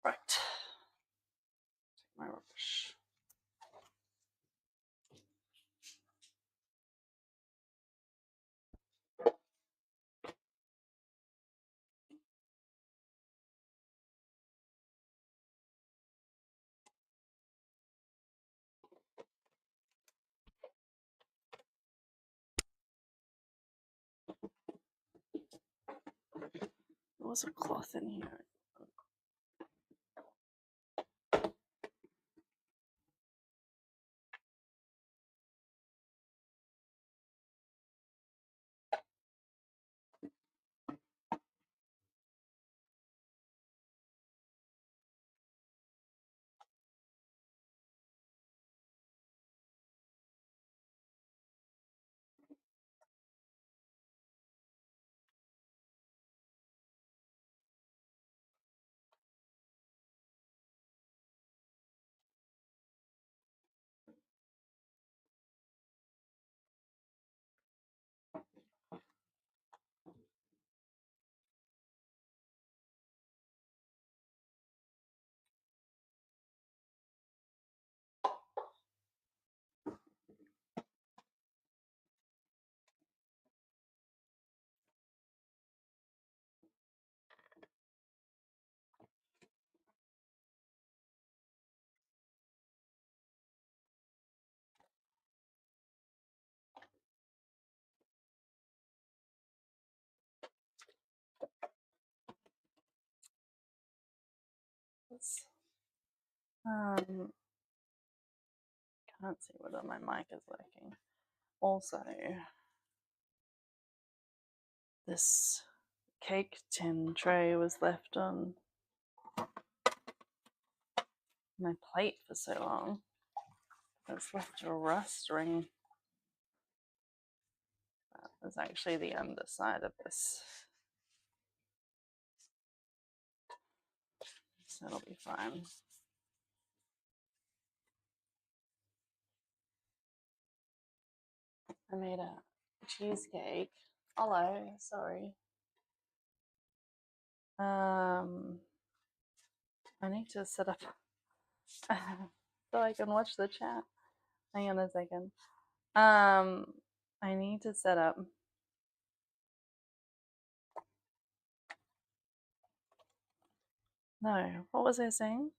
Right. Take my rubbish. There was a cloth in here. Can't see whether my mic is working. Also, this cake tin tray was left on my plate for so long. It's left a rust ring. That was actually the underside of this. So it'll be fine. I made a cheesecake. Hello, sorry. I need to set up so I can watch the chat. Hang on a second. I need to set up. No, what was I saying?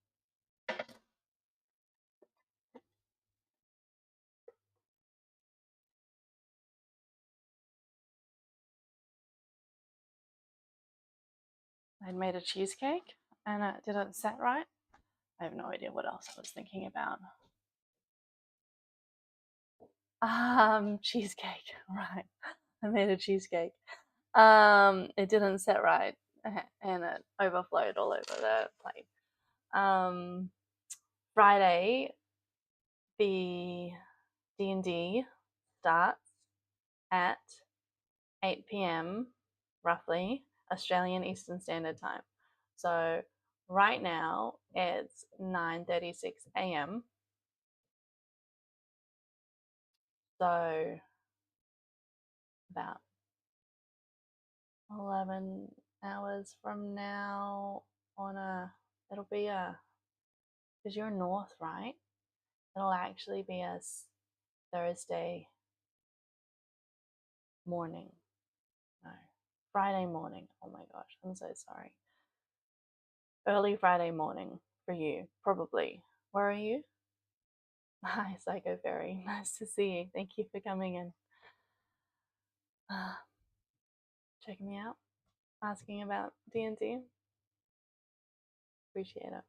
I'd made a cheesecake and it didn't set right. I have no idea what else I was thinking about. Cheesecake, right. I made a cheesecake. It didn't set right and it overflowed all over the plate. Friday, the D&D starts at 8 p.m. roughly Australian Eastern Standard Time. So right now it's 9:36 a.m. So about 11 hours from now it'll be because you're north, right? It'll actually be a Thursday morning. No, Friday morning. Oh my gosh, I'm so sorry. Early Friday morning for you, probably. Where are you? Hi, Psycho Fairy. Nice to see you. Thank you for coming in. Checking me out, asking about D&D. Appreciate it.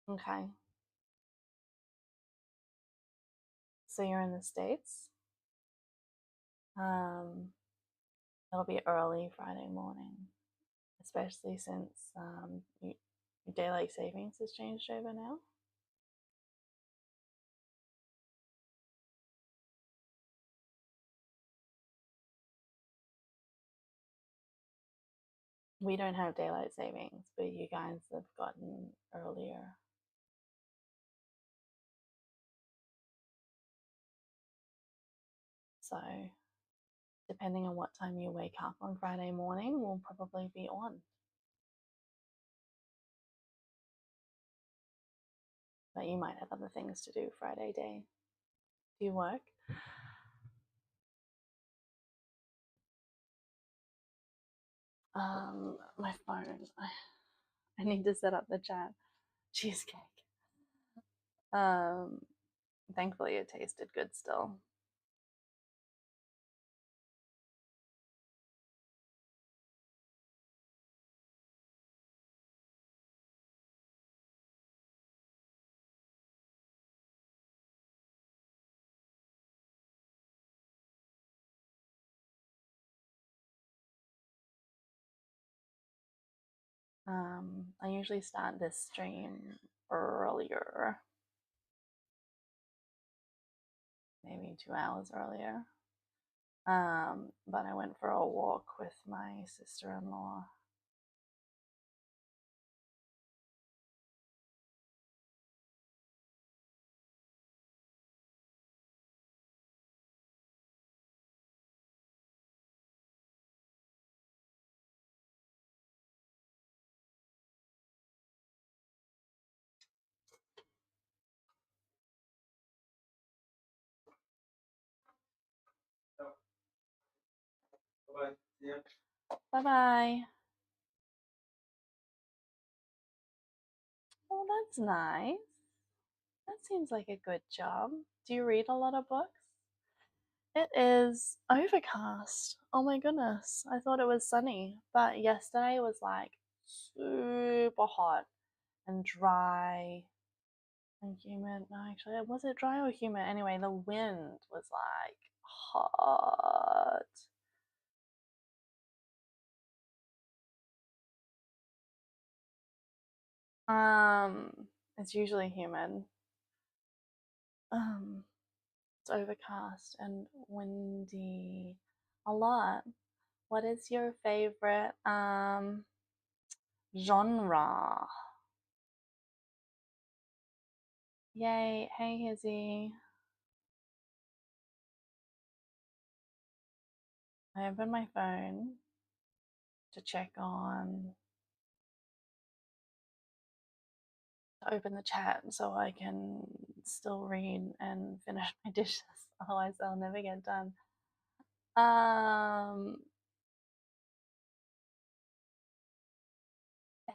Okay. So you're in the States. It'll be early Friday morning, especially since your daylight savings has changed over now. We don't have daylight savings, but you guys have gotten earlier. So depending on what time you wake up on Friday morning, we'll probably be on. but you might have other things to do Friday day. Do you work? My phone. I need to set up the chat. Cheesecake. Um, Thankfully it tasted good still. I usually start this stream earlier, maybe 2 hours earlier. But I went for a walk with my sister-in-law. Bye bye. Oh, that's nice. That seems like a good job. Do you read a lot of books? It is overcast. Oh my goodness. I thought it was sunny, but yesterday was like super hot and dry and humid. No, actually, was it dry or humid? Anyway, the wind was like hot. It's usually humid. Um, it's overcast and windy a lot. What is your favorite genre? Yay. Hey, Hizzy. I opened my phone to check on, to open the chat so I can still read and finish my dishes. Otherwise, they'll never get done.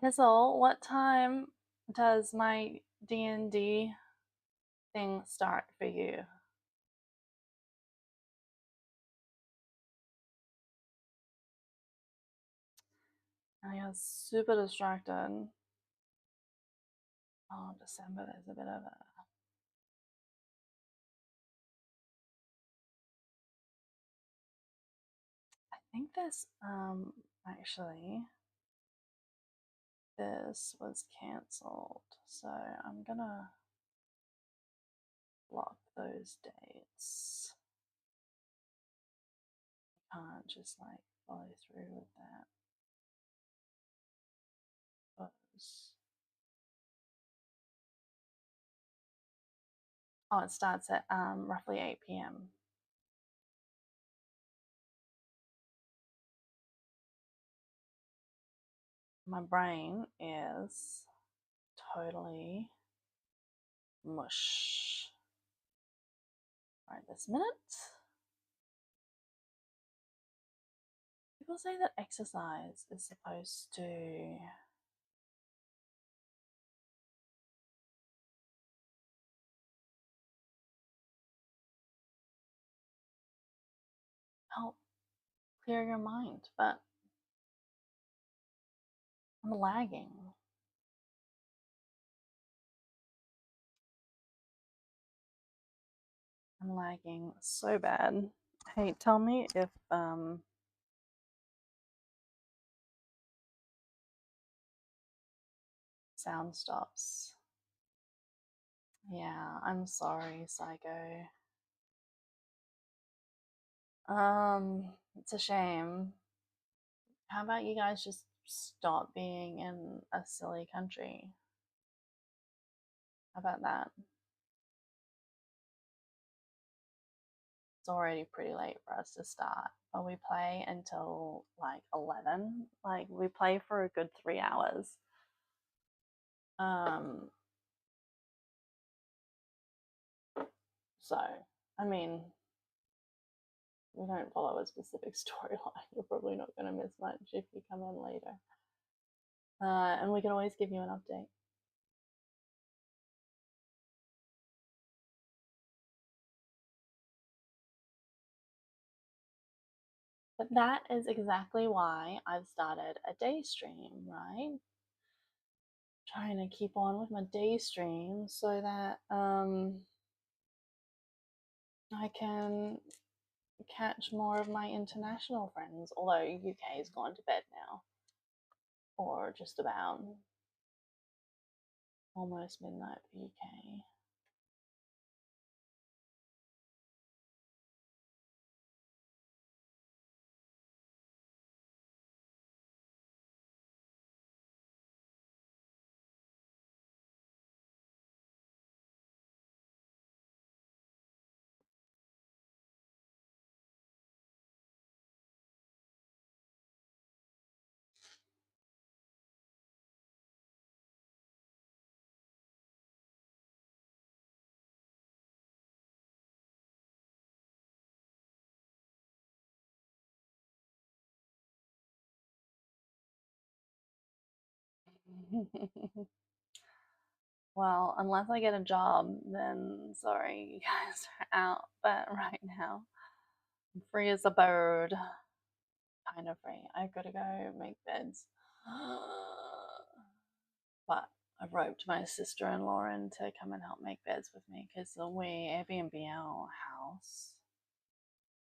Hazel, what time does my D&D thing start for you? I was super distracted. Oh, December, there's a bit of a. I think this, actually, this was cancelled. So I'm gonna block those dates. Can't just like follow through with that. Oh, it starts at roughly 8 p.m. My brain is totally mush right this minute. People say that exercise is supposed to help clear your mind, but I'm lagging. I'm lagging so bad. Hey, tell me if sound stops. Yeah, I'm sorry, Psycho. It's a shame. How about you guys just stop being in a silly country? How about that? It's already pretty late for us to start, but we play until like 11. Like we play for a good 3 hours. So, I mean, we don't follow a specific storyline. You're probably not going to miss much if you come in later. And we can always give you an update. But that is exactly why I've started a day stream, right? Trying to keep on with my day stream so that I can catch more of my international friends, although UK has gone to bed now, or just about almost midnight for UK. Well, unless I get a job, then sorry, you guys are out. But right now, I'm free as a bird. Kind of free. I've got to go make beds. But I've roped my sister-in-law in to come and help make beds with me because we Airbnb our house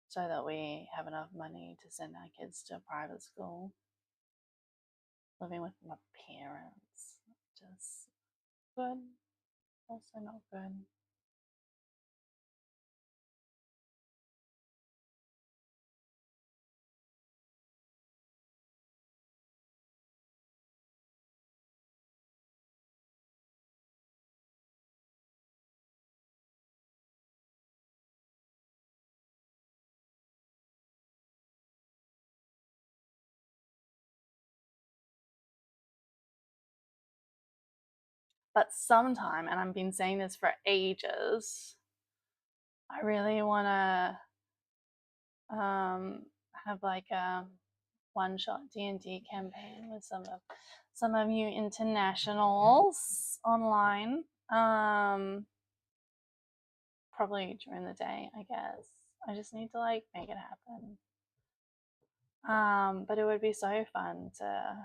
so that we have enough money to send our kids to private school. Living with my parents, just good, also not good. But sometime, and I've been saying this for ages, I really want to have like a one-shot D&D campaign with some of you internationals online. Probably during the day, I guess. I just need to like make it happen. But it would be so fun to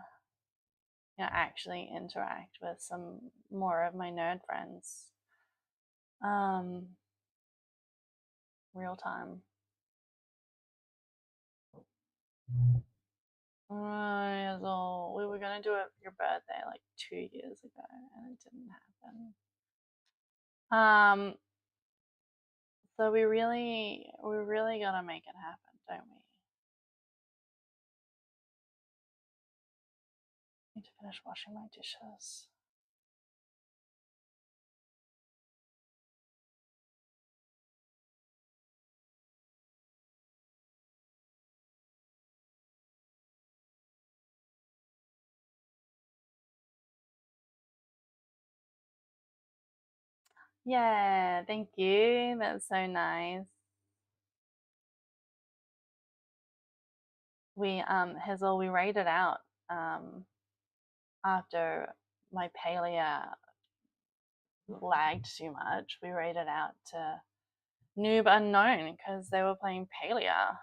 actually interact with some more of my nerd friends. Real time. So we were gonna do it for your birthday like 2 years ago, and it didn't happen. So we really gotta make it happen, don't we? Need to finish washing my dishes. Yeah, thank you. That's so nice. Hazel, we rated out after my palea lagged too much. We rated out to noob unknown because they were playing palea.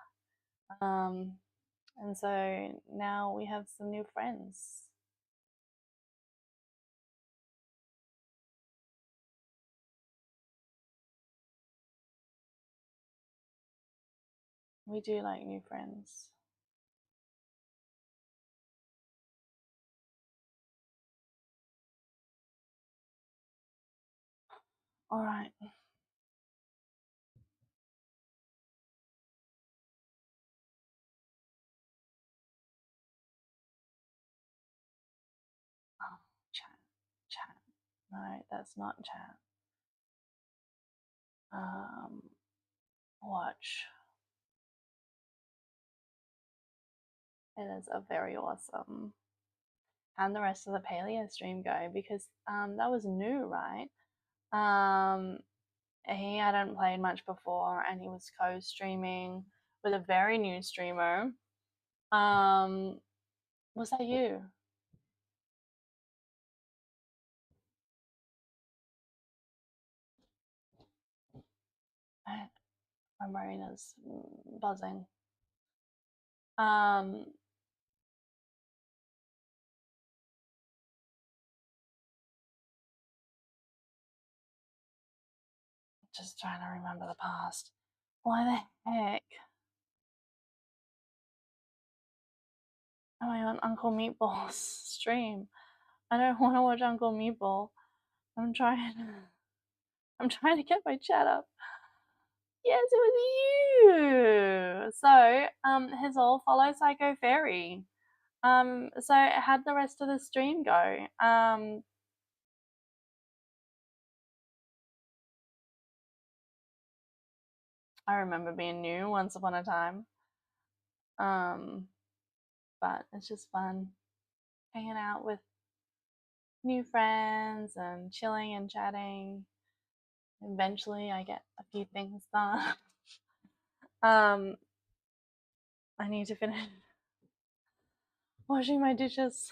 And so now we have some new friends. We do like new friends. All right. Oh, chat, chat. No, that's not chat. Watch. It is a very awesome. And the rest of the paleo stream go because that was new, right? he hadn't played much before, and he was co-streaming with a very new streamer. Was that you? My brain is buzzing. Just trying to remember the past. Why the heck am I on Uncle Meatball's stream? I don't want to watch Uncle Meatball. I'm trying. I'm trying to get my chat up. Yes, it was you. So, Hazel, follow Psycho Fairy. So how'd the rest of the stream go? I remember being new once upon a time. But it's just fun hanging out with new friends and chilling and chatting. Eventually, I get a few things done. I need to finish washing my dishes.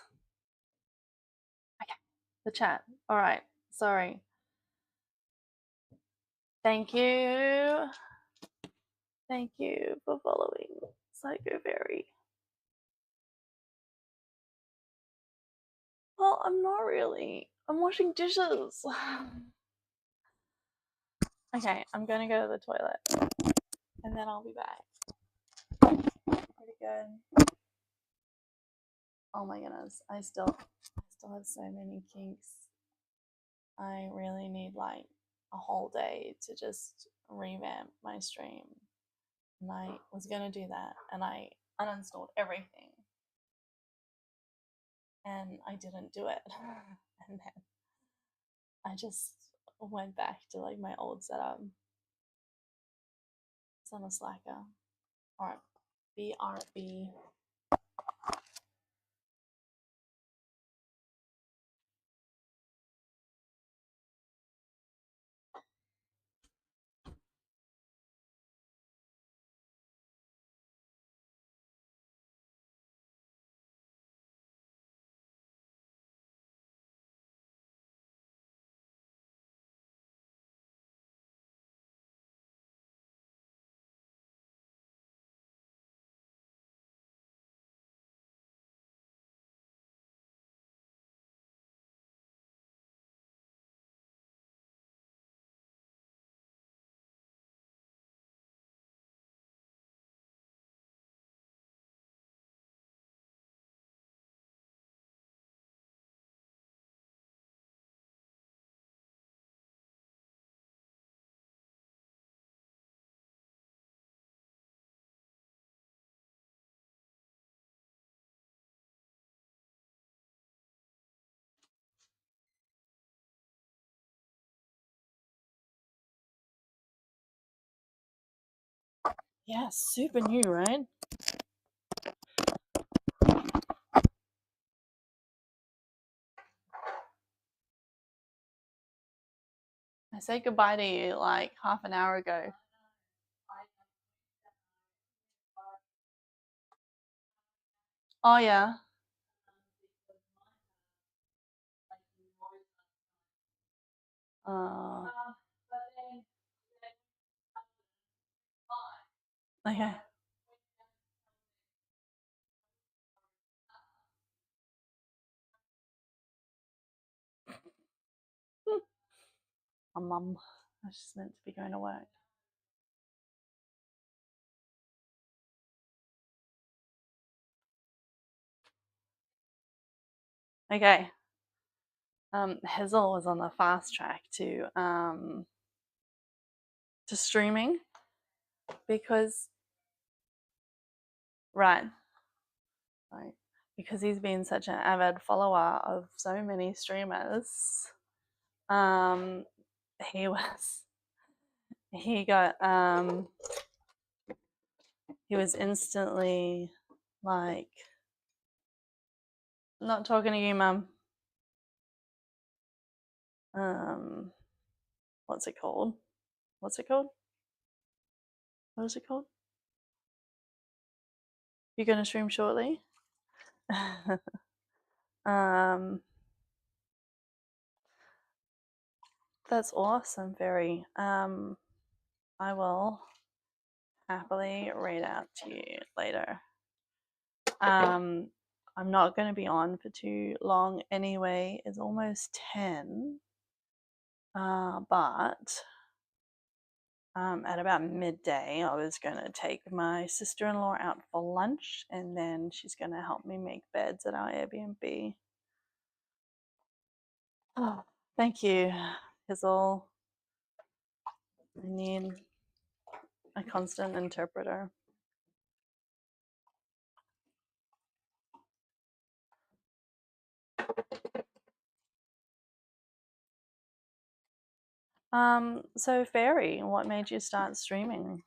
Okay, the chat. All right, sorry. Thank you. Thank you for following Psycho Fairy. Well, I'm not really. I'm washing dishes. Okay, I'm gonna go to the toilet and then I'll be back. Pretty good. Oh my goodness, I still have so many kinks. I really need like a whole day to just revamp my stream. And I was gonna do that and I uninstalled everything. And I didn't do it. And then I just went back to like my old setup. So I'm a slacker. Alright. BRB. Yeah, super new, right? I said goodbye to you like half an hour ago. Oh yeah. Uh, okay. My mum. I was just meant to be going to work. Okay. Hazel was on the fast track to streaming because right. Because he's been such an avid follower of so many streamers. Um he was he got he was instantly like not talking to you, mum. What's it called? What's it called? What is it called? You're gonna stream shortly? um, that's awesome, Very. I will happily read out to you later. I'm not going to be on for too long anyway. It's almost 10. But at about midday, I was going to take my sister in law out for lunch, and then she's going to help me make beds at our Airbnb. Oh, thank you, Hazel. I need a constant interpreter. So Fairy, what made you start streaming?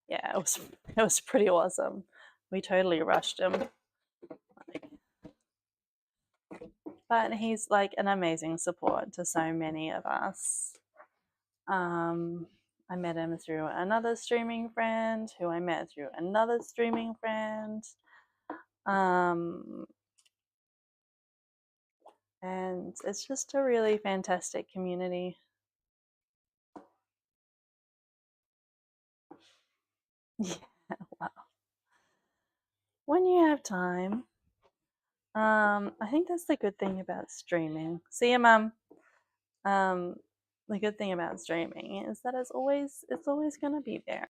Yeah, it was pretty awesome. We totally rushed him. But he's like an amazing support to so many of us. I met him through another streaming friend who I met through another streaming friend. And it's just a really fantastic community. Yeah, wow. When you have time. I think that's the good thing about streaming. See you, Mum. Um, the good thing about streaming is that it's always gonna be there.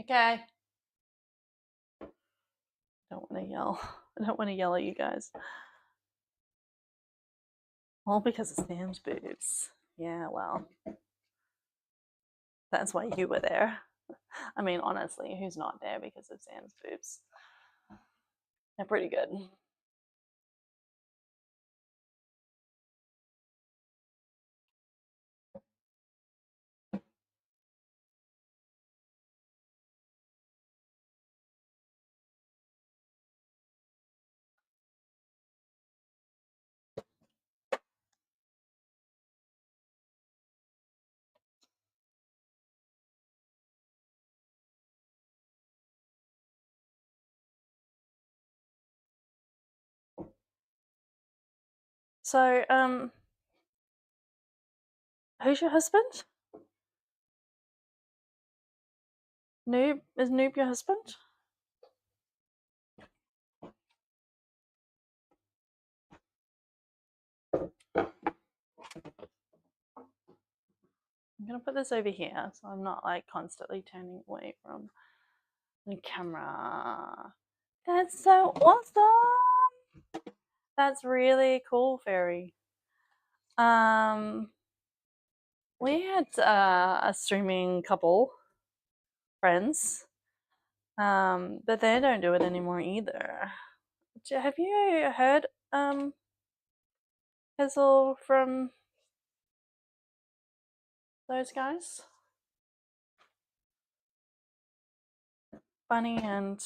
Okay. I don't want to yell. I don't want to yell at you guys. All because of Sam's boobs. Yeah, well, that's why you were there. I mean, honestly, who's not there because of Sam's boobs? They're pretty good. So, who's your husband? Noob? Is Noob your husband? I'm gonna put this over here so I'm not like constantly turning away from the camera. That's so awesome! That's really cool, Fairy. We had a streaming couple friends, but they don't do it anymore either. Have you heard Hazel from those guys? Bunny and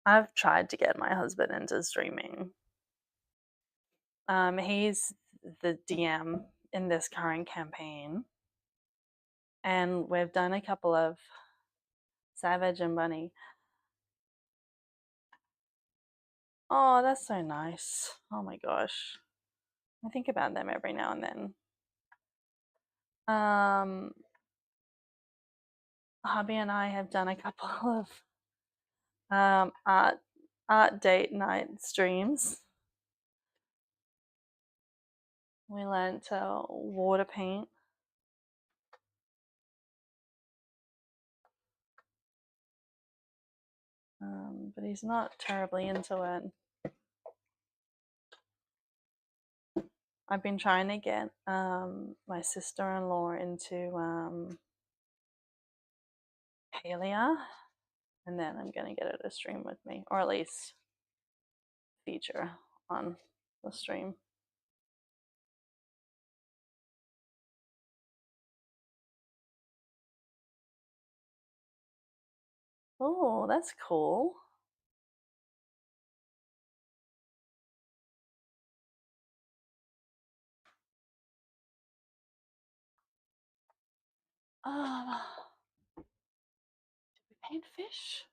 I've tried to get my husband into streaming. He's the DM in this current campaign, and we've done a couple of Savage and Bunny. Oh, that's so nice. Oh my gosh. I think about them every now and then. Hubby and I have done a couple of art date night streams. We learned to water paint. But he's not terribly into it. I've been trying to get my sister-in-law into Palia, and then I'm gonna get her to stream with me, or at least feature on the stream. Oh, that's cool. Oh, we paint fish?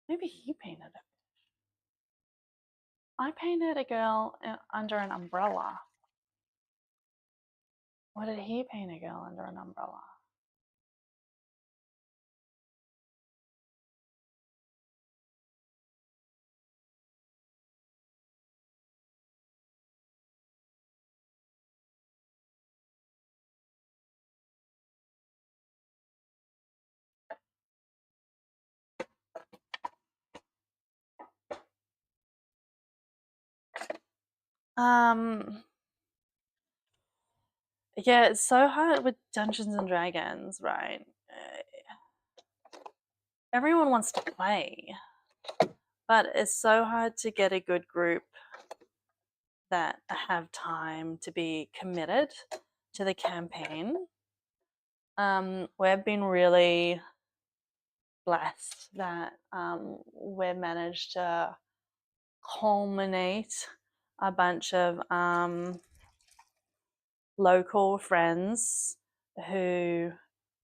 Maybe he painted it. I painted a girl under an umbrella. What did he paint a girl under an umbrella? Um, yeah, it's so hard with Dungeons and Dragons, right? Everyone wants to play, but it's so hard to get a good group that have time to be committed to the campaign. We've been really blessed that we've managed to culminate a bunch of local friends who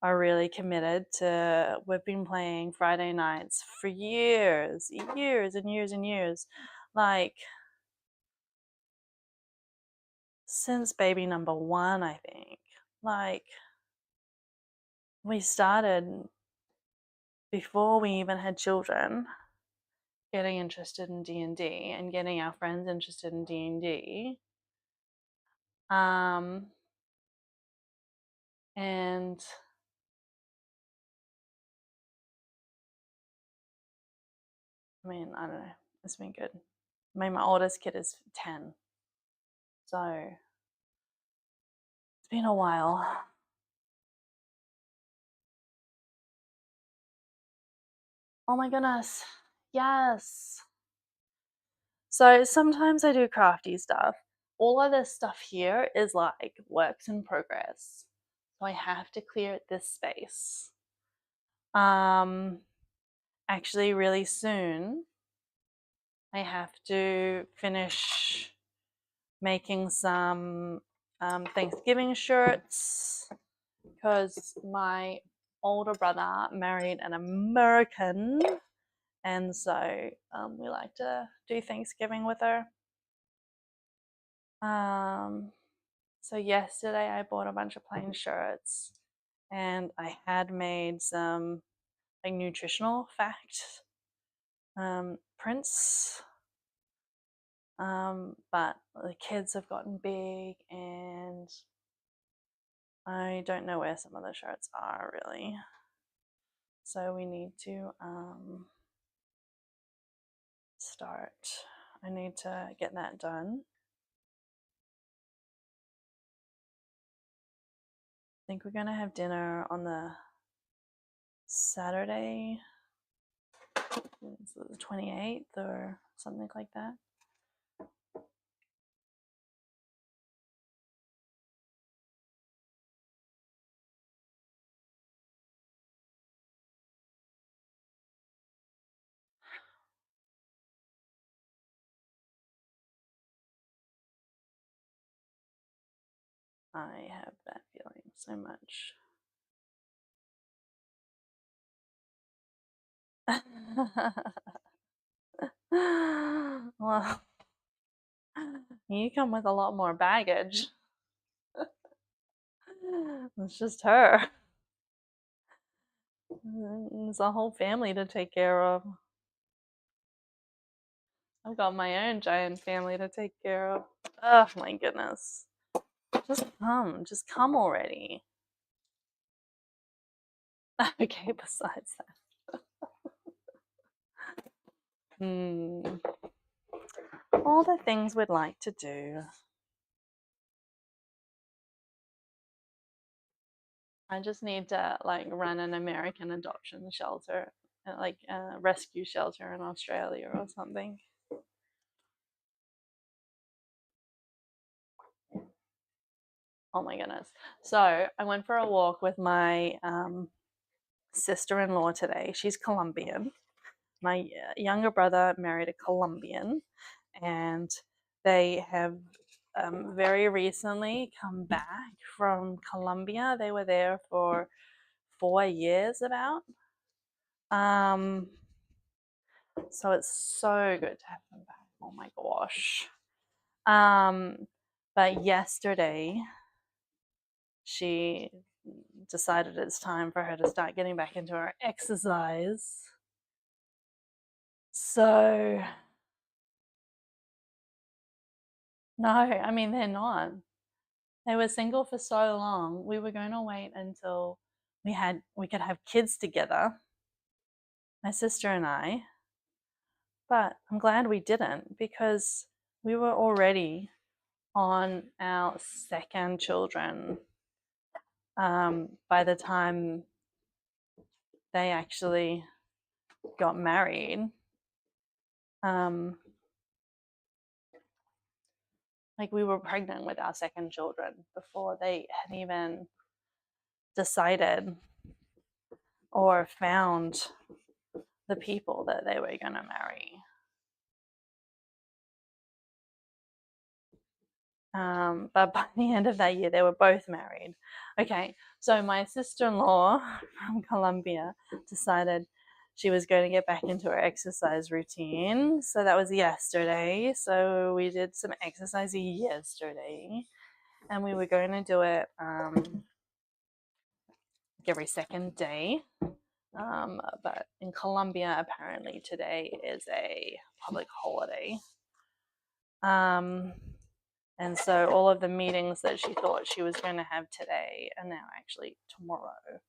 are really committed to. We've been playing Friday nights for years, years and years and years, like since baby number one, I think. Like we started before we even had children, getting interested in D&D and getting our friends interested in D&D. And I mean, I don't know. It's been good. I mean, my oldest kid is 10. So it's been a while. Oh my goodness. Yes. So sometimes I do crafty stuff. All of this stuff here is like works in progress. So I have to clear this space. Actually, really soon, I have to finish making some Thanksgiving shirts because my older brother married an American, and so we like to do Thanksgiving with her. So yesterday I bought a bunch of plain shirts, and I had made some like nutritional fact prints. But the kids have gotten big, and I don't know where some of the shirts are really. So we need to start. I need to get that done. I think we're gonna have dinner on the Saturday, the 28th or something like that. I have that feeling so much. Well, you come with a lot more baggage. It's just her. There's a whole family to take care of. I've got my own giant family to take care of. Oh my goodness. Just come already. Okay, besides that. All the things we'd like to do. I just need to like run an American adoption shelter, like a rescue shelter in Australia or something. Oh my goodness. So I went for a walk with my sister-in-law today. She's Colombian. My younger brother married a Colombian, and they have very recently come back from Colombia. They were there for 4 years about. So it's so good to have them back. Oh my gosh. But yesterday she decided it's time for her to start getting back into her exercise. So no, I mean they're not. They were single for so long. We were going to wait until we could have kids together, my sister and I. But I'm glad we didn't because we were already on our second children by the time they actually got married. Like we were pregnant with our second children before they had even decided or found the people that they were going to marry. But by the end of that year, they were both married. Okay, so my sister-in-law from Colombia decided she was going to get back into her exercise routine. So that was yesterday. So we did some exercise yesterday, and we were going to do it every second day. But in Colombia, apparently today is a public holiday. And so all of the meetings that she thought she was going to have today are now actually tomorrow.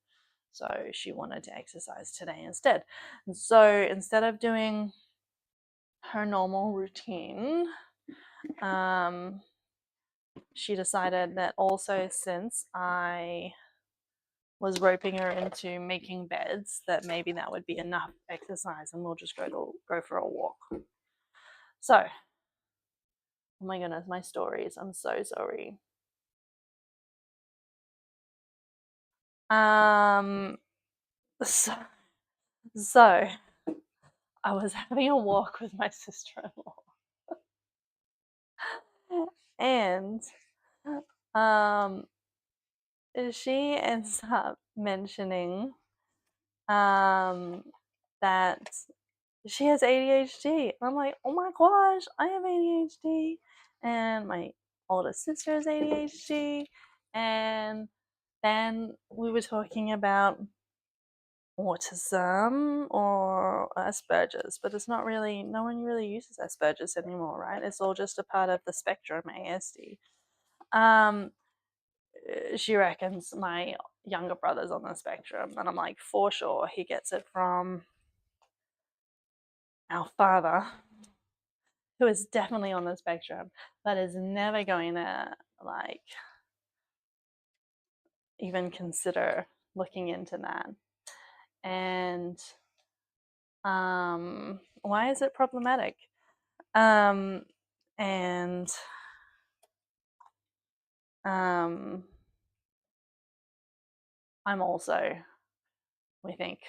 So she wanted to exercise today instead. And so instead of doing her normal routine, she decided that also since I was roping her into making beds, that maybe that would be enough exercise and we'll just go for a walk. So, oh my goodness, my stories. I'm so sorry. So, so I was having a walk with my sister-in-law, and um, she ends up mentioning that she has ADHD. And I'm like, oh my gosh, I have ADHD, and my older sister has ADHD, and then we were talking about autism or Asperger's, but it's not really, no one really uses Asperger's anymore, right? It's all just a part of the spectrum, ASD. She reckons my younger brother's on the spectrum, and I'm like, for sure, he gets it from our father, who is definitely on the spectrum, but is never going to like even consider looking into that. And why is it problematic? And I'm also, we think,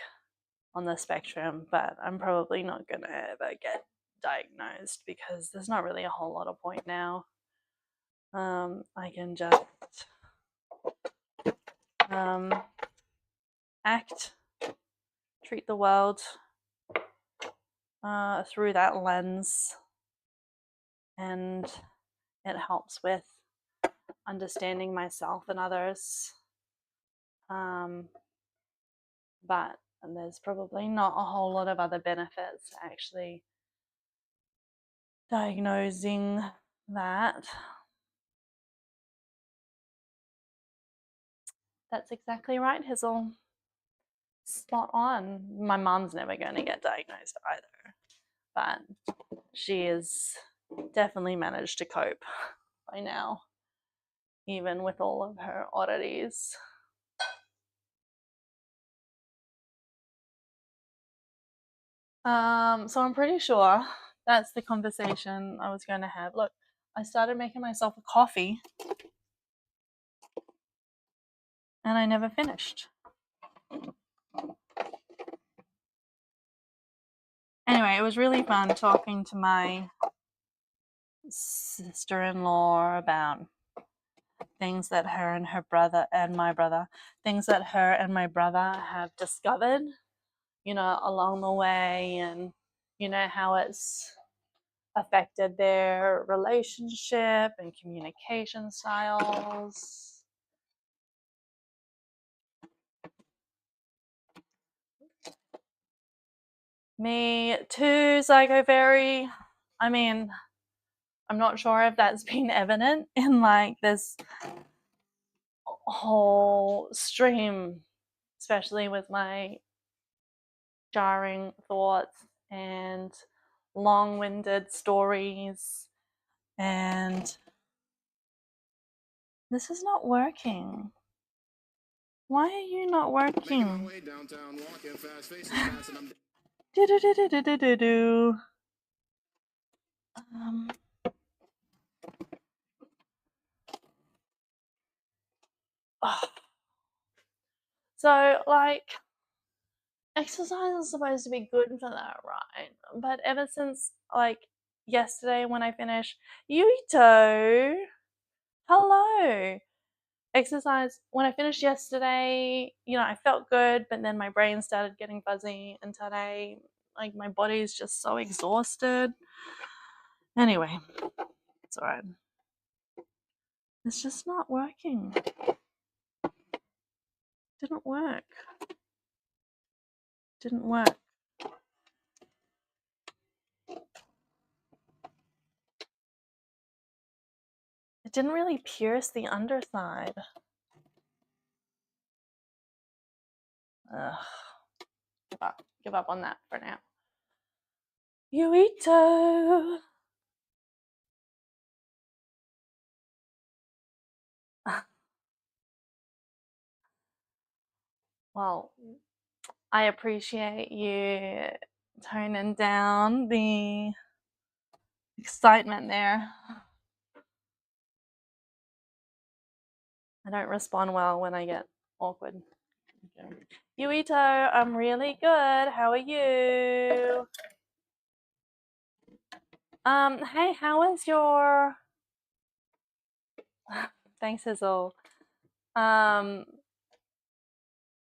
on the spectrum, but I'm probably not going to ever get diagnosed because there's not really a whole lot of point now. I can just treat the world through that lens, and it helps with understanding myself and others. But there's probably not a whole lot of other benefits to actually diagnosing that. That's exactly right, Hizzle. Spot on. My mom's never going to get diagnosed either, but she has definitely managed to cope by now, even with all of her oddities. So I'm pretty sure that's the conversation I was going to have. Look, I started making myself a coffee. and I never finished. Anyway, it was really fun talking to my sister-in-law about things that her and her brother and my brother, things that her and my brother have discovered, along the way, and, how it's affected their relationship and communication styles. Me too, Psycho Fairy. I mean, I'm not sure if that's been evident in like this whole stream, especially with my jarring thoughts and long-winded stories, and this is not working. Why are you not working? Do. So, like, exercise is supposed to be good for that, right? But ever since, like, yesterday when I finished, Yuito, hello. Exercise, when I finished yesterday, I felt good, but then my brain started getting fuzzy, and today, like, my body's just so exhausted. Anyway, it's alright. It's just not working. Didn't work. Didn't work. It didn't really pierce the underside. Ugh. Give up on that for now. Yuito! Well, I appreciate you toning down the excitement there. I don't respond well when I get awkward. Okay. Yuito, I'm really good. How are you? Hey, how was your... Thanks, Hazel.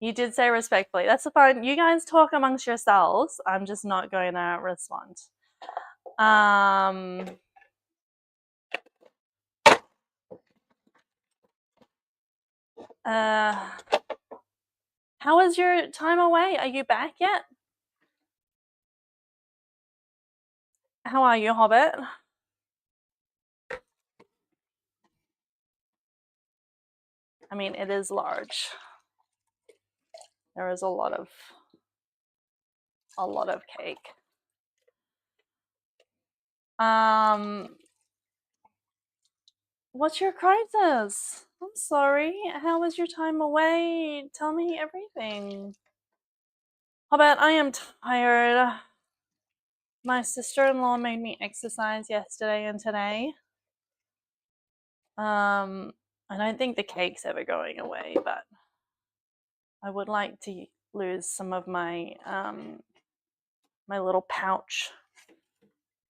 You did say respectfully. That's fine. You guys talk amongst yourselves. I'm just not going to respond. How was your time away? Are you back yet? How are you, Hobbit? I mean, it is large. There is a lot of cake. What's your crisis? I'm sorry. How was your time away? Tell me everything. Hobbit, I am tired. My sister-in-law made me exercise yesterday and today. I don't think the cake's ever going away, but I would like to lose some of my my little pouch,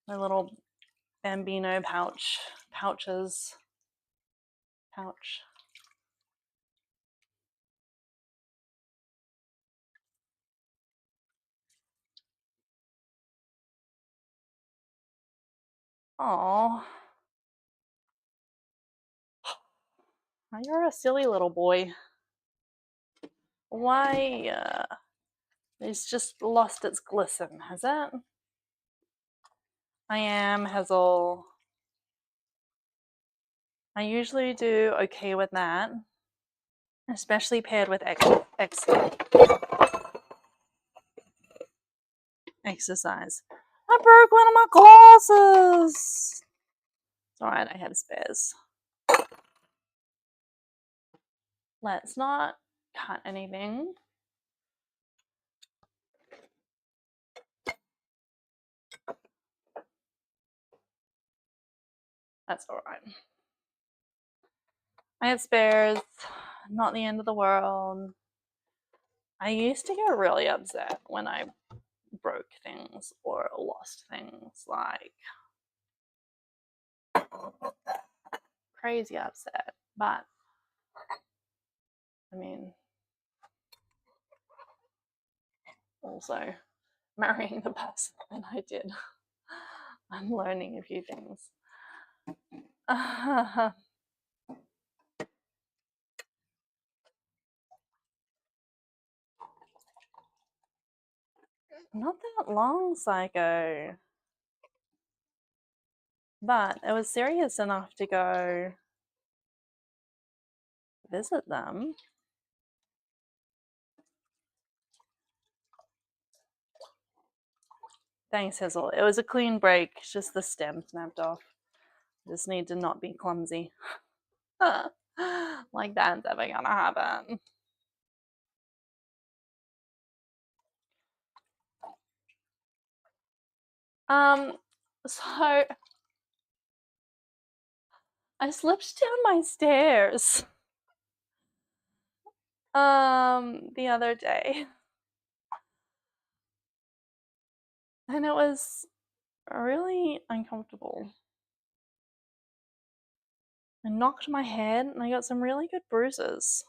my little bambino pouches. Pouch. Oh, you're a silly little boy. Why? It's just lost its glisten, has it? I am, Hazel. I usually do okay with that, especially paired with exercise. I broke one of my glasses. It's alright, I have spares. Let's not cut anything. That's alright. I have spares. not the end of the world. I used to get really upset when I broke things or lost things, like crazy upset. But I mean, also marrying the person that I did, I'm learning a few things. Not that long, psycho. But it was serious enough to go visit them. Thanks, Hazel. It was a clean break, just the stem snapped off. Just need to not be clumsy. Like that's ever gonna happen. So I slipped down my stairs the other day. And it was really uncomfortable. I knocked my head and I got some really good bruises.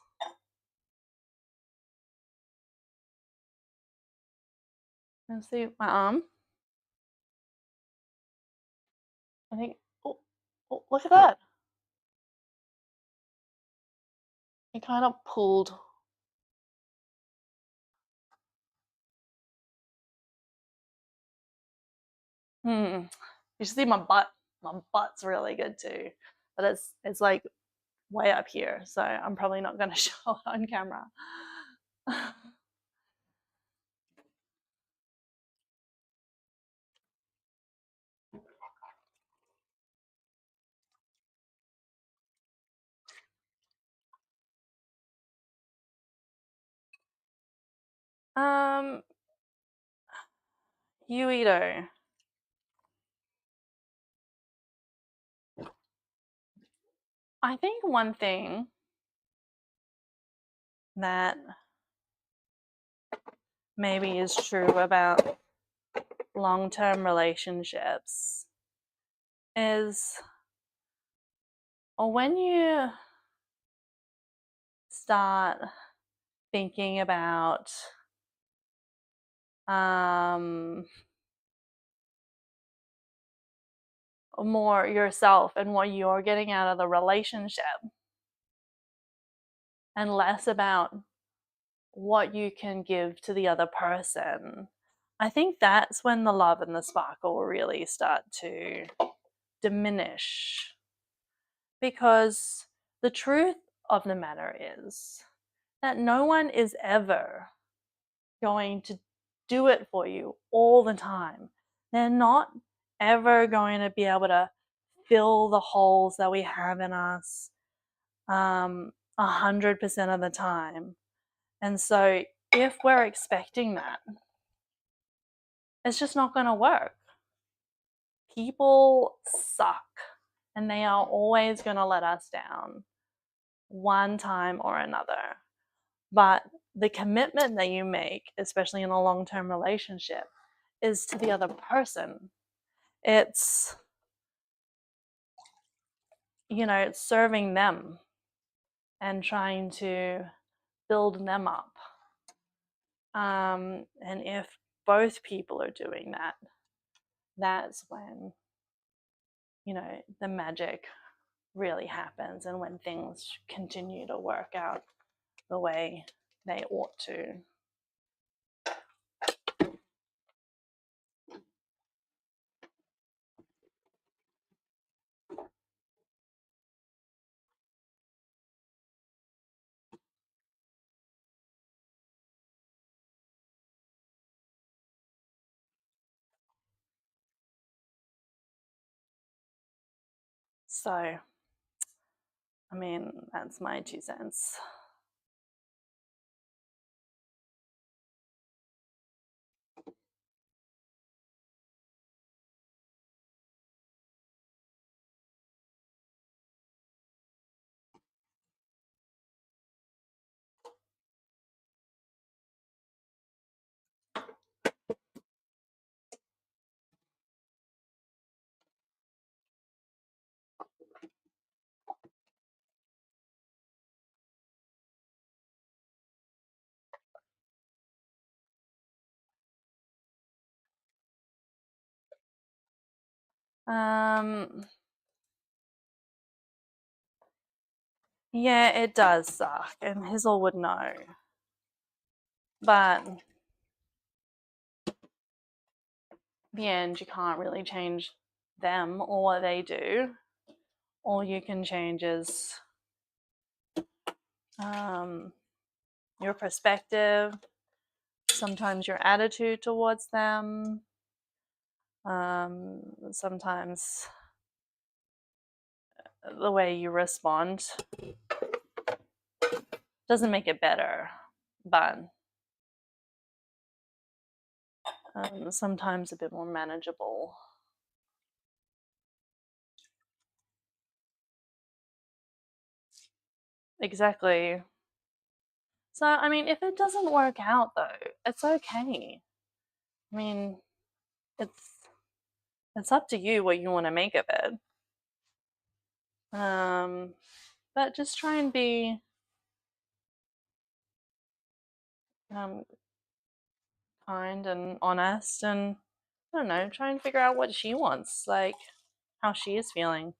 And see my arm. I think, oh, look at that. It kind of pulled. You should see my butt. My butt's really good too, but it's like way up here, so I'm probably not going to show it on camera. um, Uito. I think one thing that maybe is true about long-term relationships is, or when you start thinking about more yourself and what you're getting out of the relationship and less about what you can give to the other person, I think that's when the love and the sparkle really start to diminish. Because the truth of the matter is that no one is ever going to do it for you all the time. They're not ever going to be able to fill the holes that we have in us 100% of the time. And so if we're expecting that, it's just not going to work. People suck and they are always going to let us down one time or another. But the commitment that you make, especially in a long-term relationship, is to the other person. It's, it's serving them and trying to build them up. And if both people are doing that, that's when, the magic really happens and when things continue to work out the way they ought to. So, I mean, that's my 2 cents. Yeah, it does suck, and Hizzle would know. But in the end, you can't really change them or what they do. All you can change is your perspective, sometimes your attitude towards them, sometimes the way you respond. Doesn't make it better, but sometimes a bit more manageable. Exactly. So, I mean, if it doesn't work out though, it's okay. I mean, it's up to you what you want to make of it. But just try and be um, kind and honest, and I don't know, try and figure out what she wants, like how she is feeling.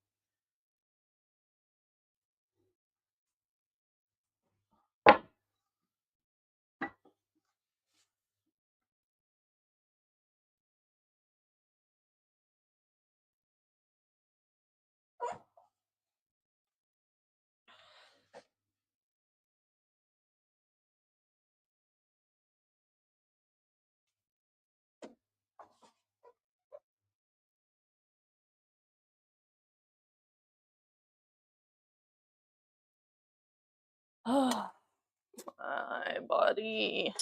Oh, my body.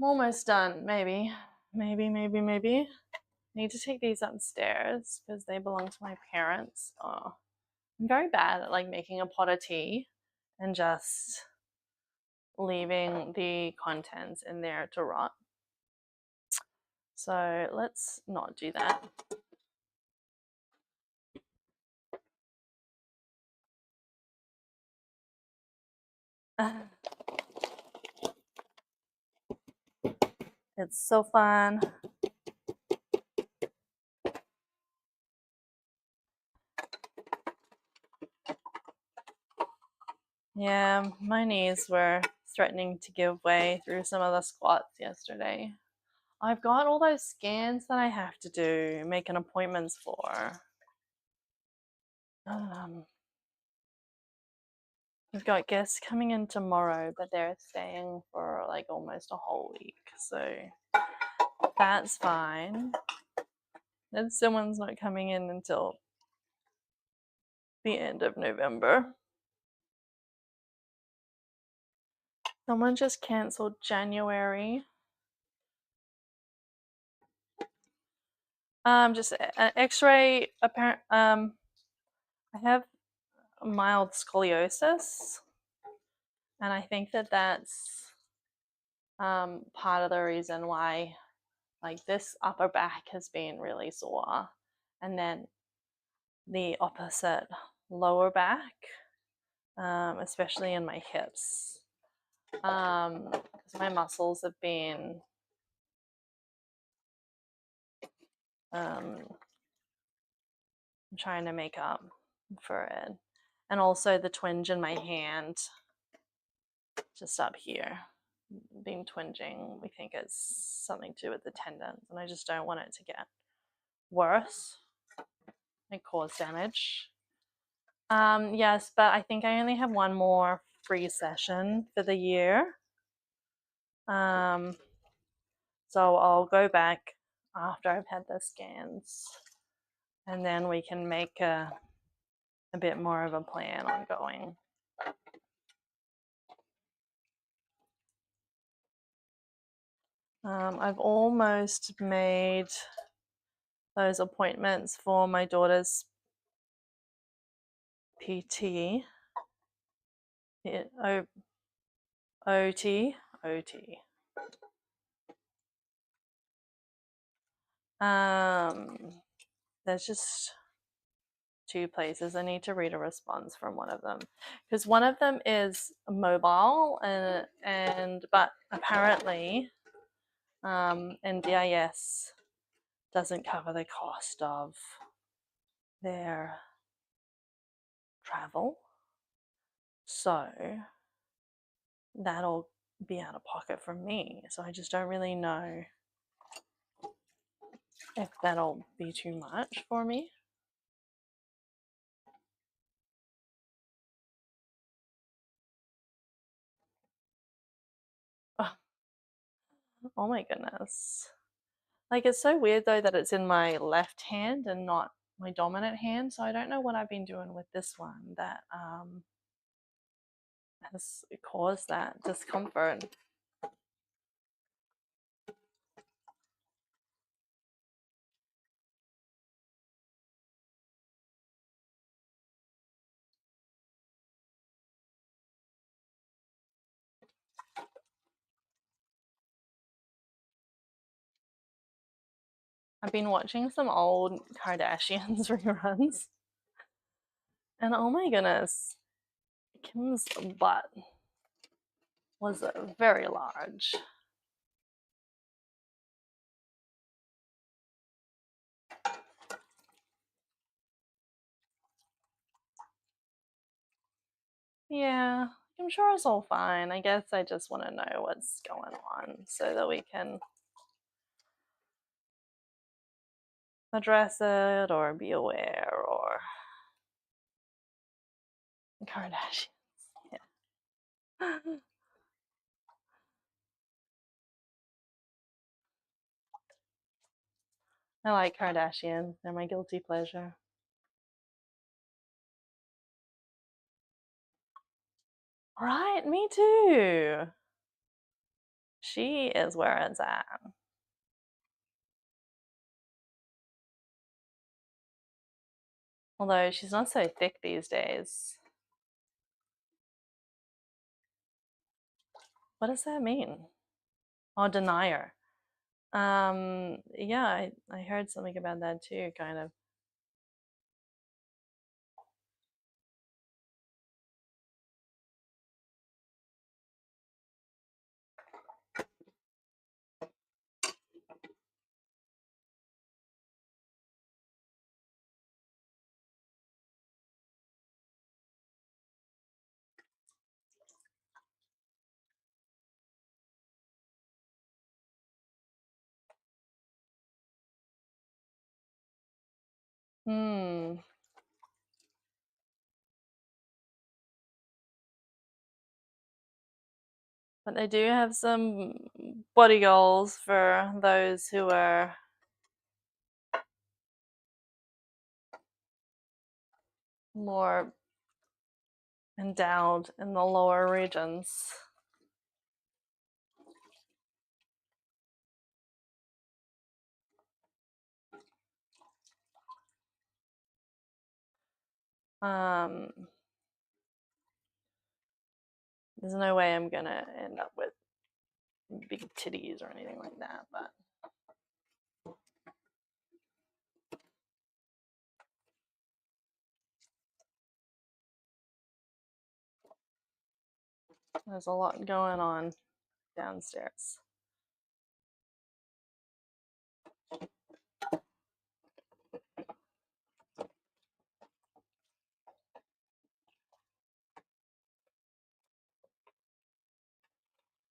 I'm almost done, maybe. Maybe. Need to take these upstairs because they belong to my parents. Oh, I'm very bad at like making a pot of tea and just leaving the contents in there to rot. So let's not do that. It's so fun. Yeah, my knees were threatening to give way through some of the squats yesterday. I've got all those scans that I have to do, making appointments for. We've got guests coming in tomorrow, but they're staying for like almost a whole week, so that's fine. And someone's not coming in until the end of November. Someone just cancelled January. Just an X-ray. Apparent. I have mild scoliosis, and I think that that's part of the reason why, like, this upper back has been really sore, and then the opposite lower back, especially in my hips, because my muscles have been trying to make up for it. And also the twinge in my hand, just up here, been twinging. We think it's something to do with the tendons, and I just don't want it to get worse and cause damage. Yes, but I think I only have one more free session for the year. So I'll go back after I've had the scans, and then we can make a bit more of a plan on going. I've almost made those appointments for my daughter's PT, yeah, OT, OT. There's just two places. I need to read a response from one of them because one of them is mobile and but apparently NDIS doesn't cover the cost of their travel, so that'll be out of pocket from me. So I just don't really know if that'll be too much for me. Oh my goodness. Like, it's so weird though that it's in my left hand and not my dominant hand. So I don't know what I've been doing with this one that has caused that discomfort. I've been watching some old Kardashians reruns, and oh my goodness, Kim's butt was very large. Yeah, I'm sure it's all fine. I guess I just want to know what's going on so that we can address it or be aware or Kardashians. Yeah. I like Kardashians. They're my guilty pleasure. Right, me too. She is where it's at. Although she's not so thick these days. What does that mean? Oh, denier. Yeah, I heard something about that too, kind of. Hmm. But they do have some body goals for those who are more endowed in the lower regions. Um, there's no way I'm gonna end up with big titties or anything like that, but there's a lot going on downstairs.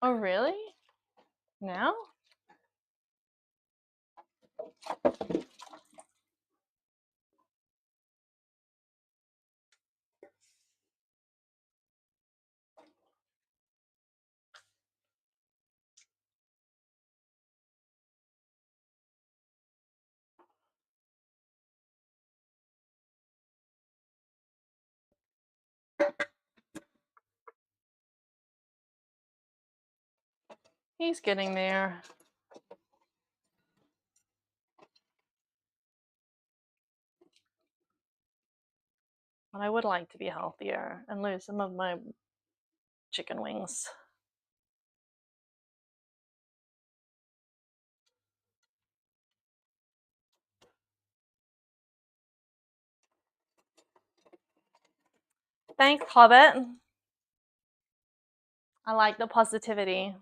Oh, really? Now? He's getting there. But I would like to be healthier and lose some of my chicken wings. Thanks, Hobbit. I like the positivity.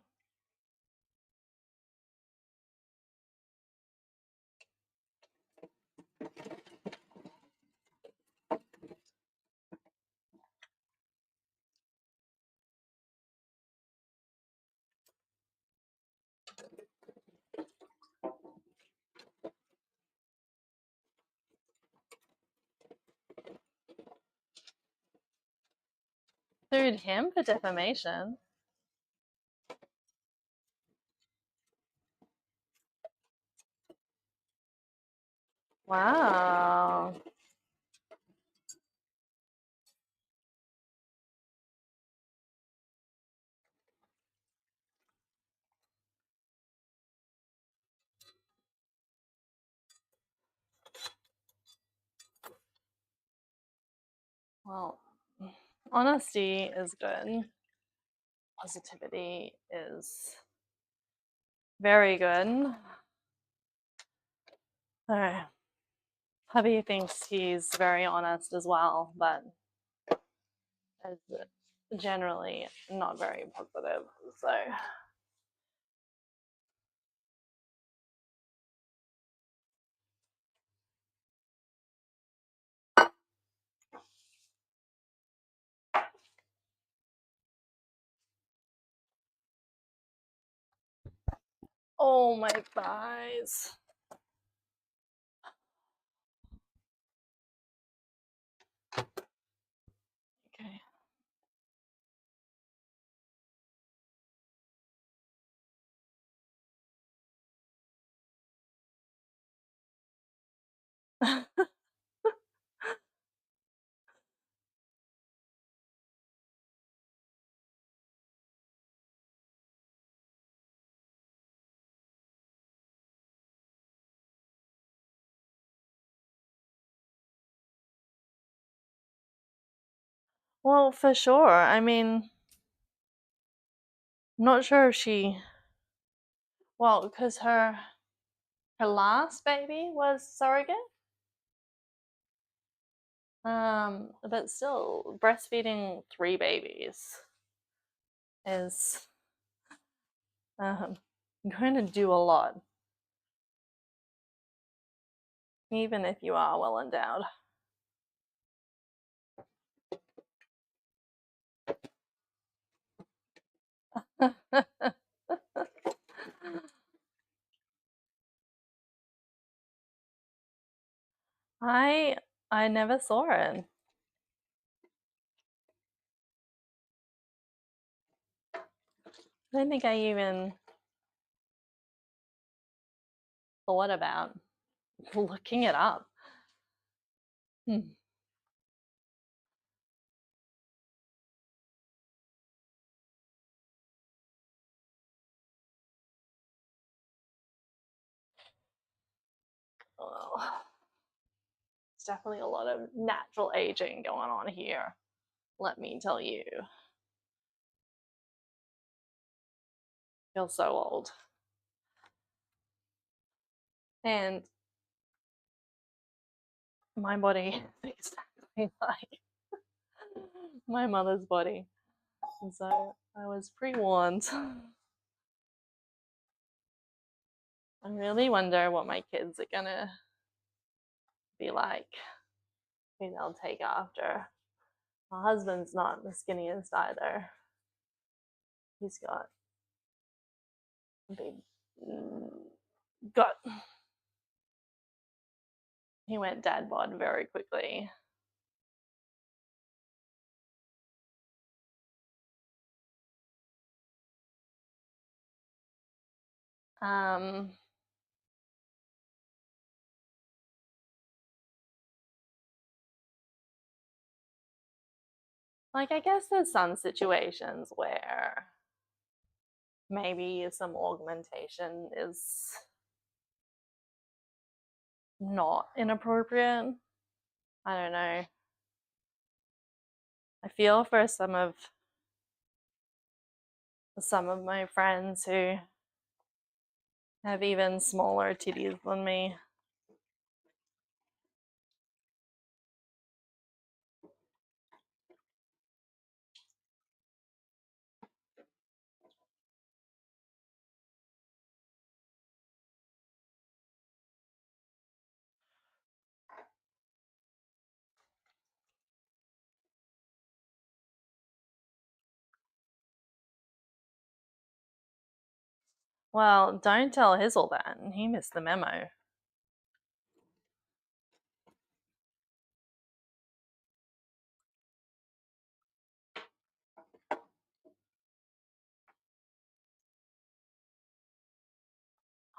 Sued him for defamation. Wow. Well, honesty is good. Positivity is very good. Oh, hubby thinks he's very honest as well, but is generally not very positive. So, oh my thighs. Okay. Well, for sure. I mean, I'm not sure if she. Well, because her last baby was surrogate. But still, breastfeeding 3 babies is um going to do a lot, even if you are well endowed. I I never saw it. I don't think I even thought about looking it up. Hmm. Well, it's definitely a lot of natural aging going on here. Let me tell you, feel so old. And my body is exactly like my mother's body. And so I was pre warned. I really wonder what my kids are gonna be like, who they'll take after. My husband's not the skinniest either. He's got a big got he went dad bod very quickly. Um like I guess there's some situations where maybe some augmentation is not inappropriate. I don't know. I feel for some of my friends who have even smaller titties than me. Well, don't tell Hizzle that. He missed the memo.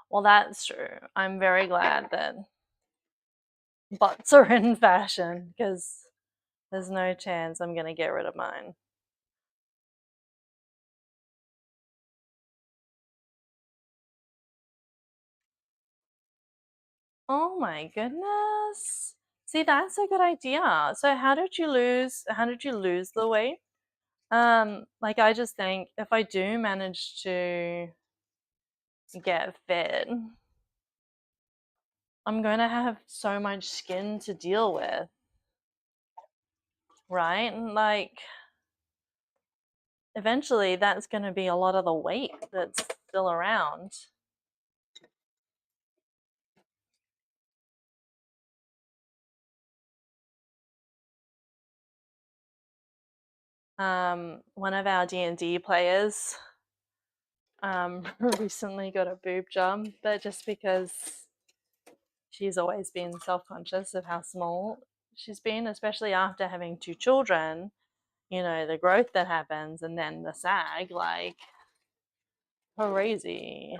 Well, that's true. I'm very glad that butts are in fashion because there's no chance I'm going to get rid of mine. Oh my goodness. See, that's a good idea. So how did you lose the weight? Like I just think if I do manage to get fit, I'm going to have so much skin to deal with, right? And like eventually that's going to be a lot of the weight that's still around. One of our D&D players recently got a boob job, but just because she's always been self-conscious of how small she's been, especially after having two children, the growth that happens and then the sag, like crazy.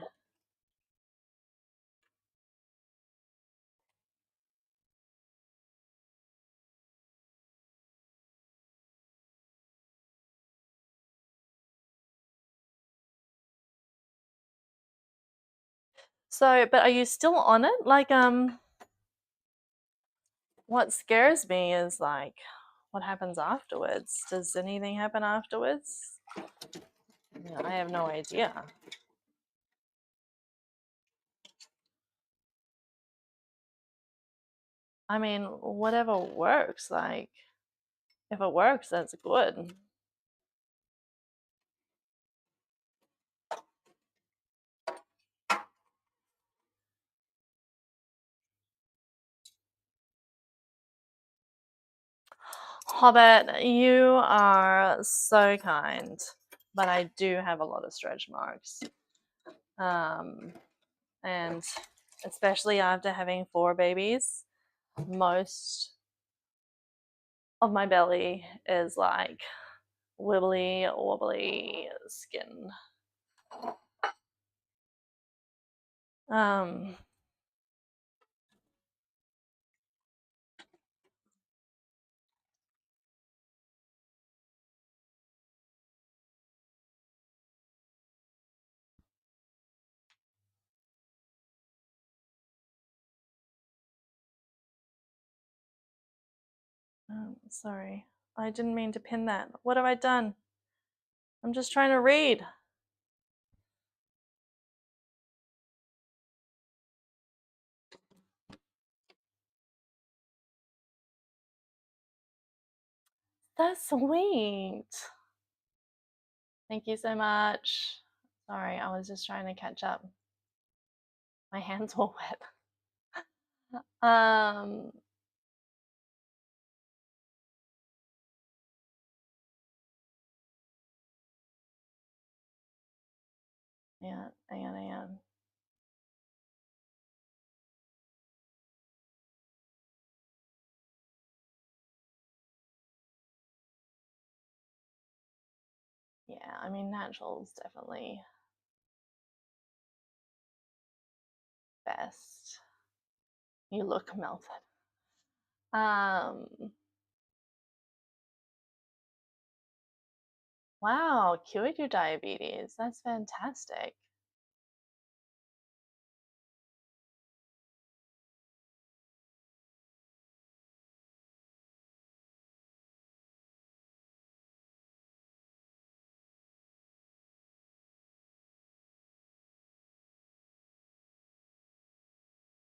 So, but are you still on it? Like, what scares me is like what happens afterwards. Does anything happen afterwards? Yeah, I have no idea. I mean, whatever works, like if it works, that's good. Hobbit, you are so kind, but I do have a lot of stretch marks. Um, and especially after having four babies, most of my belly is like wibbly wobbly skin. Um, sorry, I didn't mean to pin that. What have I done? I'm just trying to read. That's sweet. Thank you so much. Sorry, I was just trying to catch up. My hands were wet. Um, yeah, hang on, hang on. Yeah, I mean, natural's definitely best. You look melted. Um, wow, cured your diabetes. That's fantastic.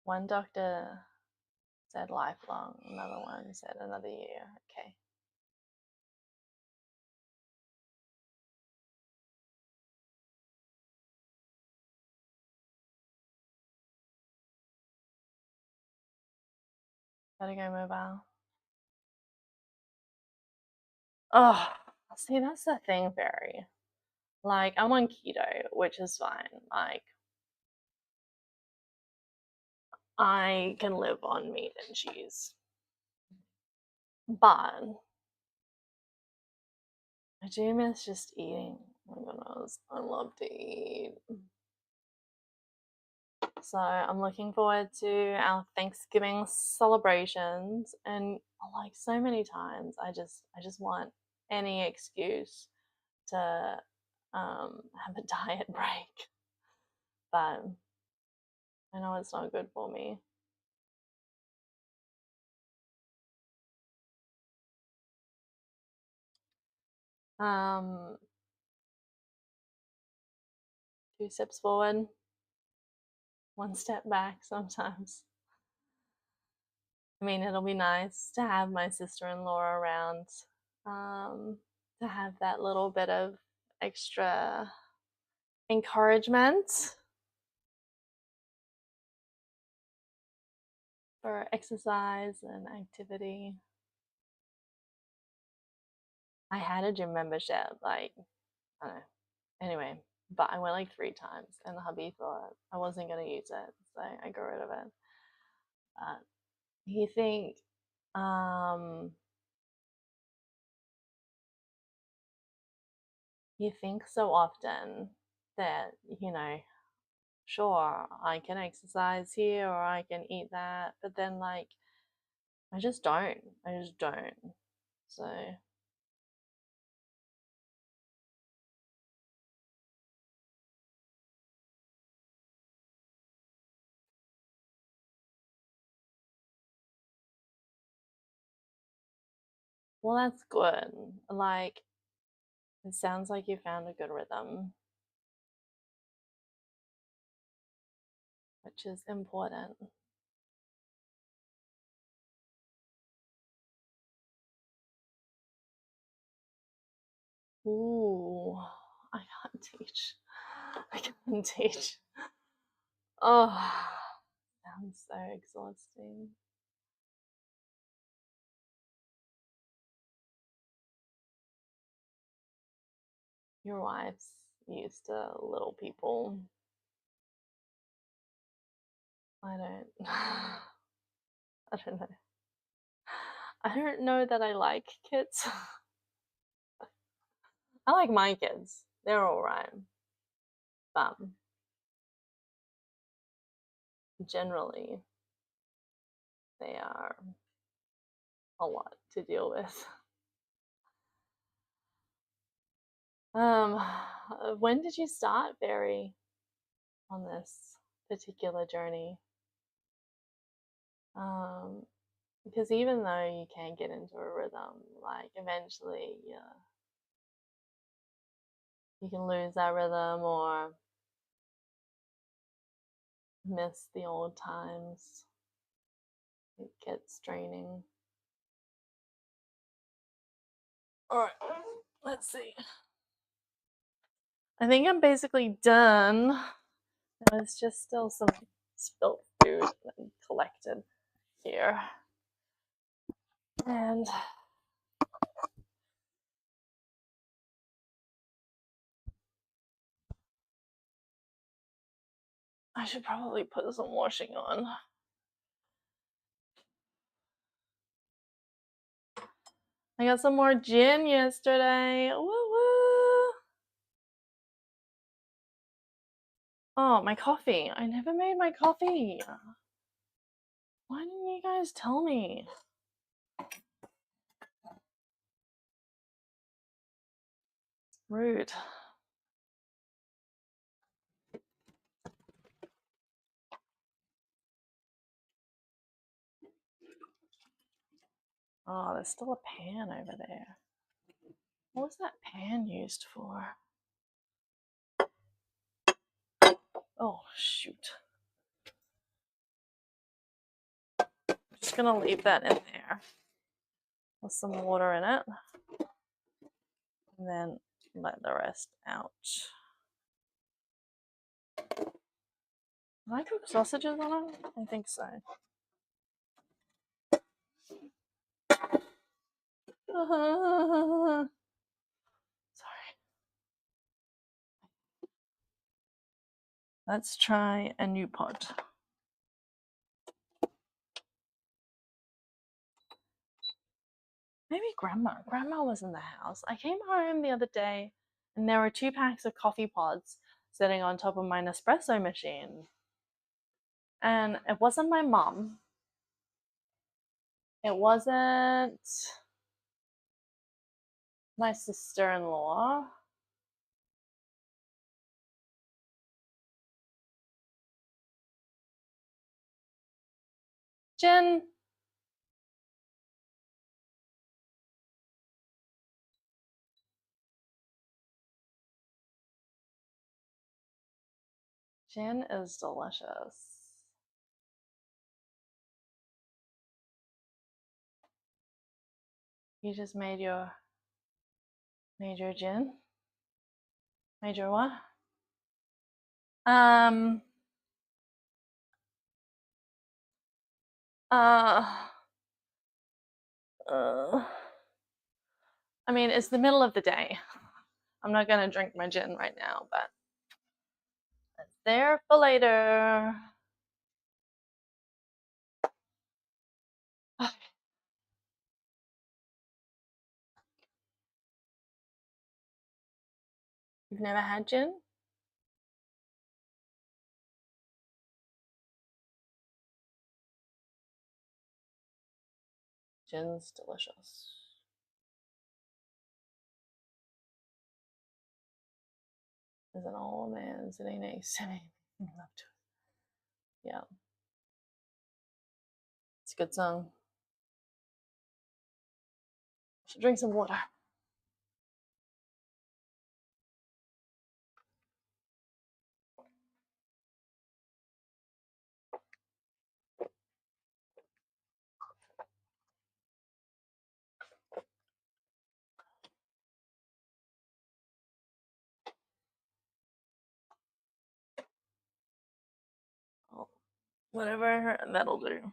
One doctor said lifelong, another one said another year. Okay. Gotta go mobile. Oh, see, that's the thing, Barry. Like, I'm on keto, which is fine. Like, I can live on meat and cheese. But I do miss just eating. Oh my goodness, I love to eat. So I'm looking forward to our Thanksgiving celebrations, and like so many times, I just want any excuse to have a diet break, but I know it's not good for me. Um, 2 steps forward, 1 step back sometimes. I mean, it'll be nice to have my sister-in-law around, um, to have that little bit of extra encouragement for exercise and activity. I had a gym membership, like, I don't know. Anyway, but I went like 3 times, and the hubby thought I wasn't going to use it, so I got rid of it. You think, um, you think so often that, sure, I can exercise here or I can eat that, but then like I just don't. I just don't. So, well, that's good. Like, it sounds like you found a good rhythm, which is important. Ooh, I can't teach. I can't teach. Oh, sounds so exhausting. Your wife's used to little people. I don't. I don't know. I don't know that I like kids. I like my kids. They're all right. But generally, they are a lot to deal with. Um, when did you start, Barry, on this particular journey? Um, because even though you can get into a rhythm, like eventually, yeah, you can lose that rhythm or miss the old times. It gets draining. All right, let's see. I think I'm basically done. There's just still some spilt food that I collected here. And I should probably put some washing on. I got some more gin yesterday. Woo woo! Oh, my coffee. I never made my coffee. Why didn't you guys tell me? Rude. Oh, there's still a pan over there. What was that pan used for? Oh, shoot. just gonna leave that in there with some water in it, and then let the rest out. Can I cook sausages on it? I think so. Sorry. Let's try a new pot. Maybe Grandma. Grandma was in the house. I came home the other day and there were 2 packs of coffee pods sitting on top of my Nespresso machine. And it wasn't my mom. It wasn't my sister-in-law. Jen. Jen is delicious. You just made your gin? Made your what? Uh, I mean, it's the middle of the day. I'm not gonna drink my gin right now, but it's there for later. You've never had gin? Gin's delicious. There's an old man sitting next to me. Yeah. It's a good song. Should drink some water. Oh, whatever, that'll do.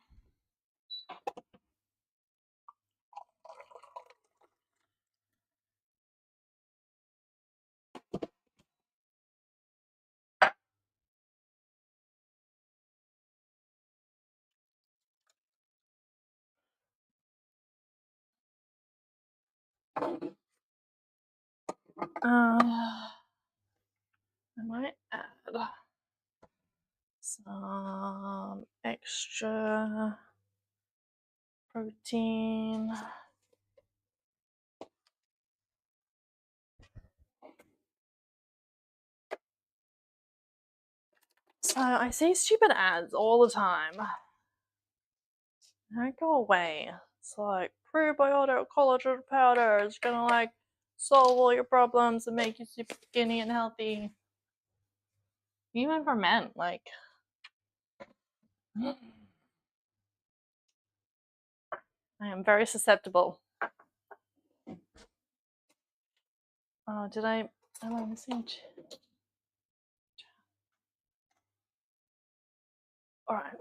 I might add some extra protein. So I see stupid ads all the time. Don't go away. It's like prebiotic collagen powder is gonna like solve all your problems and make you super skinny and healthy. Even for men, like I am very susceptible. Oh, did I? Am I missing? All right.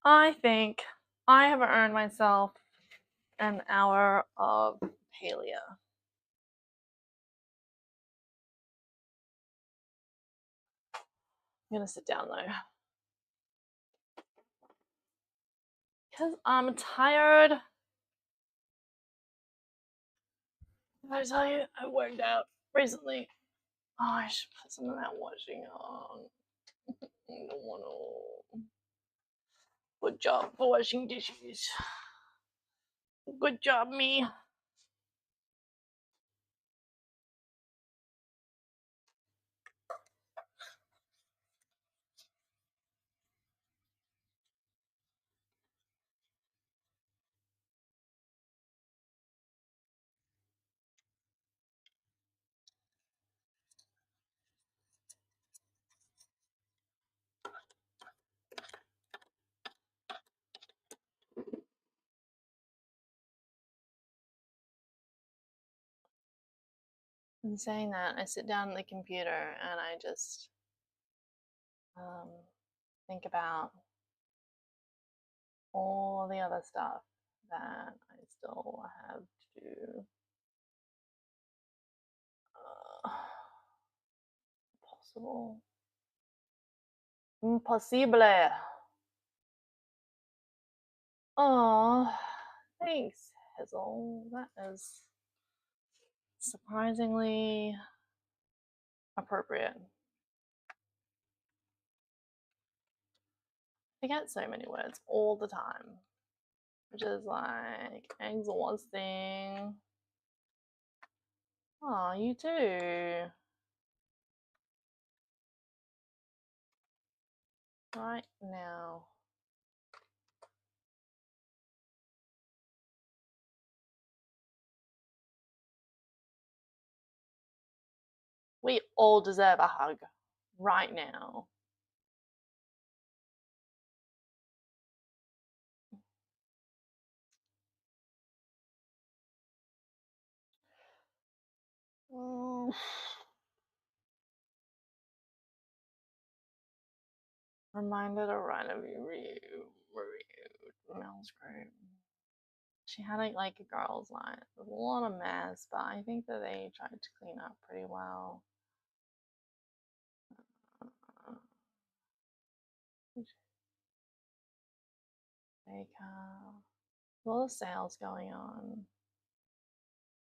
I think I have earned myself an hour of paleo. I'm gonna sit down though. Because I'm tired. Did I tell you I worked out recently? Oh, I should put some of that washing on. I don't want to. Good job for washing dishes. Good job, me. In saying that, I sit down at the computer and I just think about all the other stuff that I still have to do. Possible. Impossible. Oh, thanks, Hazel. That is surprisingly appropriate. I forget so many words all the time, which is like exhausting. Oh, you too. Right now. We all deserve a hug right now. Reminded of right of you, Mel's group. She had like a girls' night. It was a lot of mess, but I think that they tried to clean up pretty well. Like, a lot of sales going on.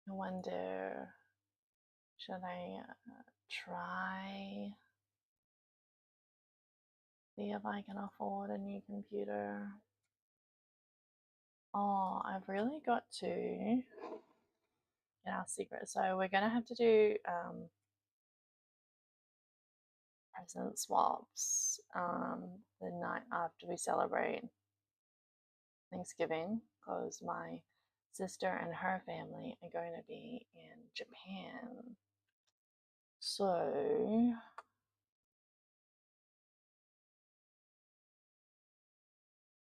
I wonder, should I try see if I can afford a new computer? Oh, I've really got to get our secret. So we're gonna have to do present swaps the night after we celebrate Thanksgiving, because my sister and her family are going to be in Japan. So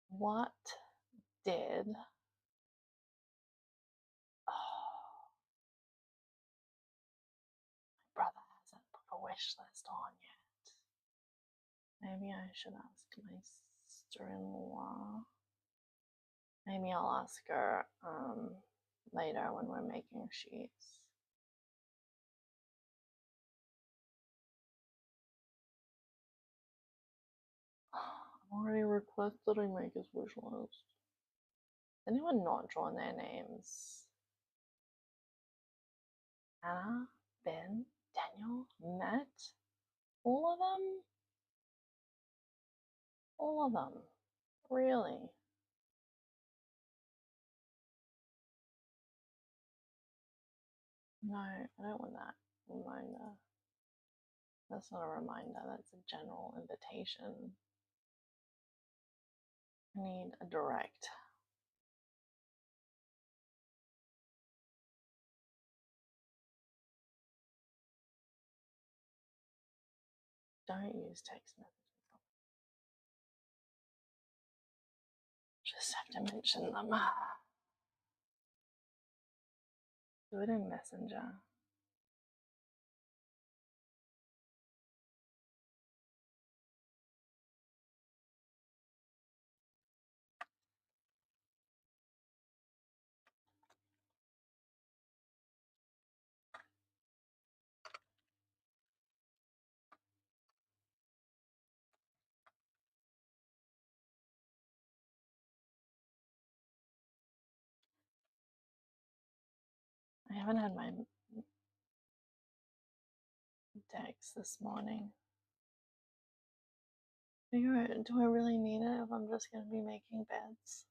what did my brother hasn't put a wish list on yet? Maybe I should ask my sister-in-law. Maybe I'll ask her later when we're making sheets. I've already requested I make his wish list. Has anyone not drawn their names? Anna, Ben, Daniel, Matt, all of them? All of them. Really? No, I don't want that reminder. That's not a reminder, that's a general invitation. I need a direct. Don't use text messages. Just have to mention them. Do it in Messenger. I haven't had my text this morning. Do I really need it if I'm just going to be making beds?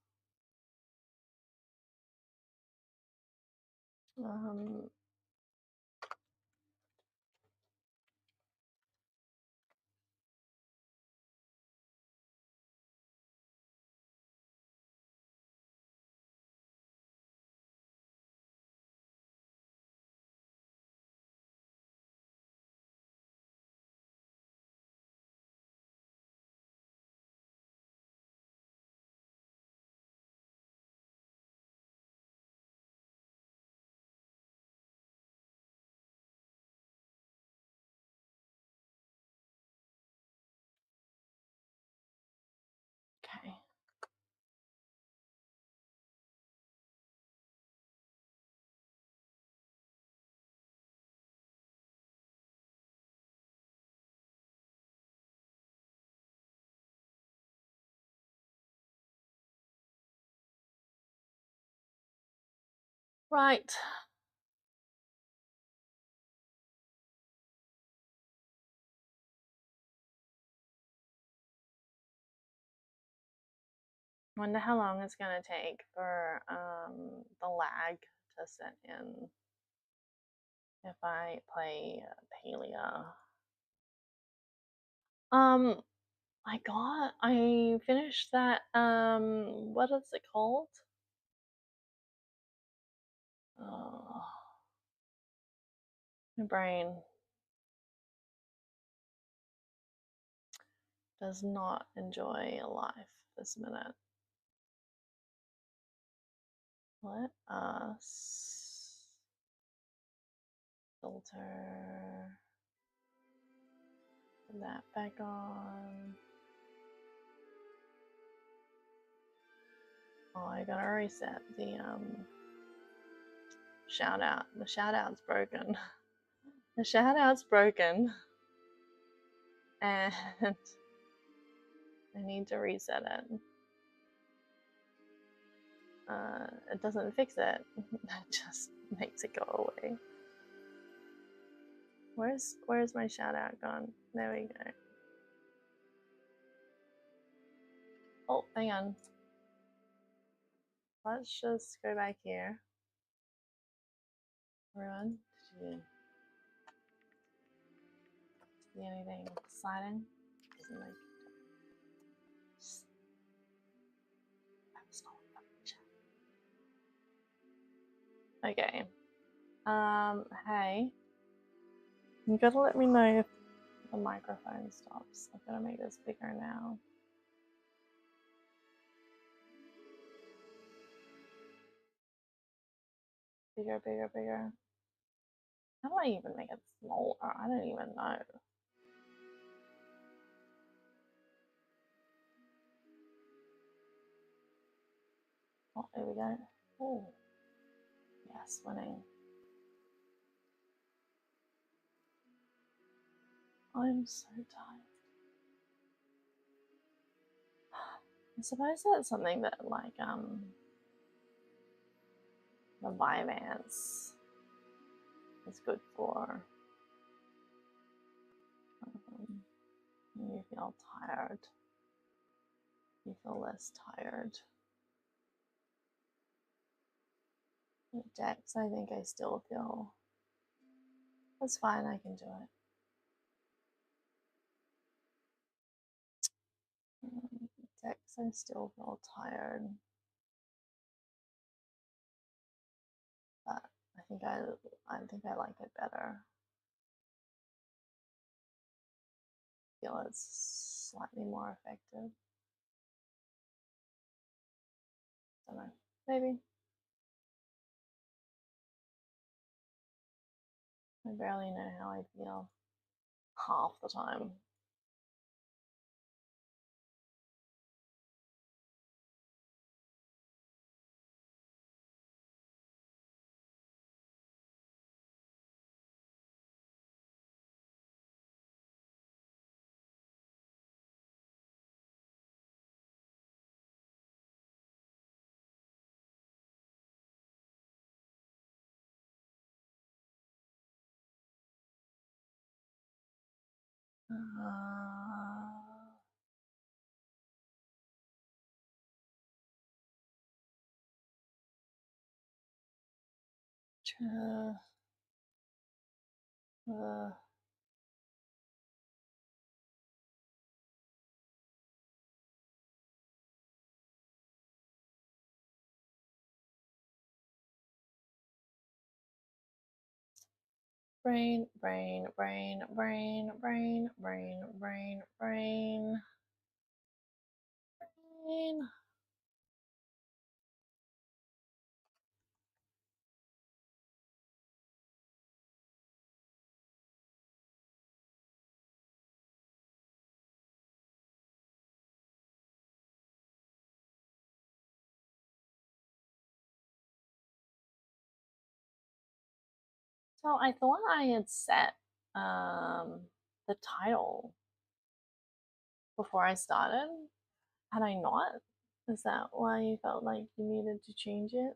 Right. Wonder how long it's gonna take for the lag to set in if I play Palia. Um, I finished that what is it called? Oh, my brain does not enjoy life this minute. Let us filter that back on. Oh, I gotta reset the shout out. The shout out's broken. The shout out's broken. And I need to reset it. It doesn't fix it. It just makes it go away. Where's my shout out gone? There we go. Oh, hang on. Let's just go back here. Everyone, did you see anything exciting? Doesn't like okay. Hey, you gotta let me know if the microphone stops. I've gotta make this bigger now. Bigger, bigger, bigger. How do I even make it smaller? I don't even know. Oh, there we go. Oh, yes, winning. I'm so tired. I suppose that's something that like the Vyvanse is good for. You feel tired. You feel less tired. Dex, I think I still feel that's fine. I can do it. Dex, I still feel tired, but I think I like it better. I feel it's slightly more effective. Don't know. Maybe. I barely know how I feel half the time. Uh, uh, brain, brain, brain, brain, brain, brain, brain, brain, brain. So I thought I had set the title before I started. Had I not? Is that why you felt like you needed to change it?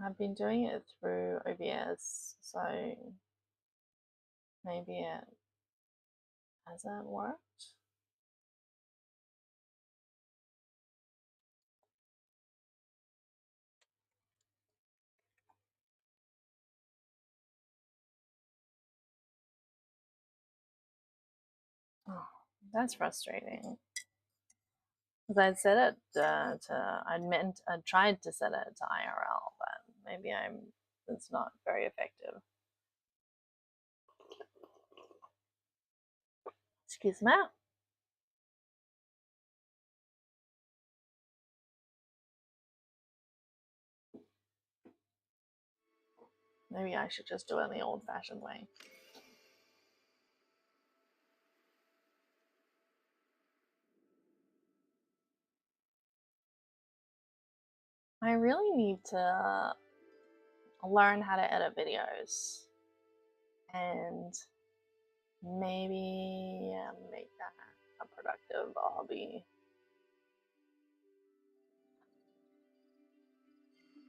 I've been doing it through OBS, so maybe it hasn't worked. Oh, that's frustrating. Because I'd set it I tried to set it to IRL, but maybe it's not very effective. Excuse me. Maybe I should just do it the old-fashioned way. I really need to learn how to edit videos and maybe make that a productive hobby.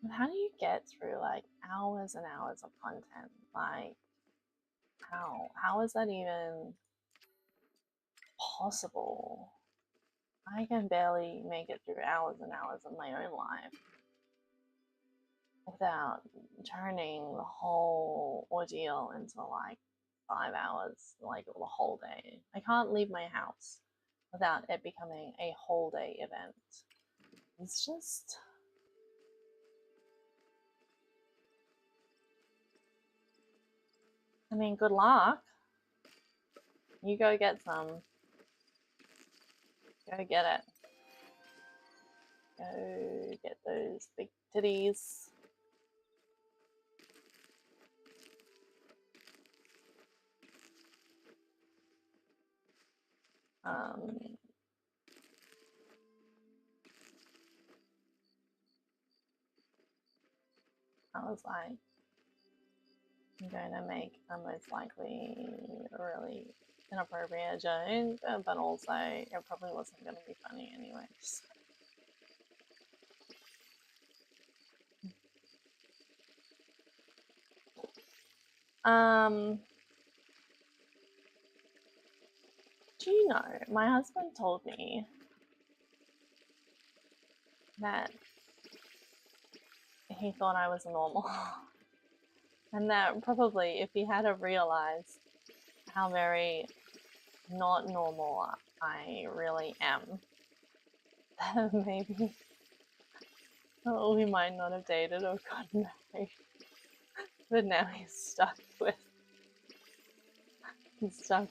But how do you get through like hours and hours of content? Like, how is that even possible? I can barely make it through hours and hours of my own life without turning the whole ordeal into like 5 hours, like the whole day. I can't leave my house without it becoming a whole day event. It's just, I mean, good luck. You go get some. Go get it. Go get those big titties. I was like, I'm going to make a most likely really inappropriate joke, but also it probably wasn't going to be funny anyways. Do you know, my husband told me that he thought I was normal. And that probably if he had have realized how very not normal I really am, then maybe we might not have dated or gotten married. But now he's stuck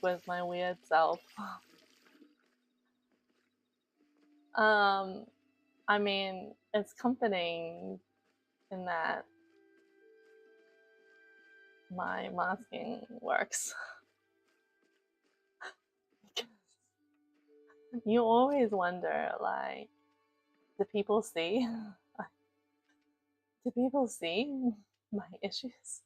with my weird self. I mean, it's comforting in that my masking works. You always wonder, like, do people see? Do people see my issues?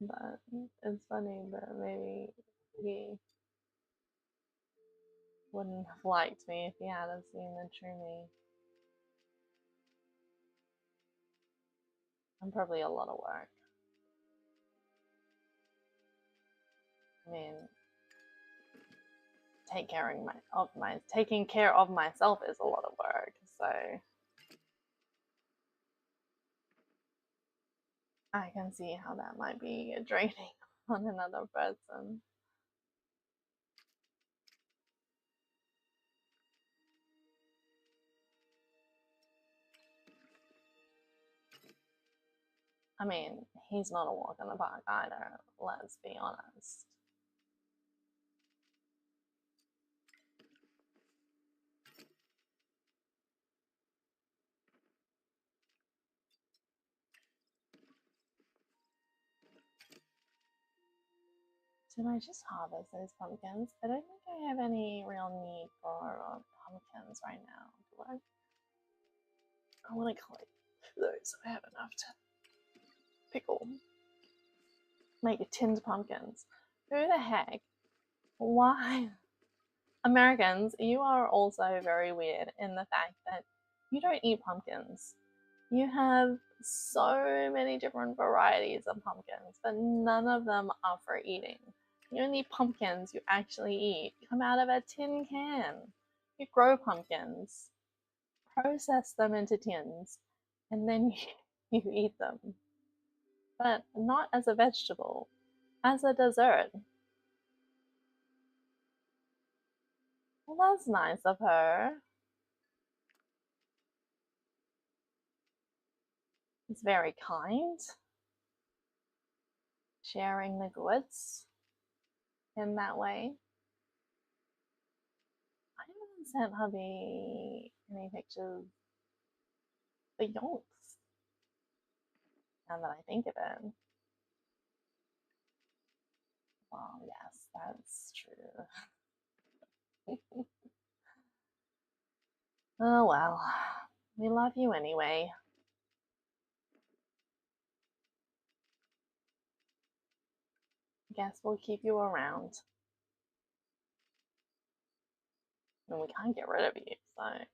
But it's funny that maybe he wouldn't have liked me if he hadn't seen the true me. I'm probably a lot of work. I mean, taking care of myself is a lot of work, so I can see how that might be draining on another person. I mean, he's not a walk in the park either, let's be honest. Did I just harvest those pumpkins? I don't think I have any real need for pumpkins right now, do I? I want to collect those so I have enough to pickle. Make tinned pumpkins. Who the heck? Why Americans, you are also very weird in the fact that you don't eat pumpkins. You have so many different varieties of pumpkins, but none of them are for eating. The only pumpkins you actually eat come out of a tin can. You grow pumpkins, process them into tins, and then you eat them. But not as a vegetable, as a dessert. Well, that's nice of her. It's very kind. Sharing the goods in that way. I haven't sent hubby any pictures for yonks, now that I think of it. Well, yes, that's true. Oh well, we love you anyway. Guess we'll keep you around. And we can't get rid of you, so I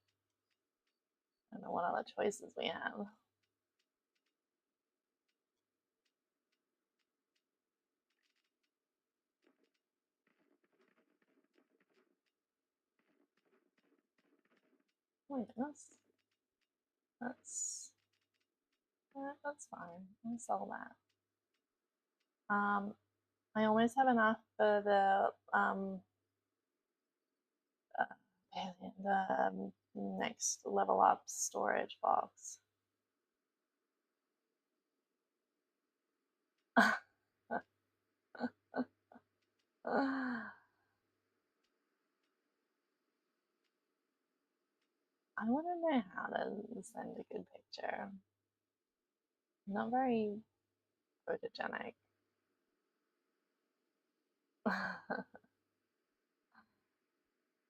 don't know what other choices we have. Oh my goodness. That's that's fine. I'll sell that. I almost have enough for the next level up storage box. I want to know how to send a good picture. Not very photogenic.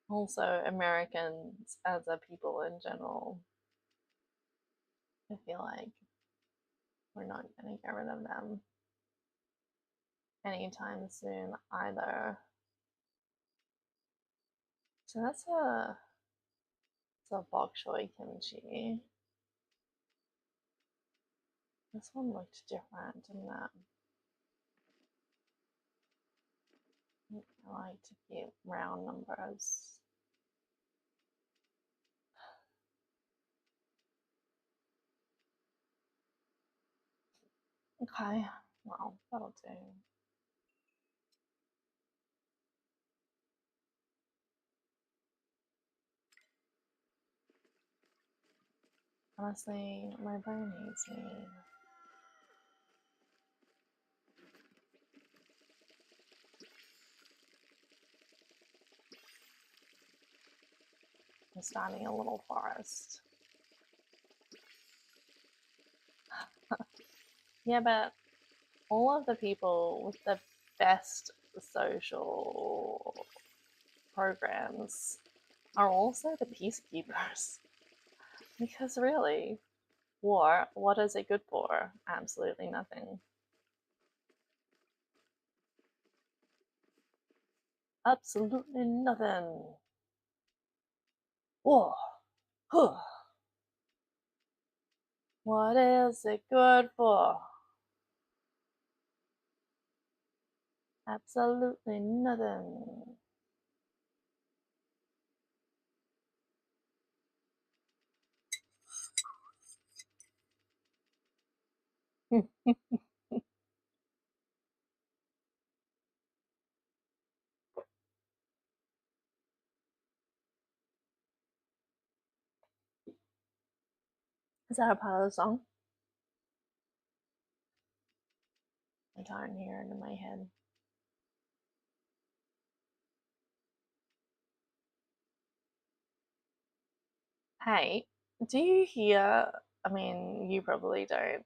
Also, Americans as a people in general, I feel like we're not going to get rid of them anytime soon either. So that's a bok choy kimchi. This one looked different, didn't it? I like to keep round numbers. Okay, well, that'll do. Honestly, my brain hates me. I'm starting a little forest. Yeah, but all of the people with the best social programs are also the peacekeepers. Because really, war, what is it good for? Absolutely nothing. Absolutely nothing. War. What is it good for? Absolutely nothing. Is that a part of the song? I can't hear it in my head. Hey, do you hear? I mean, you probably don't.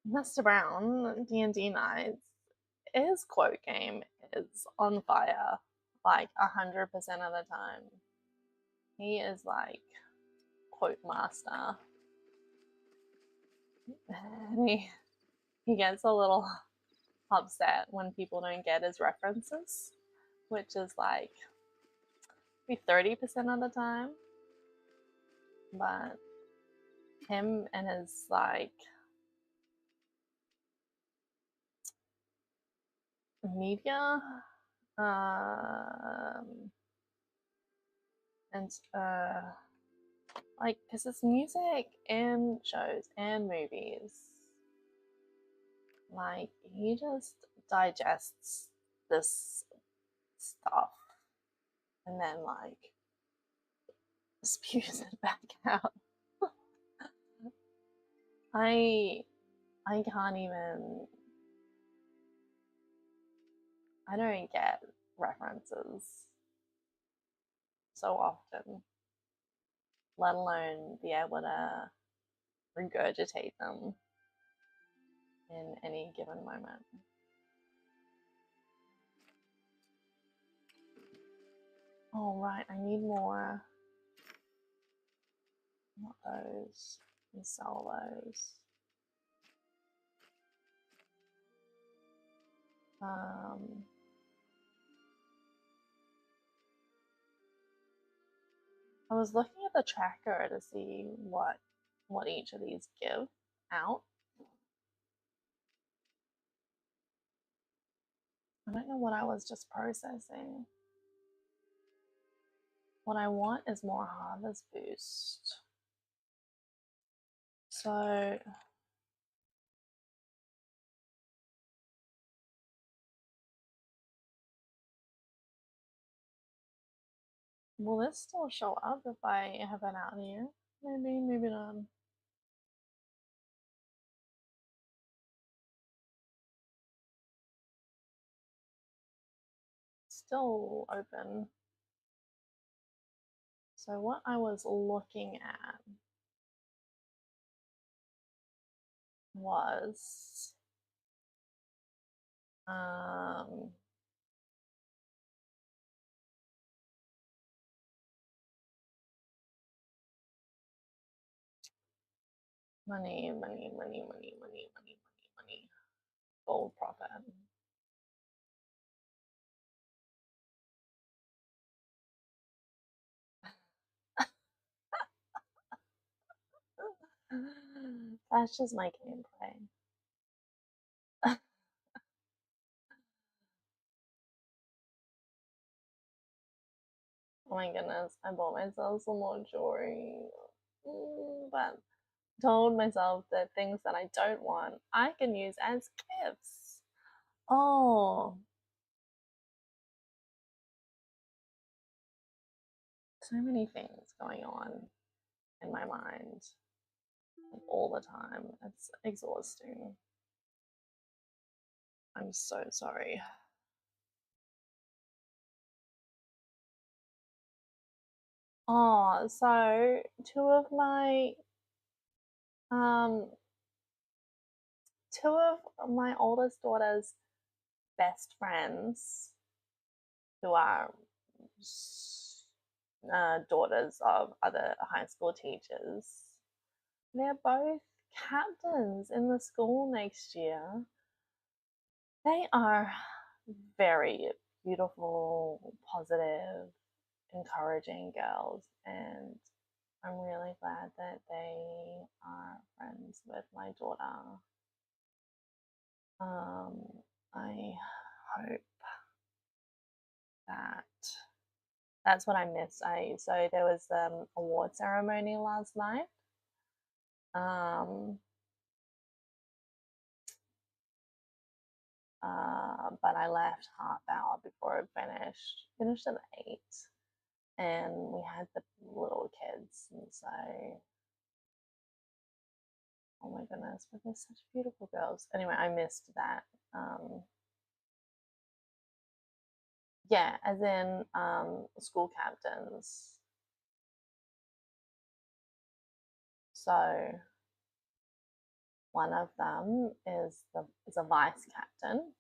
Mr. Brown, D&D Nights, his quote game is on fire, like 100% of the time. He is like quote master. And he gets a little upset when people don't get his references, which is like maybe 30% of the time. But him and his like media and like because it's music and shows and movies, like he just digests this stuff and then like spews it back out. I I can't even, I don't get references so often, let alone be able to regurgitate them in any given moment. Oh, right, I need more. Not those. And sell those. I was looking at the tracker to see what each of these give out. I don't know what I was just processing. What I want is more harvest boost. So will this still show up if I have it out here? Maybe, maybe not. Still open. So what I was looking at was um money, money, money, money, money, money, money, money. Gold profit. That's just my gameplay. Oh my goodness, I bought myself some more jewelry. But told myself that things that I don't want, I can use as gifts. Oh, so many things going on in my mind like, all the time. It's exhausting. I'm so sorry. Oh, so um two of my oldest daughter's best friends who are daughters of other high school teachers. They're both captains in the school next year. They are very beautiful, positive, encouraging girls, and I'm really glad that they are friends with my daughter. I hope that that's what I missed. So there was award ceremony last night. Um, but I left half hour before it finished. Finished at 8, and we had the little kids, and so oh my goodness, but they're such beautiful girls. Anyway, I missed that. Yeah, as in school captains. So one of them is a vice captain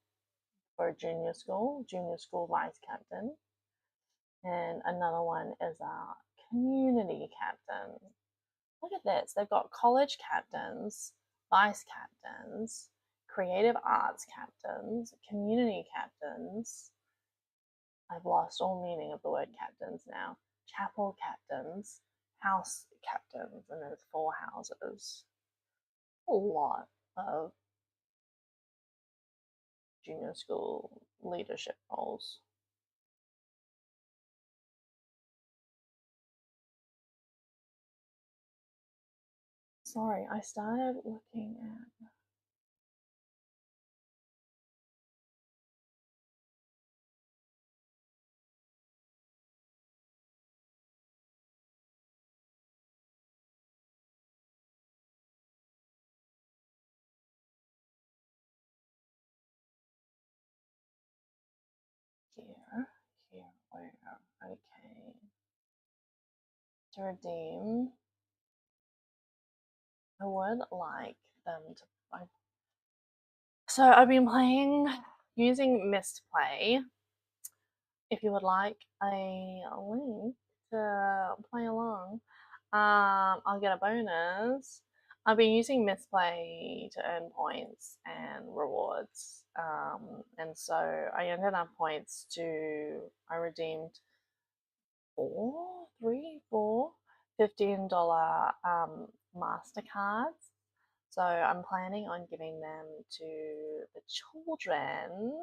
for junior school vice captain, and another one is a community captain. Look at this. They've got college captains, vice captains, creative arts captains, community captains. I've lost all meaning of the word captains now. Chapel captains, house captains, and there's 4 houses. A lot of junior school leadership roles. Sorry, I started looking at. Here, where? Okay. To redeem, I would like them to. So I've been playing using Mistplay. If you would like a link to play along, I'll get a bonus. I've been using Mistplay to earn points and rewards, and so I ended up points to. I redeemed four $15 Mastercards. So I'm planning on giving them to the children.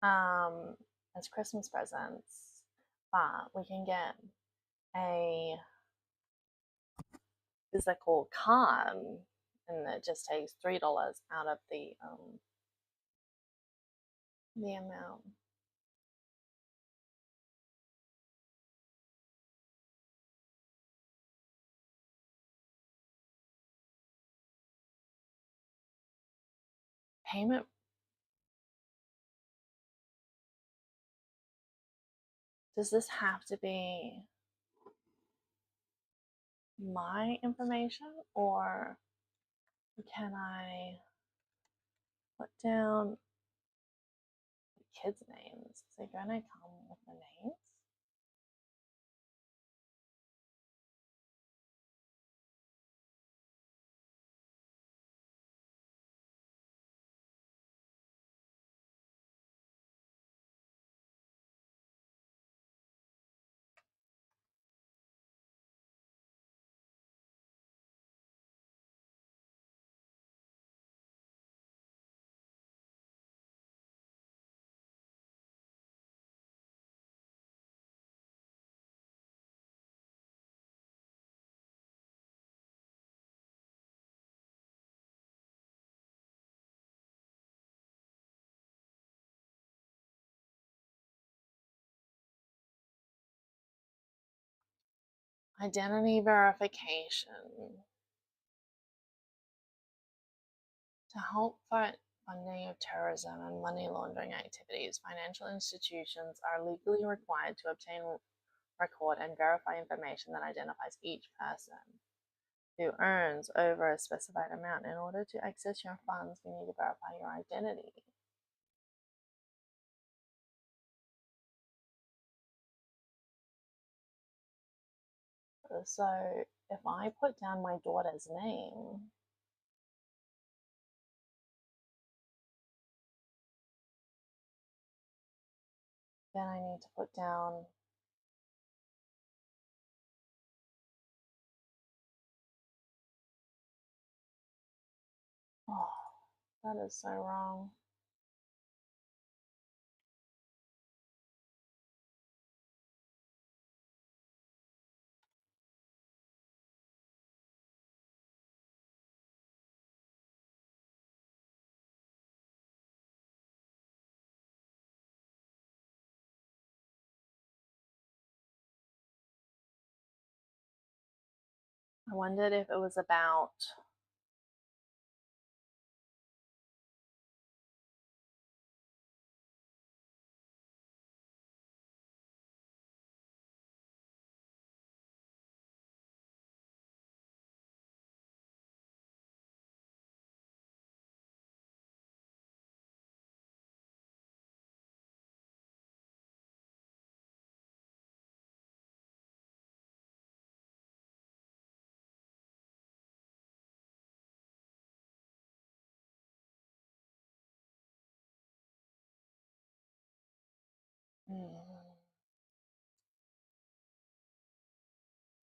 Um, as Christmas presents, but we can get a physical card, and it just takes $3 out of the amount. Payment. Does this have to be my information, or can I put down the kids' names? Is it gonna come with the names? Identity verification. To help fight funding of terrorism and money laundering activities, financial institutions are legally required to obtain, record, and verify information that identifies each person who earns over a specified amount. In order to access your funds, we need to verify your identity. So if I put down my daughter's name, then I need to put down. Oh, that is so wrong. I wondered if it was about.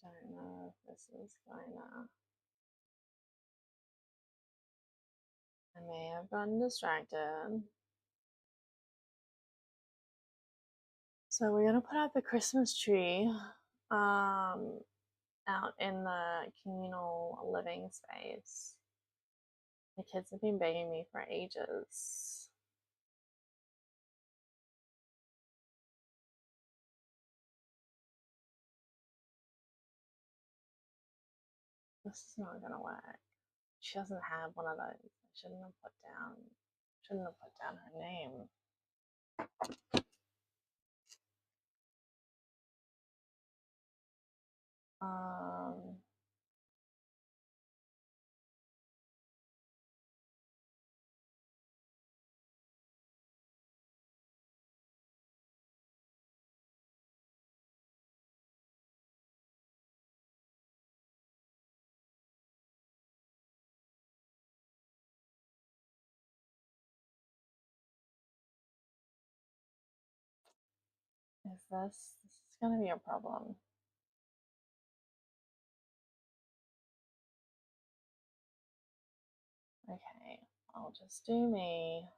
Don't know if this is gonna. I may have gotten distracted. So we're gonna put out the Christmas tree out in the communal living space. The kids have been begging me for ages. This is not gonna work. She doesn't have one of those. I shouldn't have put down her name. This is gonna be a problem. Okay, I'll just do me.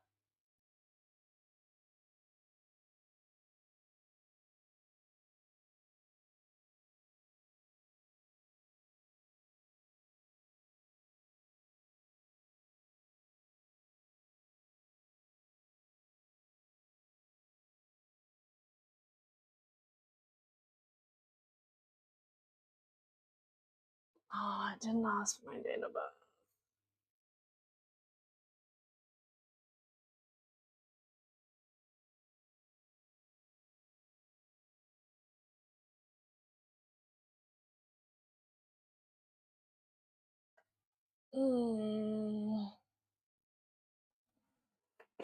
Oh, I didn't ask for my date of birth.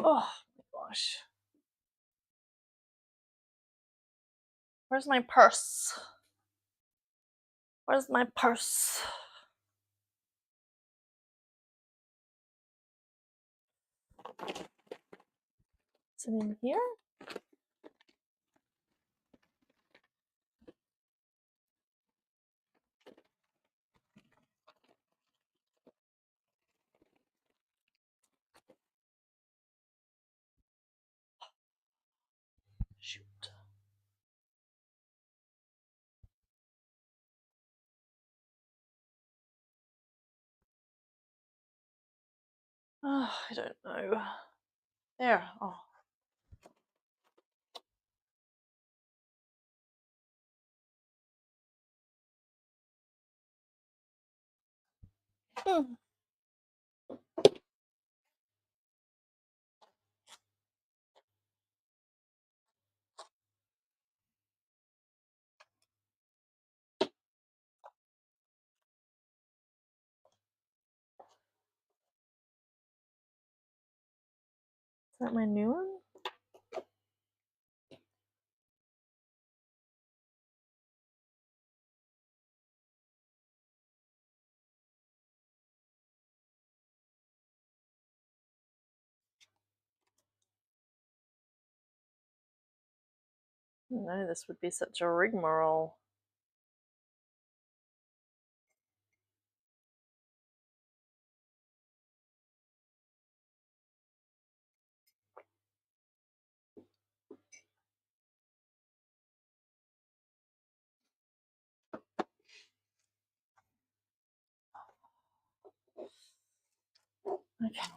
Oh my gosh. Where's my purse? Where's my purse? Is it in here? Shoot. Oh, I don't know. There. Oh. Mm. Is that my new one? No, this would be such a rigmarole. Okay.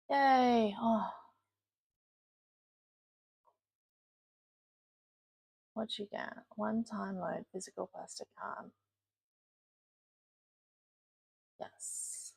Yay. Oh. What'd you get? One-time mode, physical plastic card. Yes.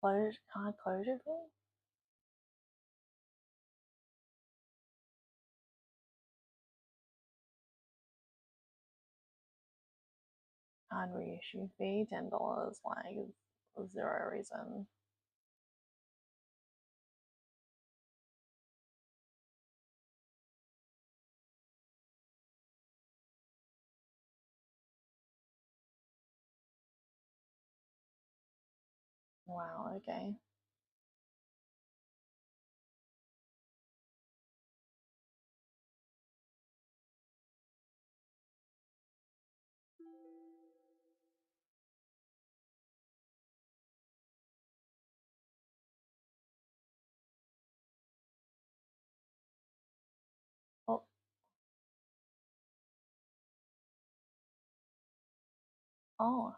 Card closure fee? Card reissue fee, $10, like zero reason. Wow, okay. Oh, oh.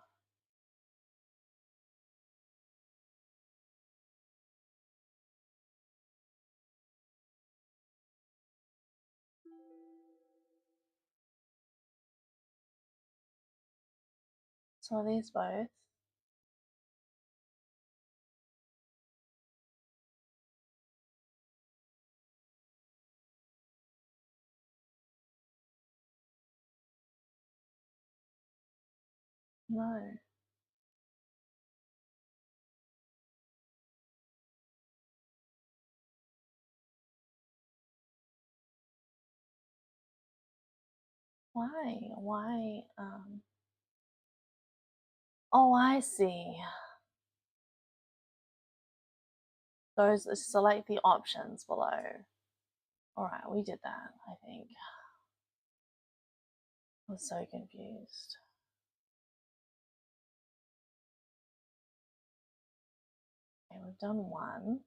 So are these both? No. Why? Why? Oh, I see. Those select the options below. All right, we did that, I think. I was so confused. Okay, we've done one.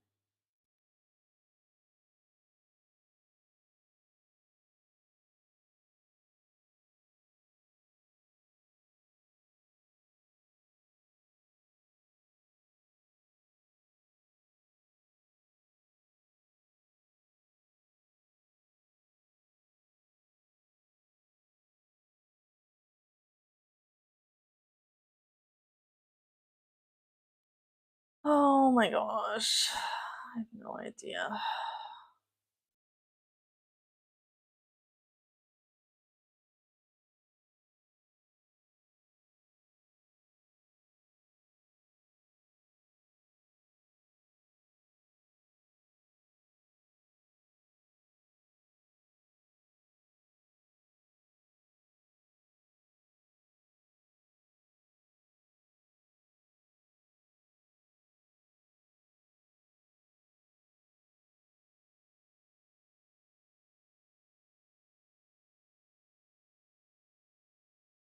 Oh my gosh. I have no idea.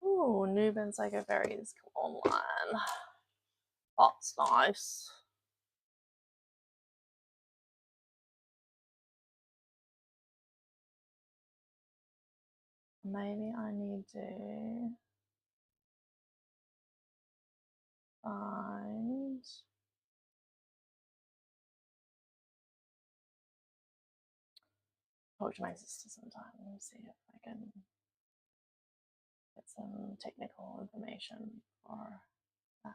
Ooh, Nuban Psychoberries online. That's nice. Maybe I need to find talk to my sister sometime and see if I can get some technical information for that.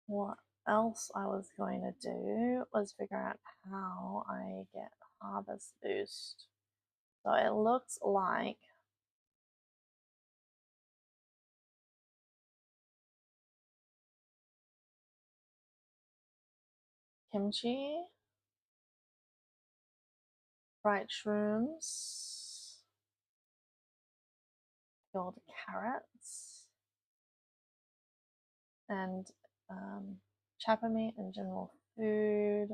What else I was going to do was figure out how I get harvest boost. So it looks like kimchi, fried shrooms, peeled carrots, and chapper meat and general food.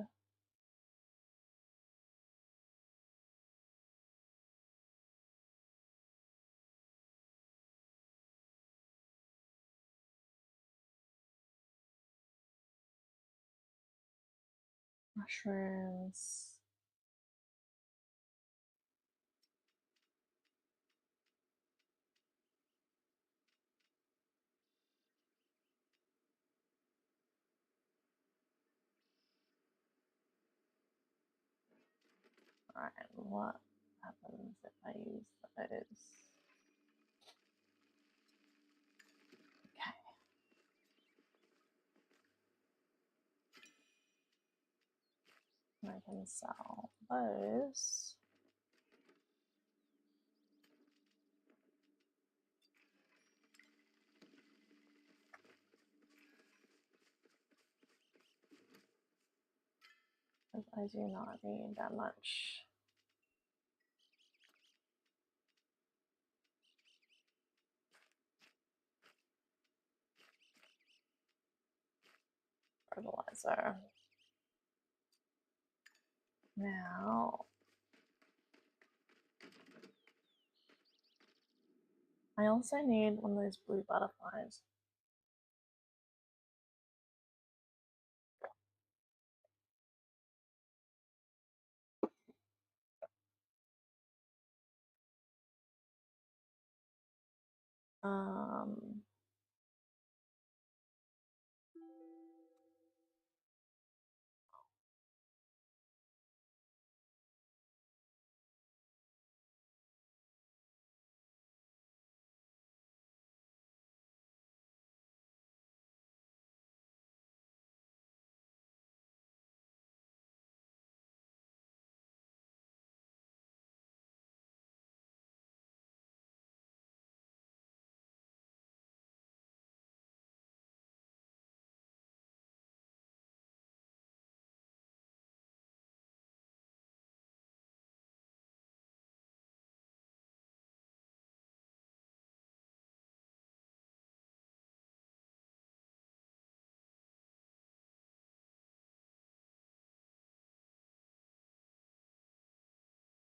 Mushrooms. Alright, what happens if I use those? Okay. I can sell those. I do not need that much. Fertilizer. Now, I also need one of those blue butterflies. Um,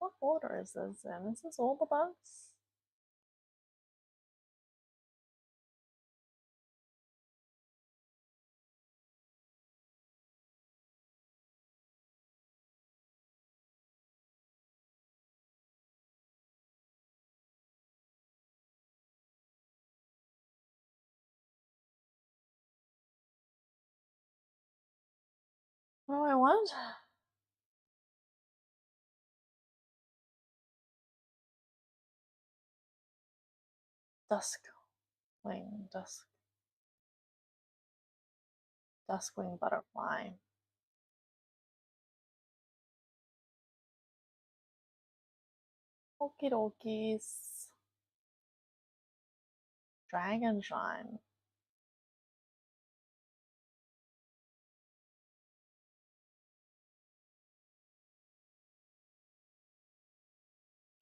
what order is this in? Is this all the bugs? What do I want? Duskwing, duskwing butterfly. Okie dokies. Dragon shine.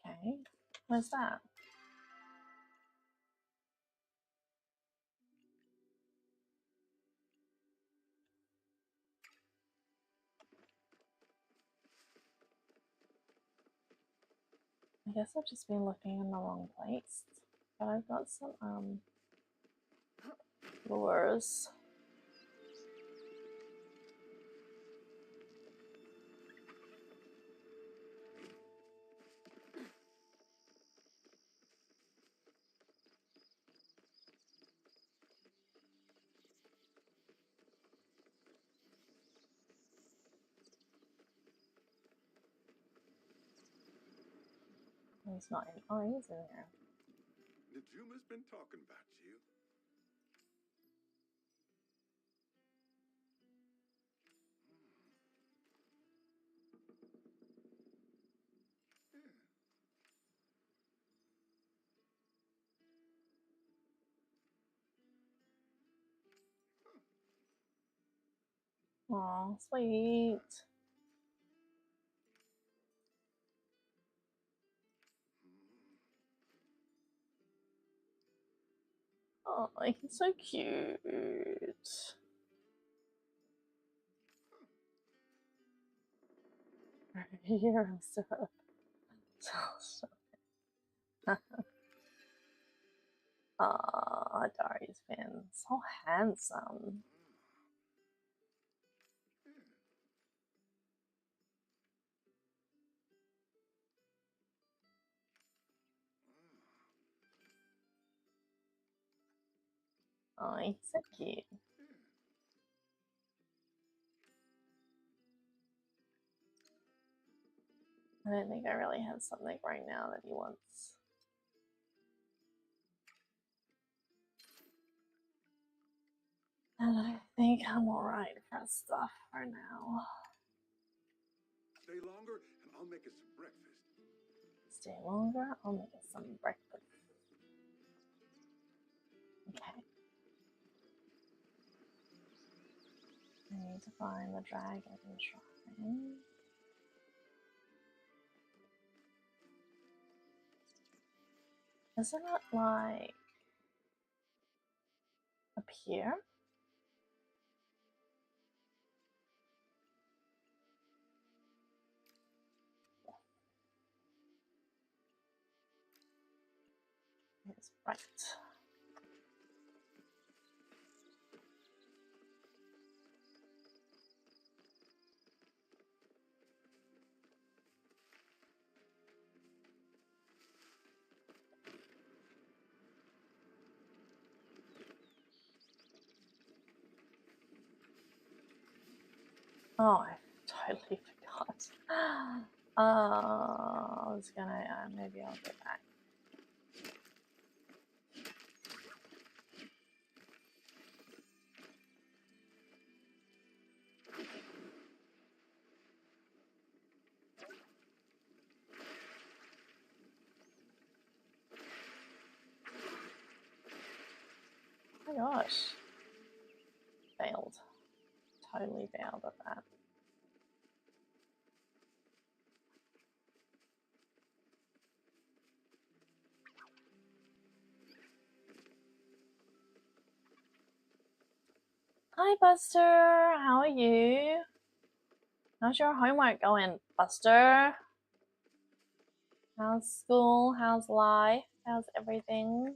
Okay, where's that? I guess I've just been looking in the wrong place. But I've got some lures. He's not in. Oh, he's in here. The Juma's been talking about you. Aw, sweet. Oh, he's so cute. You're so oh, Dari's been so handsome. Oh, he's so cute. I don't think I really have something right now that he wants. And I think I'm alright for stuff for now. Stay longer and I'll make us some breakfast. Stay longer, I'll make us some breakfast. Okay. I need to find the dragon shrine. Isn't it like up here? It's right. Oh, I totally forgot. I was gonna, maybe I'll go back. Oh my gosh. Failed. Totally failed at that. Hi, Buster. How are you? How's your homework going, Buster? How's school? How's life? How's everything?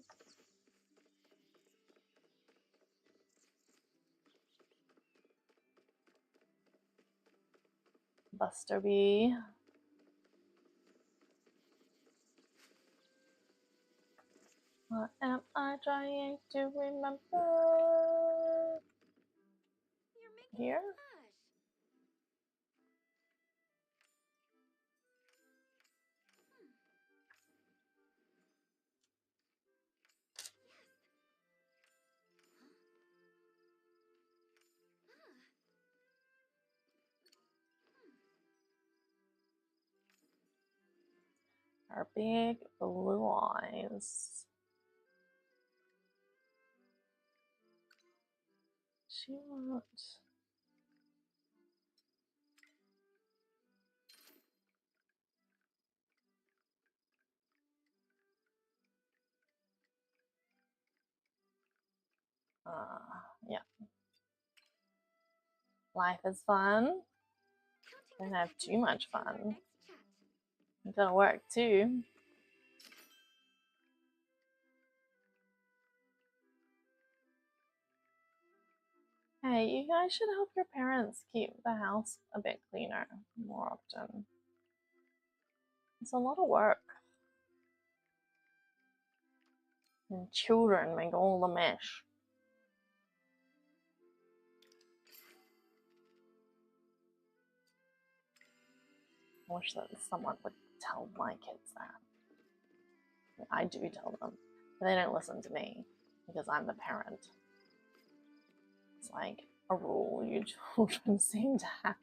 Buster B. What am I trying to remember? Here? Her big blue eyes. She wants. Yeah. Life is fun. Don't have too much fun. You gotta work too. Hey, you guys should help your parents keep the house a bit cleaner more often. It's a lot of work. And children make all the mess. I wish that someone would tell my kids that. I do tell them, but they don't listen to me because I'm the parent. It's like a rule you children seem to have.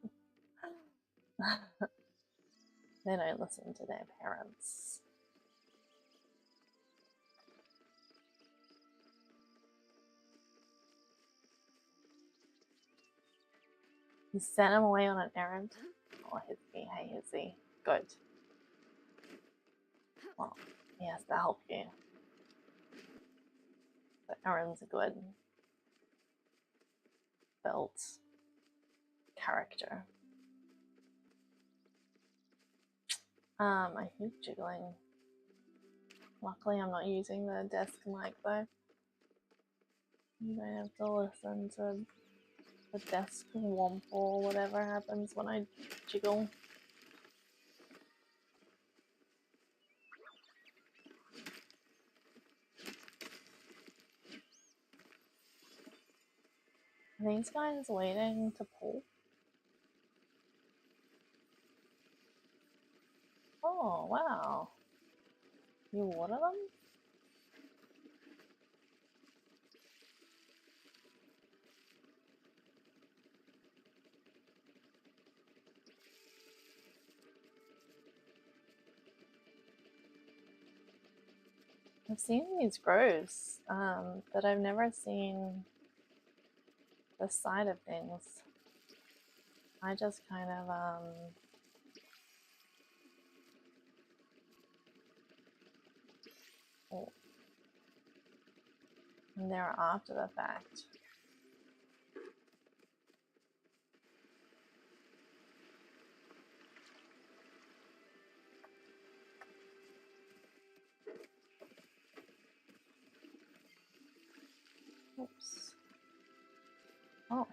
They don't listen to their parents. You sent him away on an errand? Oh, Hizzy, hey Hizzy. Good. Well, he has to help you. But errands are good. Built character. I keep jiggling. Luckily I'm not using the desk mic though. You don't have to listen to the desk womp or whatever happens when I jiggle. Are these guys waiting to pull? Oh, wow. You water them? I've seen these grows, but I've never seen the side of things. I just kind of oh, and they're after the fact. Oops. Oh.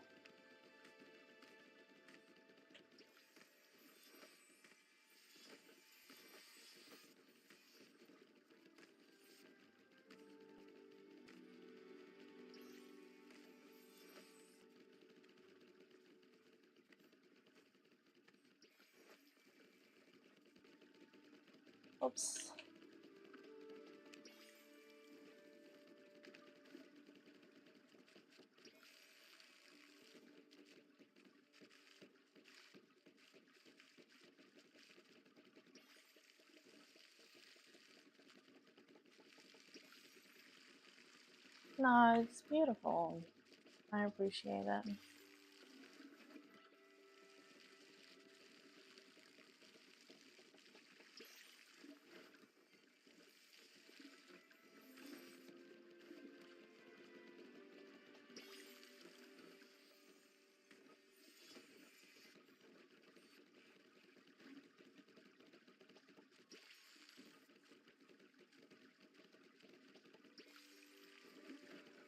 Oops. No, it's beautiful. I appreciate it.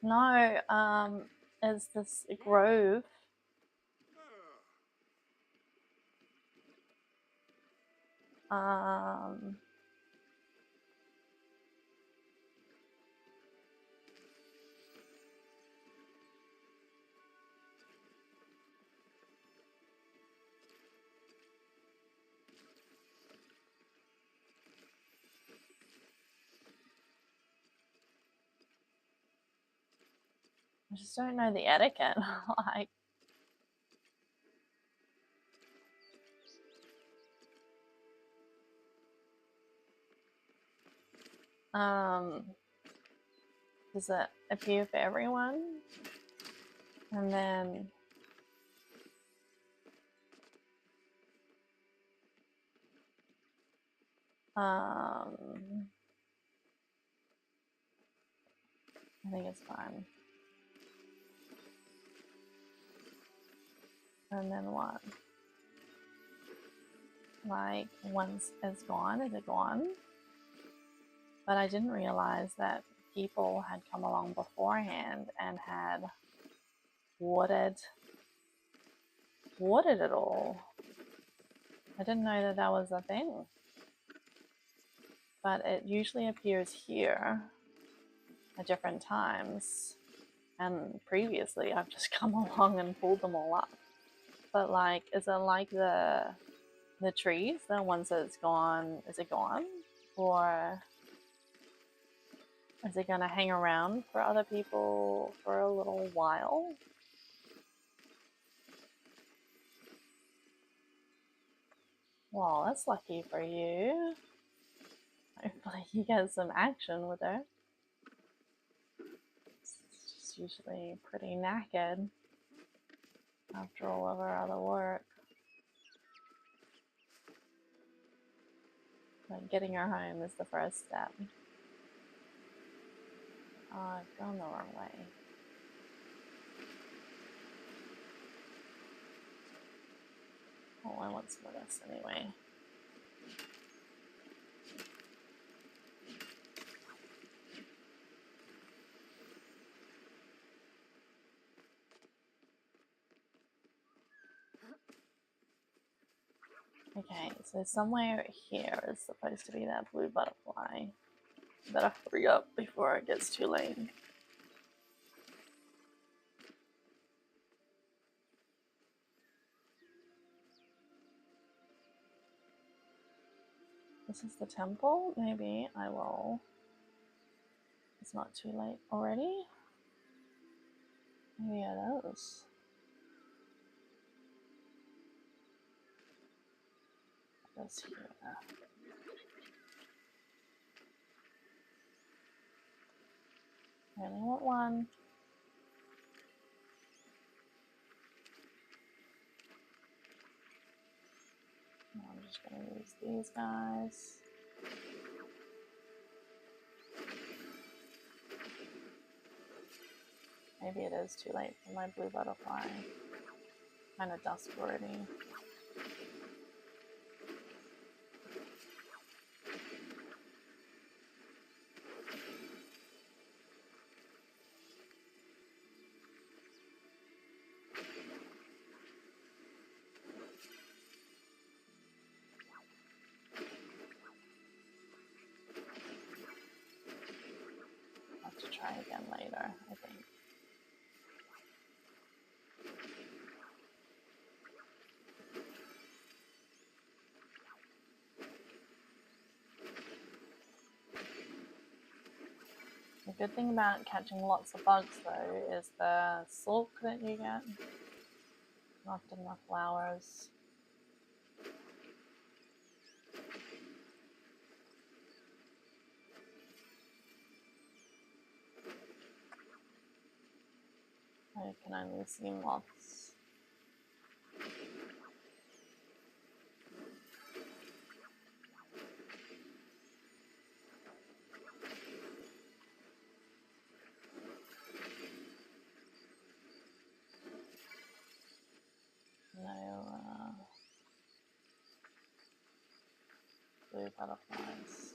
No, is this grove? Um, I just don't know the etiquette. Like, um, does it appear for everyone? And then I think it's fine. And then what? Like, once it's gone, is it gone? But I didn't realize that people had come along beforehand and had watered it all. I didn't know that that was a thing. But it usually appears here at different times. And previously, I've just come along and pulled them all up. But like, is it like the trees? The ones that's gone, is it gone? Or is it going to hang around for other people for a little while? Well, that's lucky for you. Hopefully you get some action with her. She's usually pretty knackered after all of her other work. But getting her home is the first step. Oh, I've gone the wrong way. Oh, I want some of this anyway. Okay, so somewhere here is supposed to be that blue butterfly. Better hurry up before it gets too late. This is the temple? Maybe I will. It's not too late already. Maybe it is. This here. I only want one. I'm just going to use these guys. Maybe it is too late for my blue butterfly. Kind of dusk already. I'll have to try again later, I think. The good thing about catching lots of bugs though is the silk that you get. Not in the flowers. I can only see moths. No blue butterflies.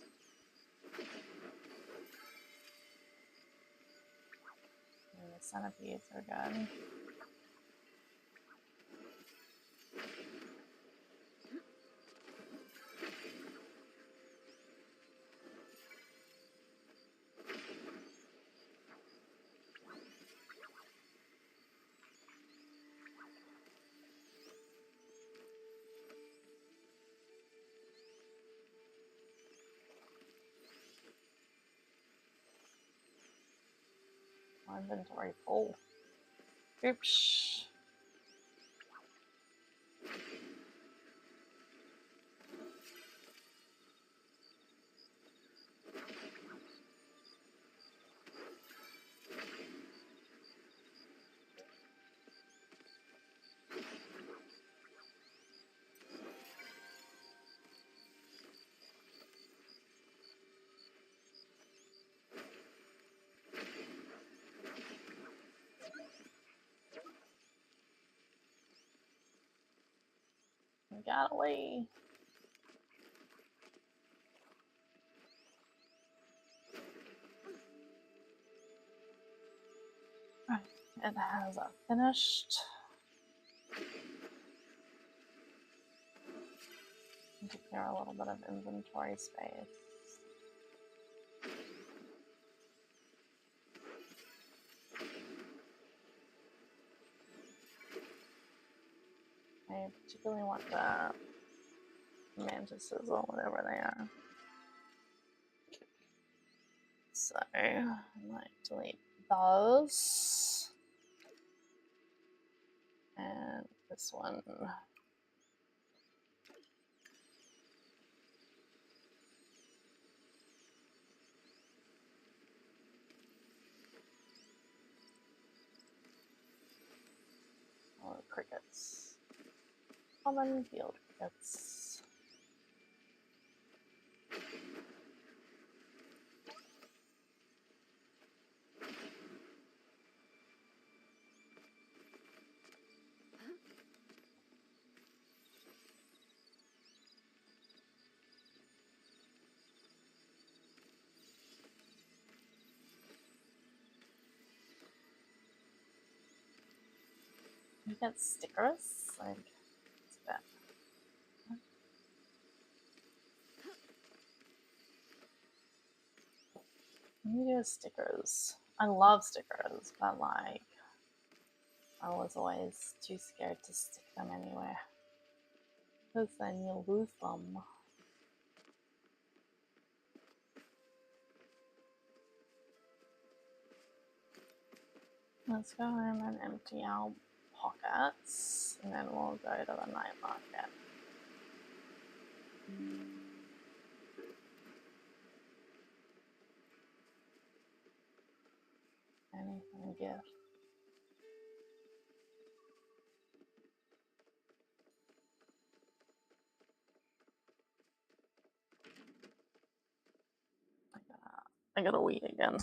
And the centipedes are good. My inventory full. Oops. I got away. Right, it has finished. To clear a little bit of inventory space. I particularly want the mantises or whatever they are. So I might delete those. And this one. Oh, crickets. Common field crickets. You get stickers? Like, what's that? You do stickers. I love stickers, but like, I was always too scared to stick them anywhere. Because then you lose them. Let's go home and empty our pockets, and then we'll go to the night market. Anything to get. I gotta wait again.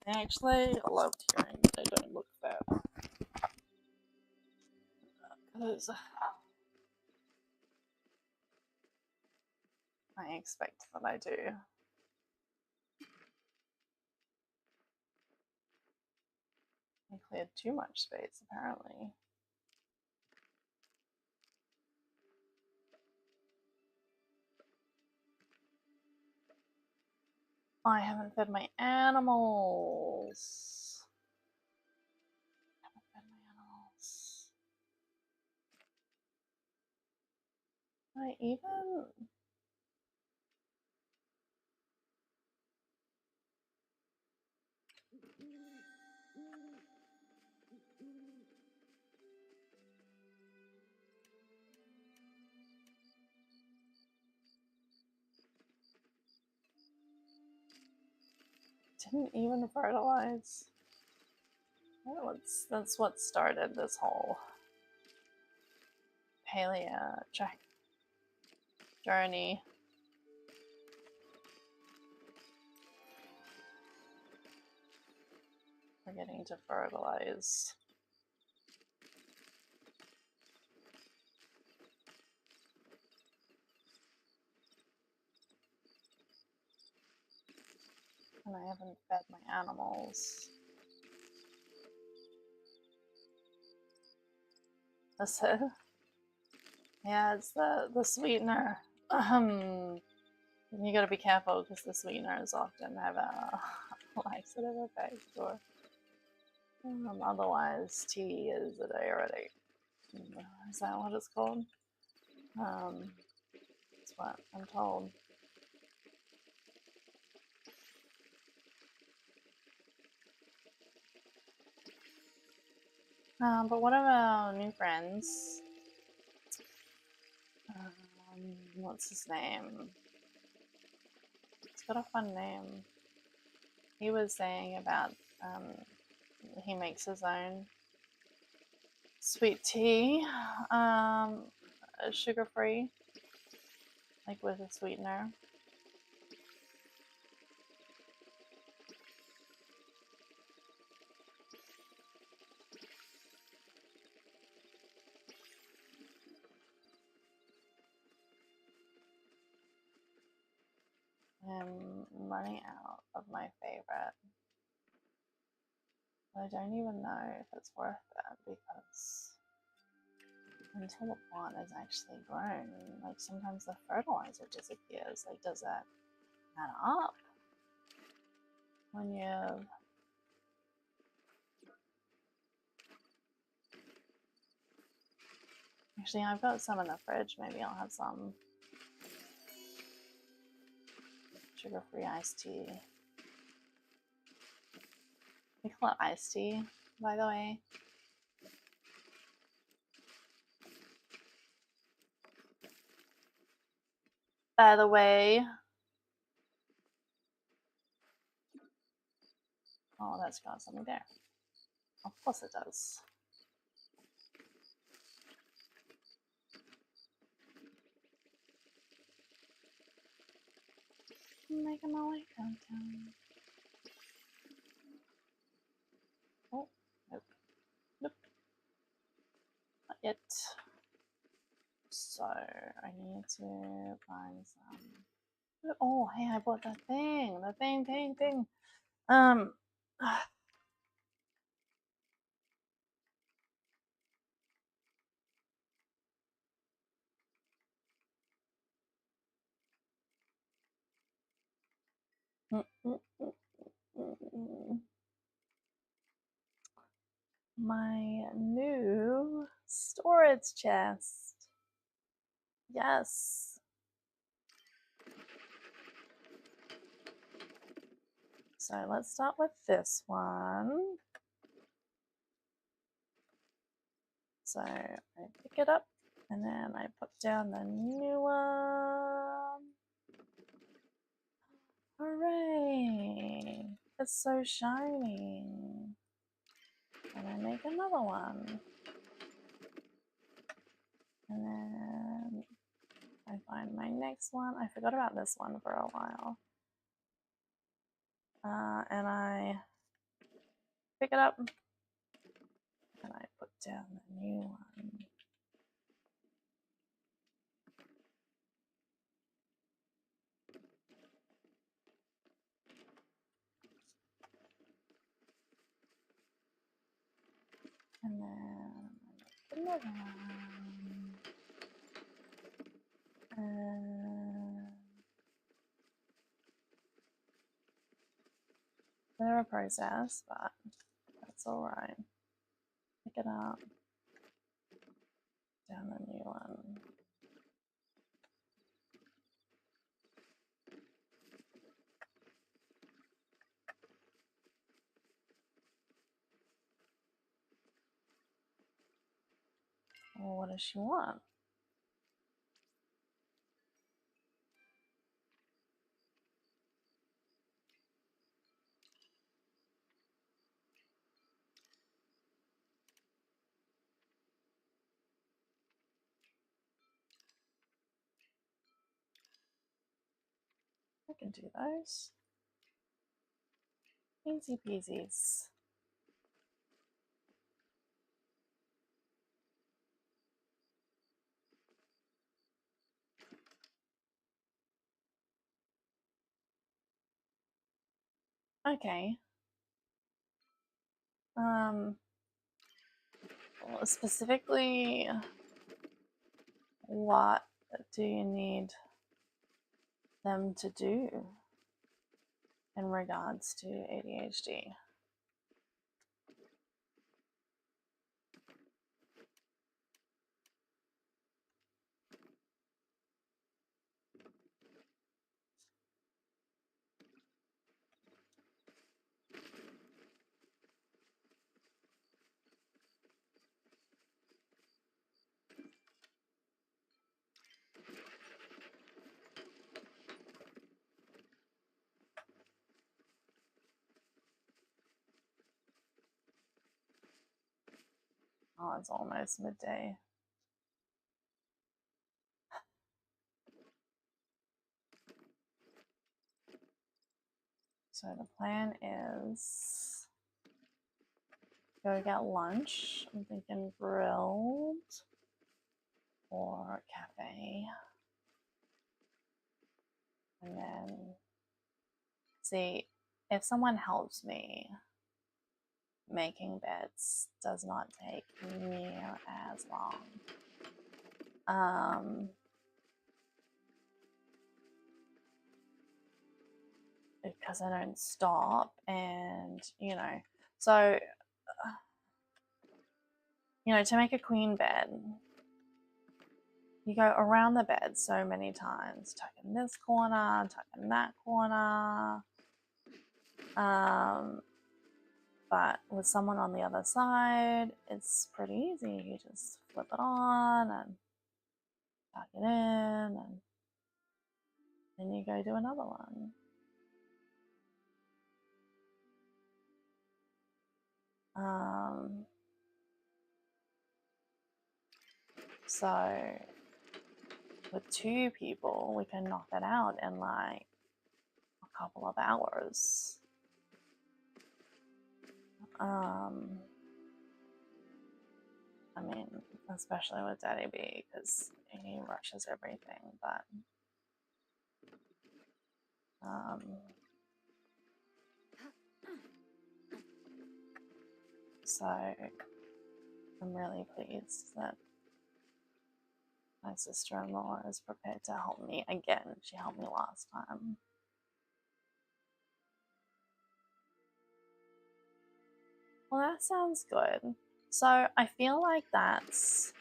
I actually loved hearing they don't look fat. Because I expect that I do. I cleared too much space, apparently. I haven't fed my animals. I even... didn't even fertilize. That's what started this whole paleo journey. Forgetting to fertilize. And I haven't fed my animals. That's it. Yeah, it's the sweetener. You gotta be careful because the sweeteners often have a laxative effect, or otherwise tea is a diuretic. Is that what it's called? That's what I'm told. But one of our new friends, what's his name? It's got a fun name. He was saying about he makes his own sweet tea, sugar-free, like with a sweetener. I'm running out of my favorite. I don't even know if it's worth it because until the plant is actually grown, like sometimes the fertilizer disappears. Like, does that add up when you... Actually, I've got some in the fridge. Maybe I'll have some sugar-free iced tea. We call it iced tea, by the way. by the way. Oh, that's got something there. Of course it does. I'm making my way downtown. Oh, nope. Nope. Not yet. So, I need to find some. Oh, hey, I bought that thing. The thing. Um. My new storage chest. Yes. So let's start with this one. So I pick it up and then I put down the new one. Hooray! It's so shiny. And I make another one. And then I find my next one. I forgot about this one for a while. And I pick it up and I put down the new one. And then another one. They're a process, but that's alright. Pick it up. Down the new one. Well, what does she want? I can do those. Easy peasies. Okay. Well, specifically, what do you need them to do in regards to ADHD? Oh, it's almost midday. So the plan is go get lunch. I'm thinking grilled or cafe. And then see if someone helps me. Making beds does not take near as long. Because I don't stop, and so to make a queen bed, you go around the bed so many times, tuck in this corner, tuck in that corner. But with someone on the other side, it's pretty easy. You just flip it on and tuck it in, and then you go do another one. So with 2 people, we can knock it out in like a couple of hours. I mean, especially with Daddy B, because he rushes everything, but so I'm really pleased that my sister-in-law is prepared to help me again. She helped me last time. Well, that sounds good. So I feel like that's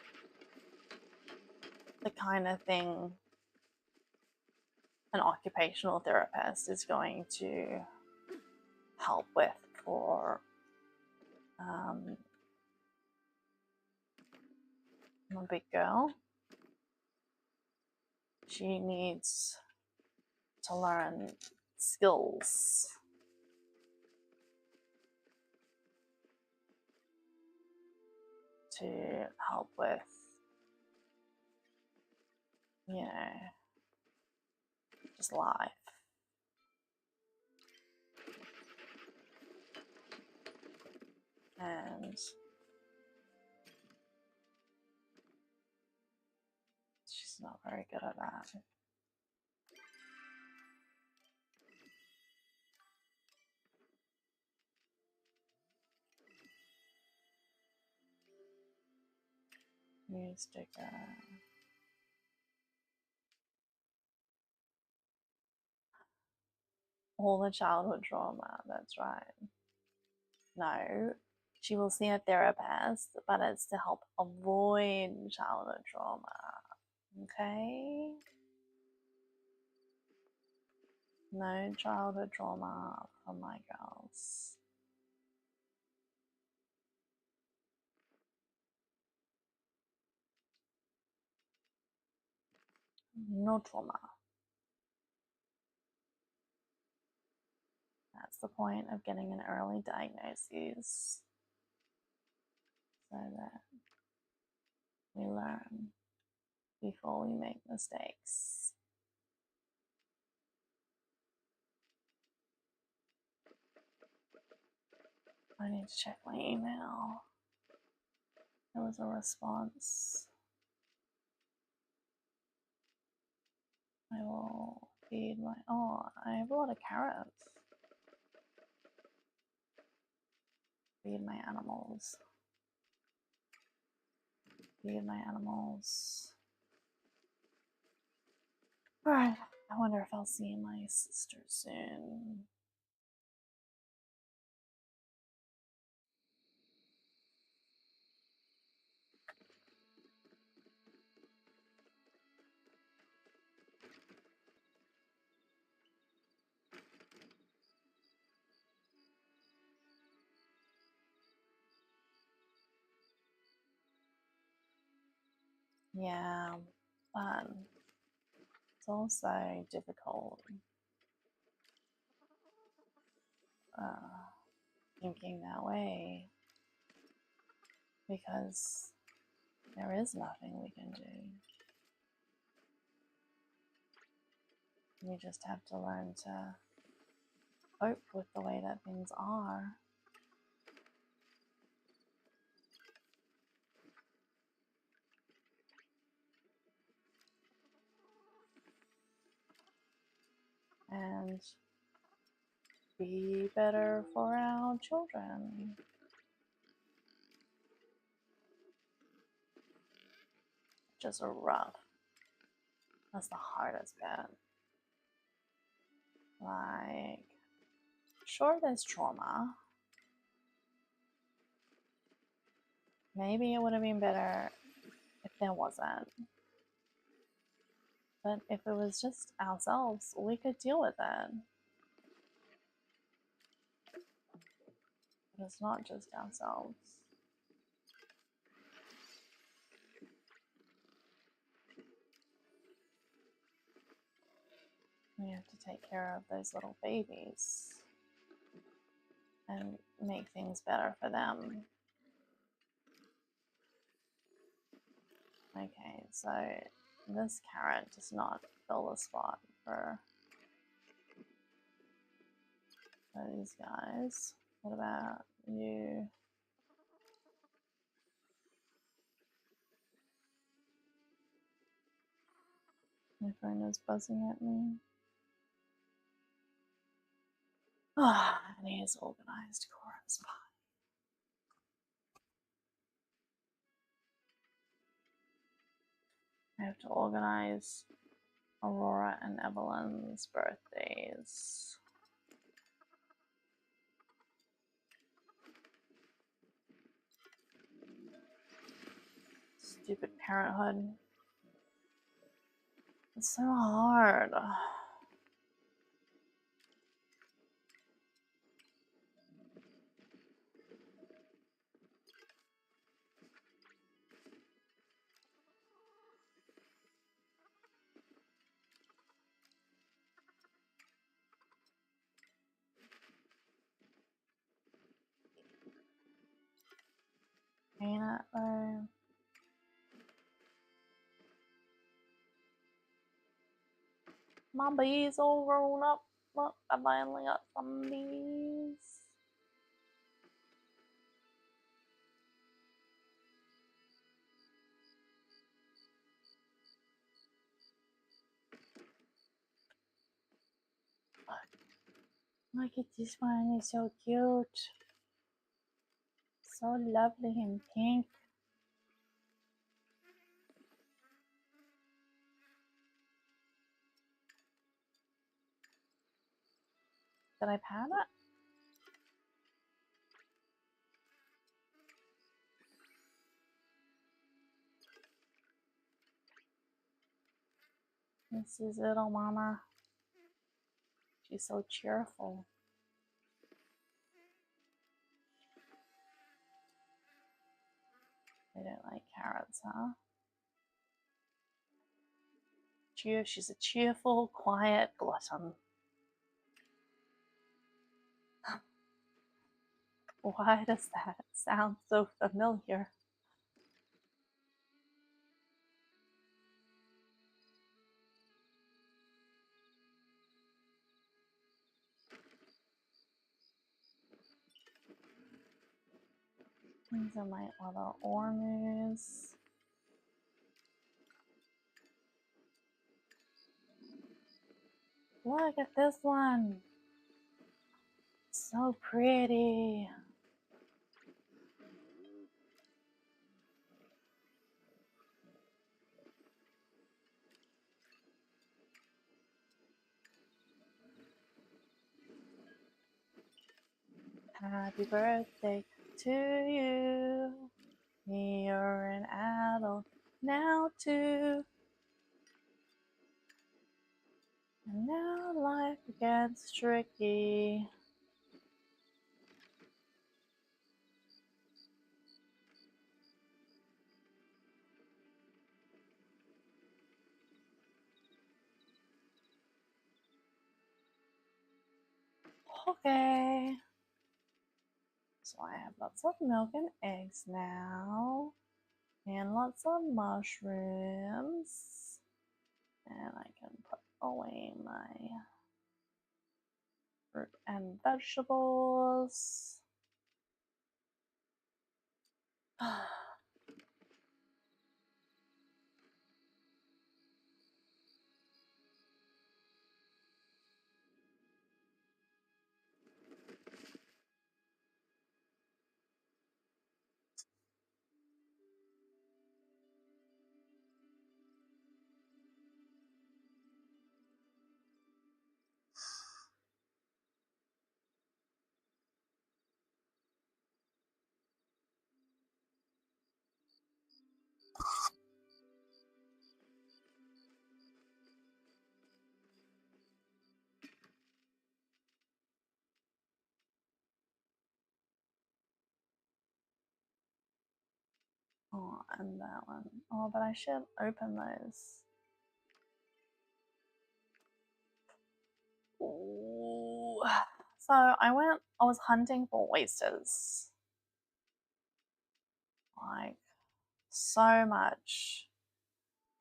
the kind of thing an occupational therapist is going to help with for a big girl. She needs to learn skills to help with, you know, just life. And she's not very good at that. New sticker. All the childhood trauma, that's right. No, she will see a therapist, but it's to help avoid childhood trauma. Okay? No childhood trauma for my girls. No trauma. That's the point of getting an early diagnosis, so that we learn before we make mistakes. I need to check my email. There was a response. I will feed my... Oh, I have a lot of carrots. Feed my animals. Feed my animals. Alright, I wonder if I'll see my sister soon. Yeah, but it's also difficult thinking that way, because there is nothing we can do. We just have to learn to cope with the way that things are. And be better for our children. Just rough. That's the hardest bit. Like, sure, there's trauma. Maybe it would have been better if there wasn't. But if it was just ourselves, we could deal with it. But it's not just ourselves. We have to take care of those little babies and make things better for them. Okay, so this carrot does not fill the spot for these guys. What about you? My phone is buzzing at me. Ah, and he is organized chorus part. I have to organize Aurora and Evelyn's birthdays. Stupid parenthood. It's so hard. Ain't it though? My bees all grown up. Look, I finally got some bees. Look at this one, it's so cute. So lovely and pink. Did I pat it? This is little mama. She's so cheerful. They don't like carrots, huh? She's a cheerful, quiet glutton. Why does that sound so familiar? These are my little ormus. Look at this one. So pretty. Happy birthday to you. You're an adult now too. And now life gets tricky. Okay. So I have lots of milk and eggs now. And lots of mushrooms. And I can put away my fruit and vegetables. Oh, and that one. Oh, but I should open those. Ooh. So I was hunting for oysters. Like, so much.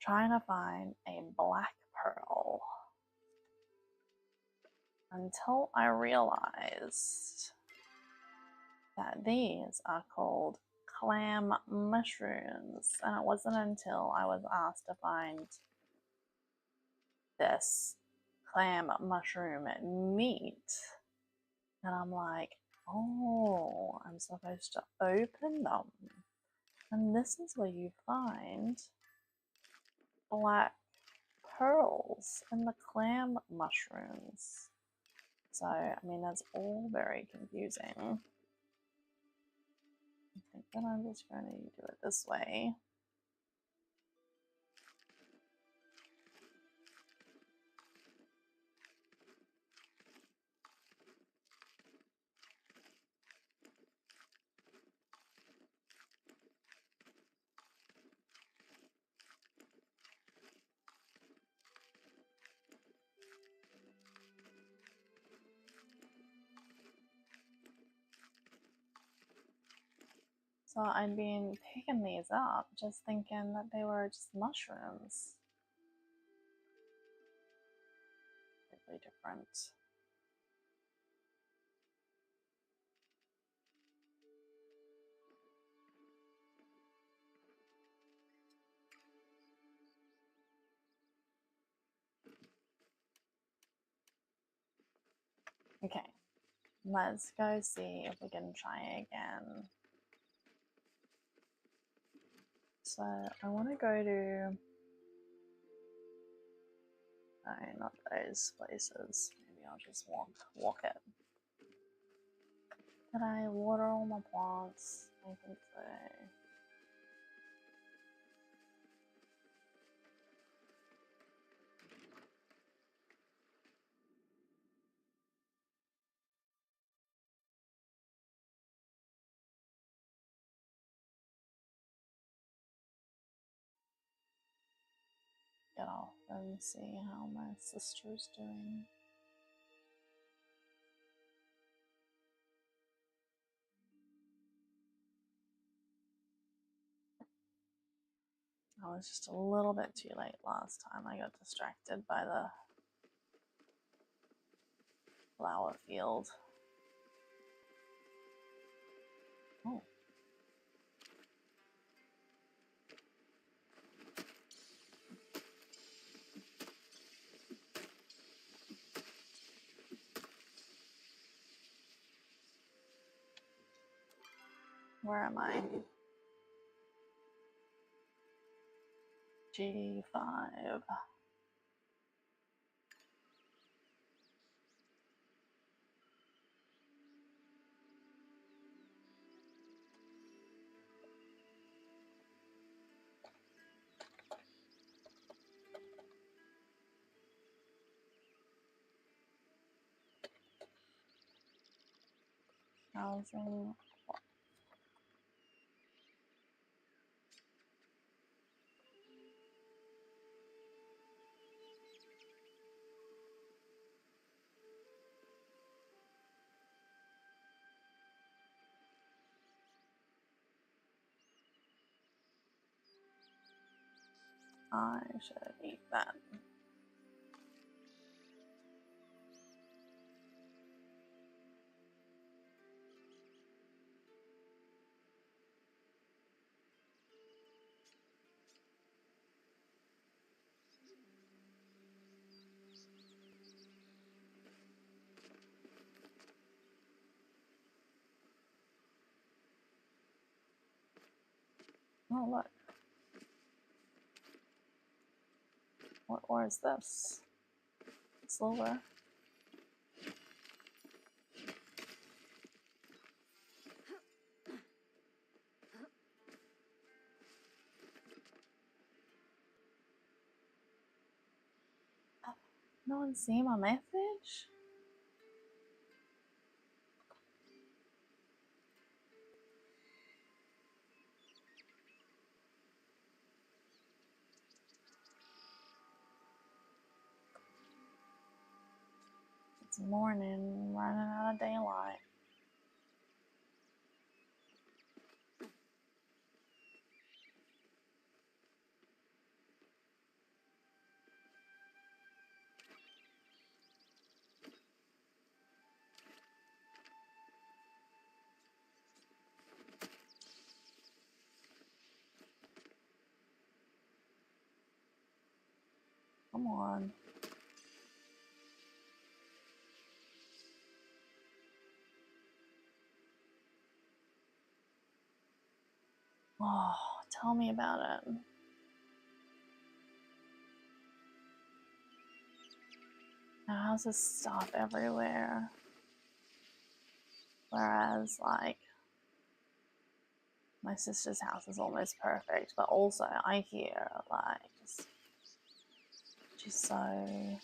Trying to find a black pearl. Until I realized that these are called clam mushrooms. And it wasn't until I was asked to find this clam mushroom meat that I'm like, oh, I'm supposed to open them. And this is where you find black pearls in the clam mushrooms. So, I mean, that's all very confusing. I think that I'm just going to do it this way. So I'd been picking these up, just thinking that they were just mushrooms. Really different. Okay, let's go see if we can try again. So I want to go to, no, not those places. Maybe I'll just walk it. Did I water all my plants? I think so. Get off and see how my sister's doing. I was just a little bit too late last time. I got distracted by the flower field. Oh. Where am I? G5. Housing. I should eat that. Oh, look. What ore is this? Silver. No one's seen my message? It's morning, running out of daylight. Come on. Oh, tell me about it. The house is stuff everywhere. Whereas, like, my sister's house is almost perfect, but also I hear, like, just, she's so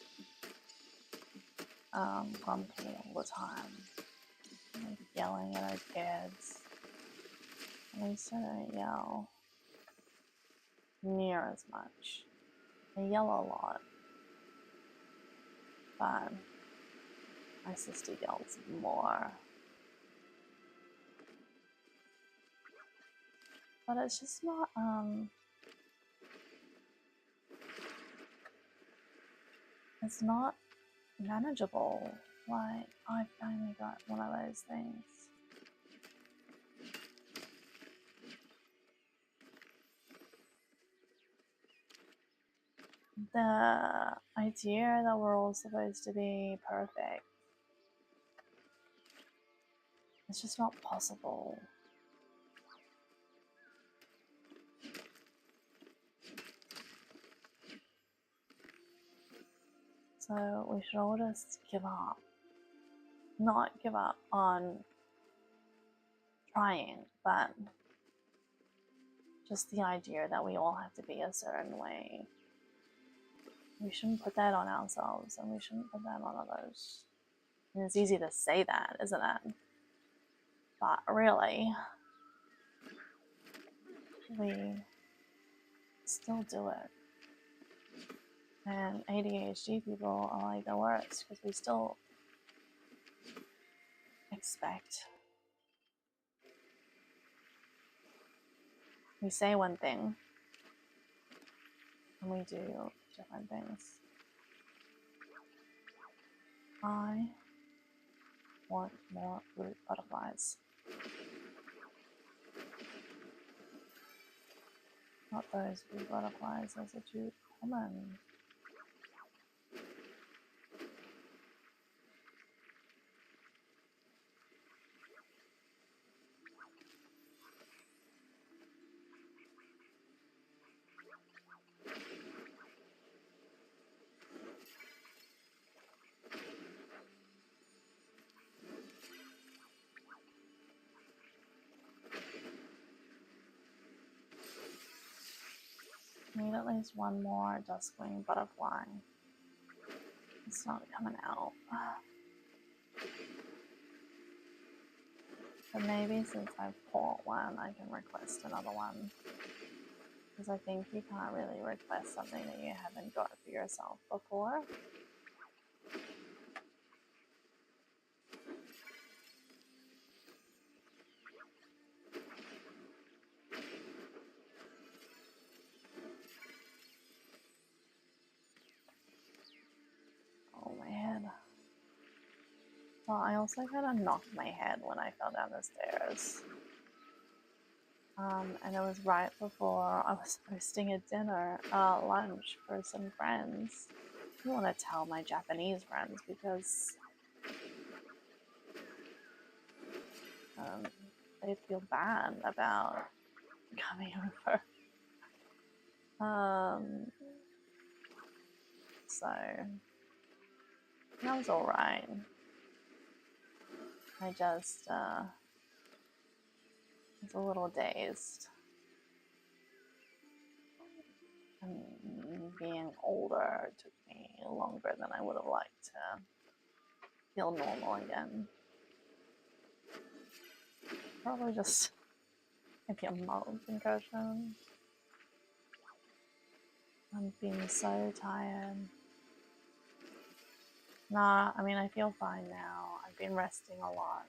grumpy all the time. Like, yelling at her kids. At least I don't yell near as much. I yell a lot. But my sister yells more. But it's just not, it's not manageable. Like, I finally got one of those things. The idea that we're all supposed to be perfect, it's just not possible. So we should all just give up. Not give up on trying, but just the idea that we all have to be a certain way. We shouldn't put that on ourselves, and we shouldn't put that on others. And it's easy to say that, isn't it? But really, we still do it. And ADHD people are like the worst because we still expect. We say one thing and we do different things. I want more fruit butterflies. Not those fruit butterflies, those are too common. Need at least one more duskwing butterfly. It's not coming out. But maybe since I've caught one, I can request another one. Because I think you can't really request something that you haven't got for yourself before. Oh, my head. Well, I also kind of knocked my head when I fell down the stairs. And it was right before I was hosting a dinner, lunch for some friends. I don't want to tell my Japanese friends because they'd feel bad about coming over. So that was alright. I just was a little dazed. And being older took me longer than I would have liked to feel normal again. Probably just maybe a mild concussion. I'm being so tired. Nah, I mean, I feel fine now. I've been resting a lot.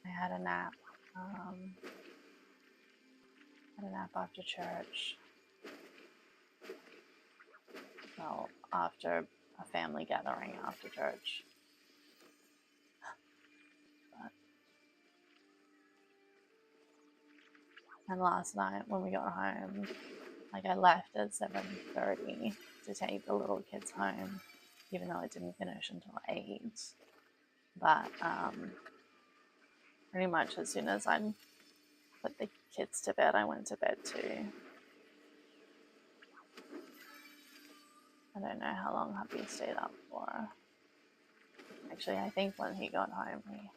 I had a nap. Had a nap after church. Well, after a family gathering after church. And last night when we got home, like I left at 7:30 to take the little kids home, even though it didn't finish until 8. But pretty much as soon as I put the kids to bed, I went to bed too. I don't know how long hubby stayed up for. Actually, I think when he got home, he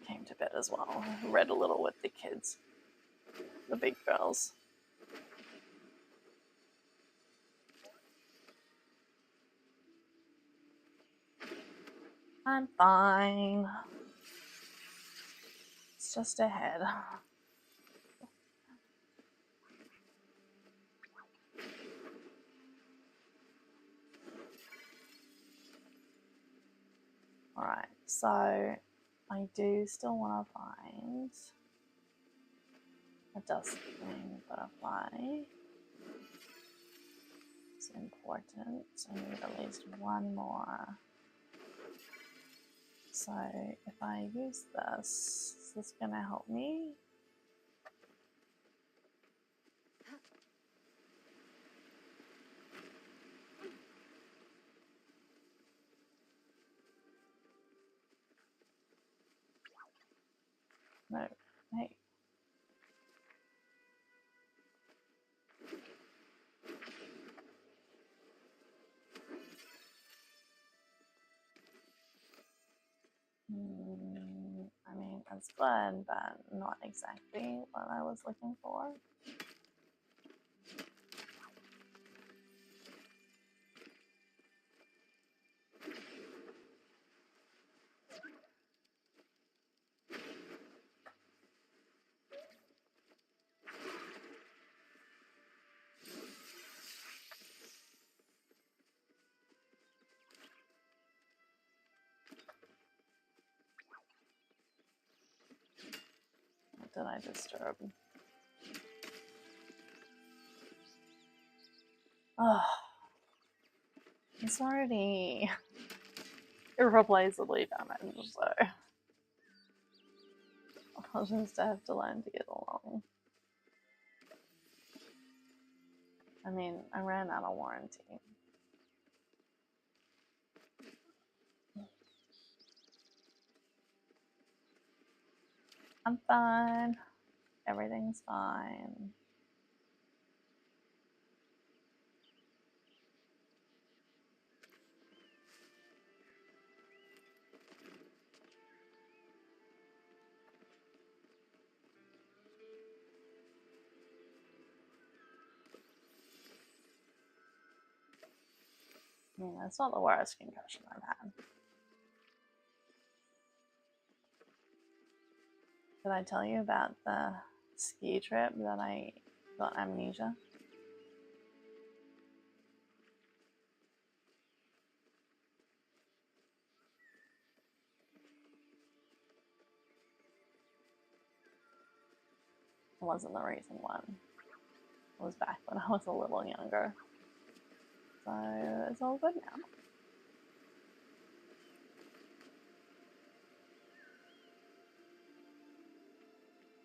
came to bed as well. Read a little with the kids, the big girls. I'm fine. It's just a head. Alright, so I do still want to find a dust-wing butterfly. It's important. So I need at least one more. So if I use this, is this going to help me? No. Hey. I mean, it's good, but not exactly what I was looking for. What did I disturb? Oh, it's already irreplaceably damaged, so I'll just have to learn to get along. I mean, I ran out of warranty. I'm fine. Everything's fine. I mean, that's not the worst concussion I've had. Did I tell you about the ski trip that I got amnesia? It wasn't the recent one. It was back when I was a little younger. So it's all good now.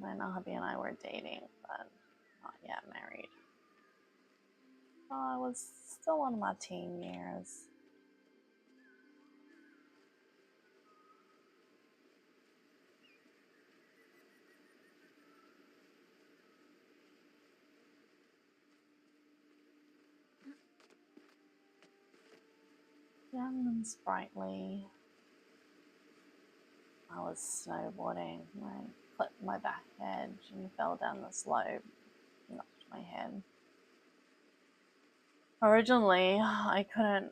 My hubby and I were dating, but not yet married. Oh, it was still in my teen years. Young and sprightly. I was snowboarding. I clipped my back edge and fell down the slope, knocked my head. Originally, I couldn't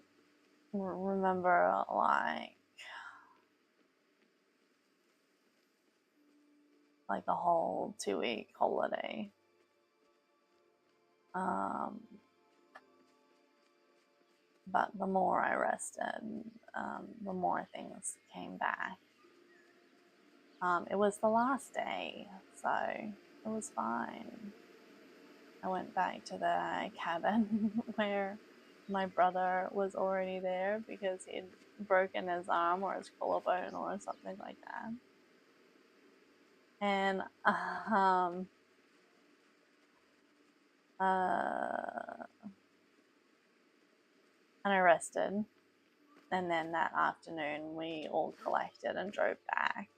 remember like like a whole 2-week holiday. But the more I rested, the more things came back. It was the last day, so it was fine. I went back to the cabin where my brother was already there because he'd broken his arm or his collarbone or something like that. And I rested. And then that afternoon, we all collected and drove back.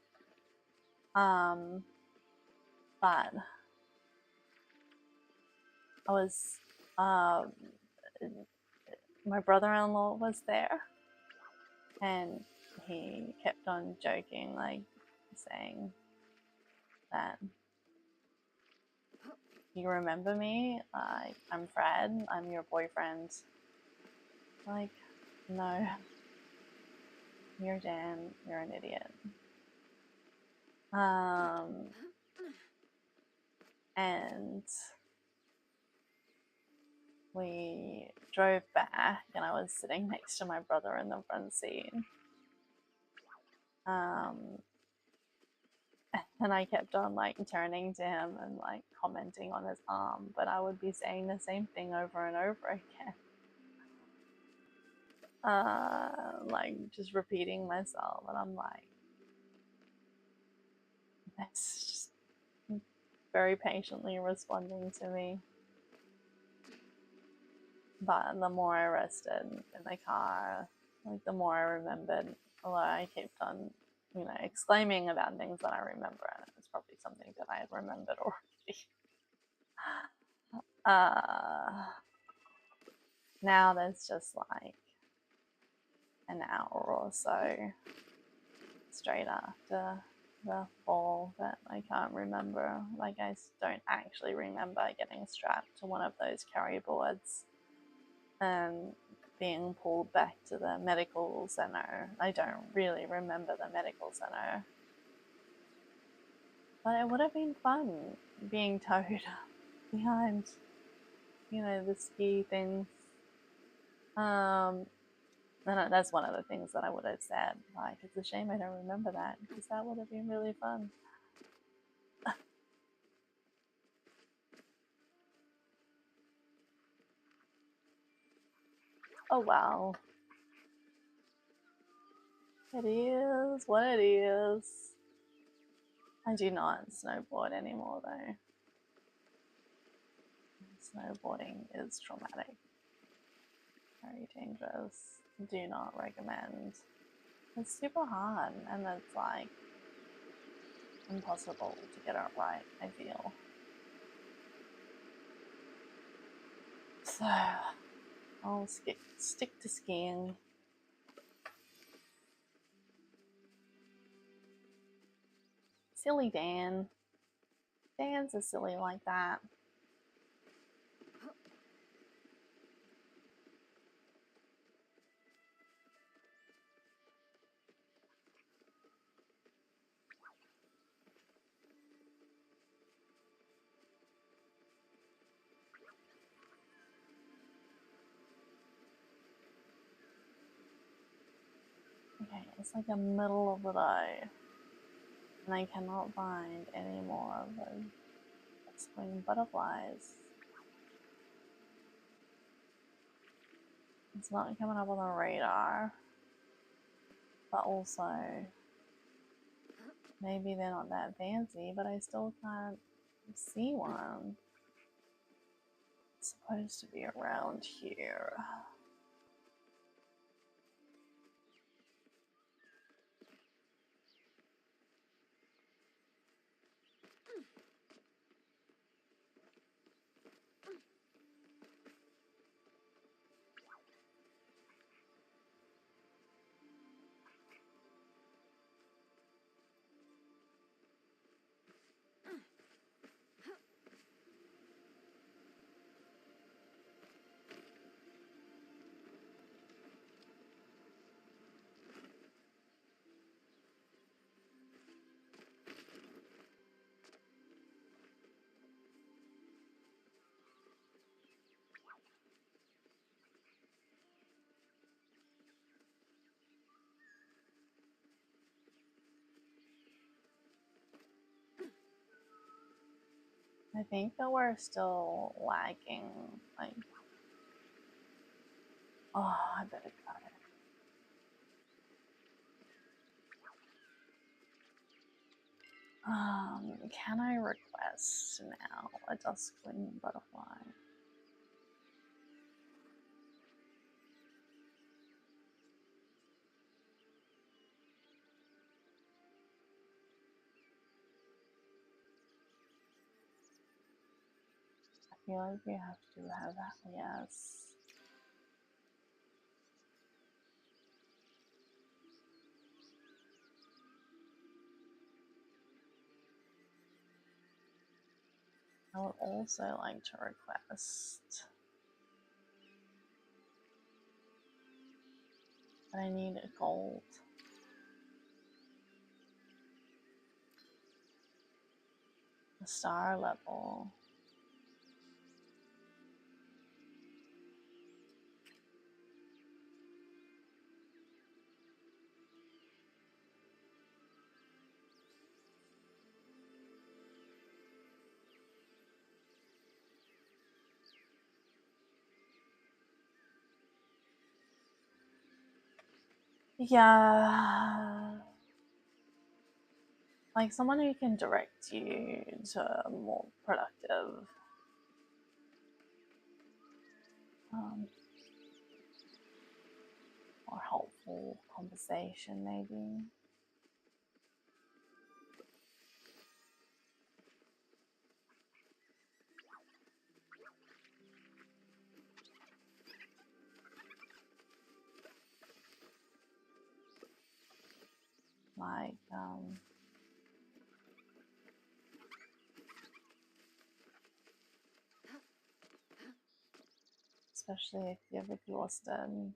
But I was, my brother-in-law was there, and he kept on joking, like saying that, you remember me? Like, I'm Fred, I'm your boyfriend. Like, no, you're Dan, you're an idiot. And we drove back, and I was sitting next to my brother in the front seat. And I kept on like turning to him and like commenting on his arm, but I would be saying the same thing over and over again. Like just repeating myself, and I'm like, that's just very patiently responding to me. But the more I rested in the car, like the more I remembered, although I kept on, exclaiming about things that I remember, and it's probably something that I had remembered already. Now there's just like an hour or so straight after the fall that I can't remember. Like, I don't actually remember getting strapped to one of those carry boards and being pulled back to the medical center. I don't really remember the medical center. But it would have been fun being towed behind, the ski things. And that's one of the things that I would have said. Like, it's a shame I don't remember that, because that would have been really fun. Oh well. It is what it is. I do not snowboard anymore though. Snowboarding is traumatic. Very dangerous. Do not recommend. It's super hard, and it's like impossible to get it right, I feel. So I'll stick to skiing. Silly Dan. Dan's is silly like that. Okay, it's like the middle of the day, and I cannot find any more of the spring butterflies. It's not coming up on the radar, but also maybe they're not that fancy, but I still can't see one. It's supposed to be around here. I think that we're still lagging. Like, oh, I better go. Can I request now a duskling butterfly? I feel like you have to have that. Yes. I would also like to request, but I need a gold. A star level. Yeah. Like someone who can direct you to a more productive or helpful conversation, maybe. Like, especially if you've exhausted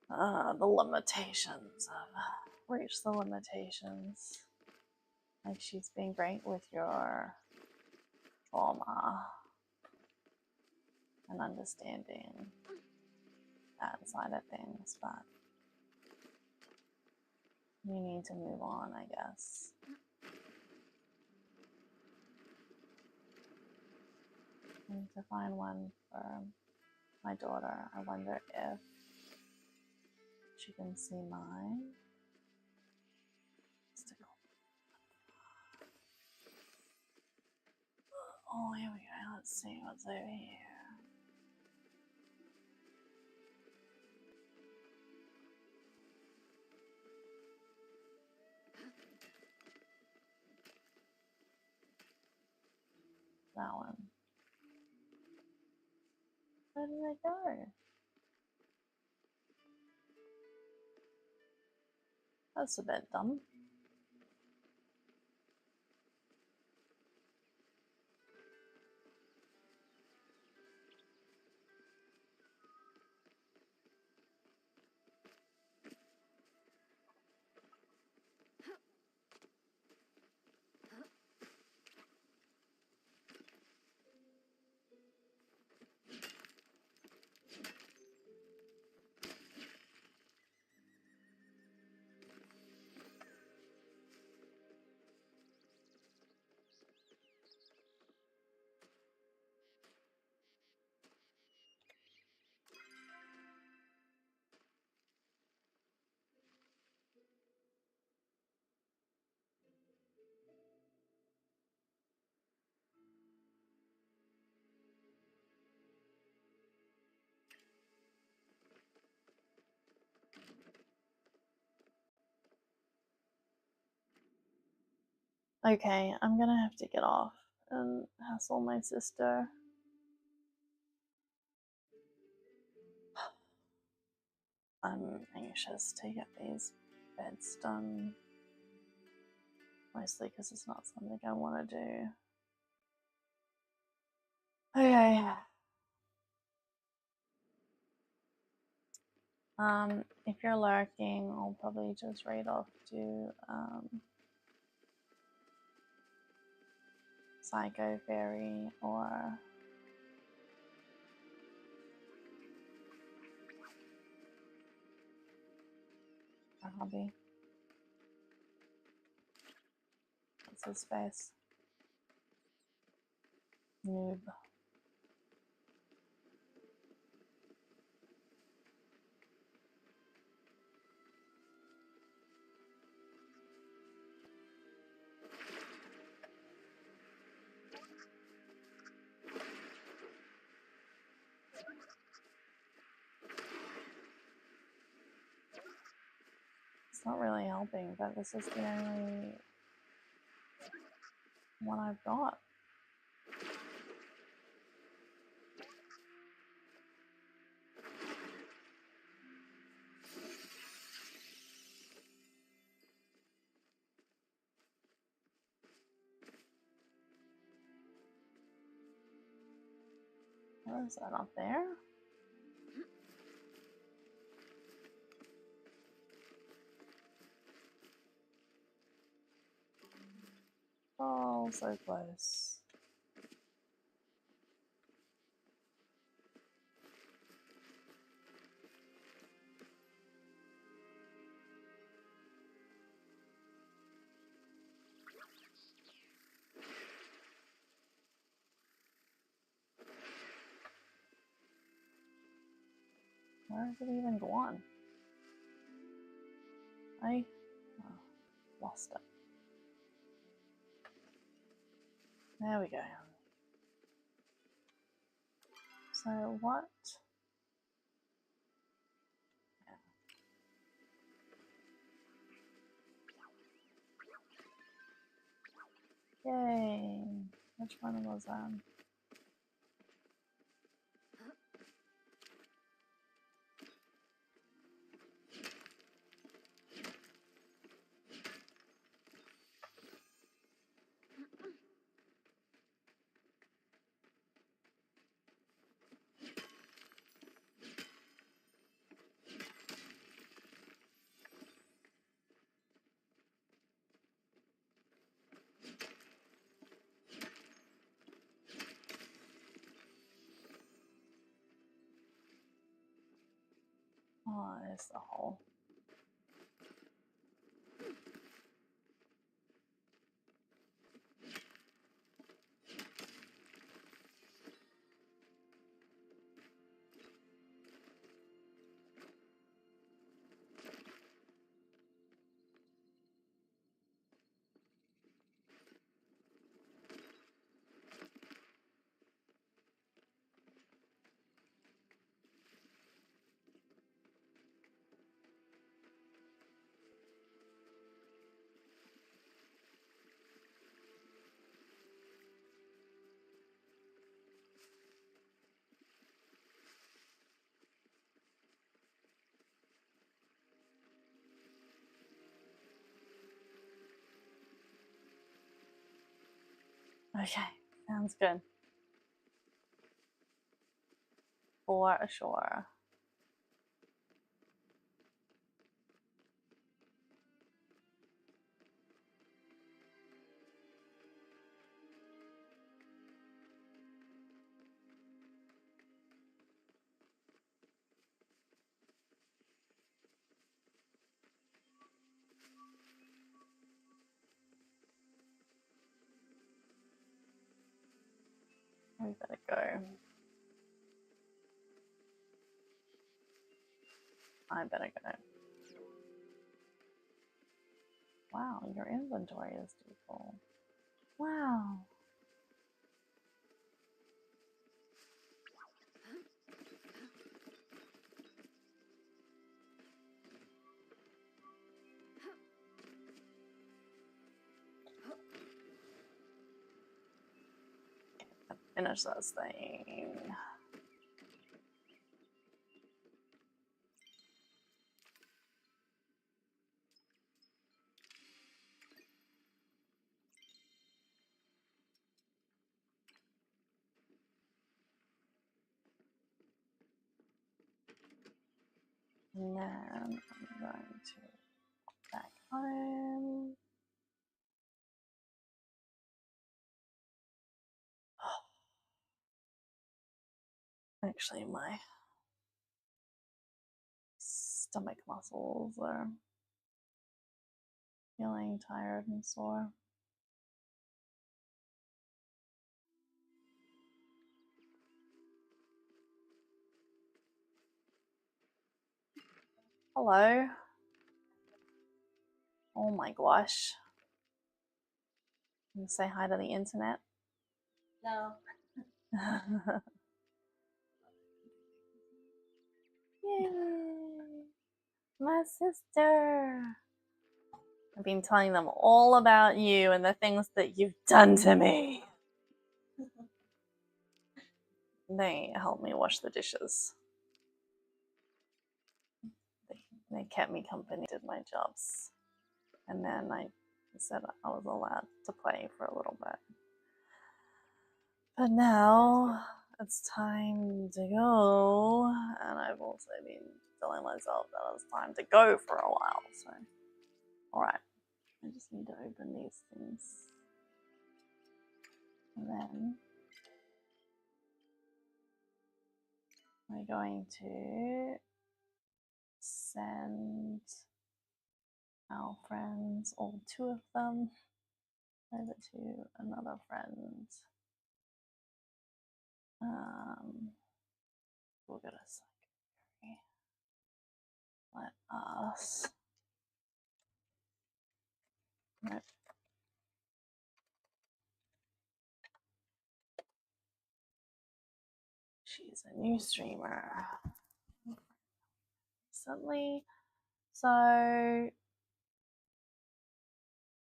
the limitations of reach the limitations. Like she's been great with your trauma and understanding that side of things, but you need to move on, I guess. I need to find one for my daughter. I wonder if she can see mine. Oh, here we go. Let's see what's over here. That one. Where did I go? That's a bit dumb. Okay, I'm gonna have to get off and hassle my sister. I'm anxious to get these beds done, mostly because it's not something I want to do. Okay. If you're lurking, I'll probably just raid off to Psycho Fairy or a hobby. What's his face? Noob. It's not really helping, but this is the only one I've got. What is that up there? Oh, so close. Where has it even gone? I lost it. There we go. So what? Yay! Which one was that? Oh, there's the hole. Okay, sounds good. For sure. We better go. I better go. Wow, your inventory is too full. Wow. Finish this thing. And then I'm going to back home. Actually, my stomach muscles are feeling tired and sore. Hello. Oh my gosh. Can you say hi to the internet? No. Yay! My sister. I've been telling them all about you and the things that you've done to me. They helped me wash the dishes. They kept me company, did my jobs. And then I said I was allowed to play for a little bit. But now it's time to go. And I've also been telling myself that it's time to go for a while. So, alright. I just need to open these things. And then we're going to send our friends, all two of them, over to another friend. We'll get a secretary. Let us. Nope. She's a new streamer recently. So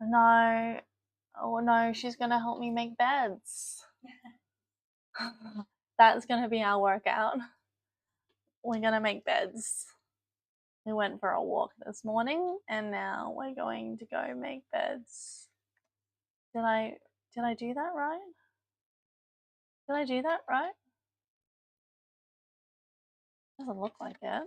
no, oh no, she's gonna help me make beds. That's gonna be our workout. We're gonna make beds. We went for a walk this morning and now we're going to go make beds. Did I do that right? Did I do that right? Doesn't look like it.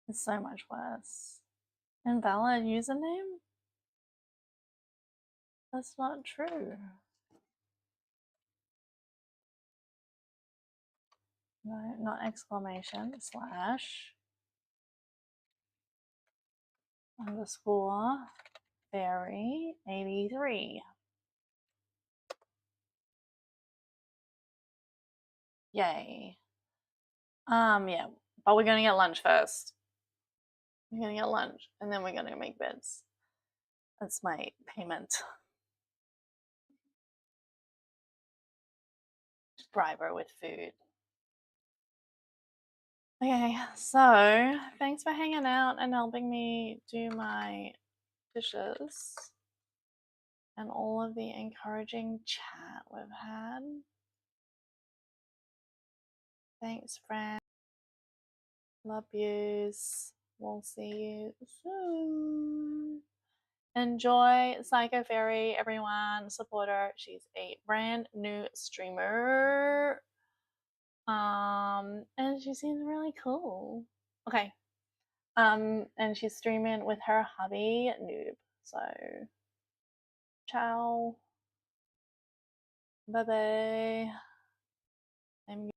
It's so much worse. Invalid username? That's not true. No, not exclamation, slash, underscore, fairy, 83. Yay. Yeah, but we're gonna get lunch first. We're gonna get lunch and then we're gonna make beds. That's my payment. Bribe her with food. Okay, so thanks for hanging out and helping me do my dishes and all of the encouraging chat we've had. Thanks, friend. Love yous. We'll see you soon. Enjoy Psycho Fairy, everyone. Support her. She's a brand new streamer. And she seems really cool. Okay. And she's streaming with her hubby, Noob. So, ciao. Bye bye. I'm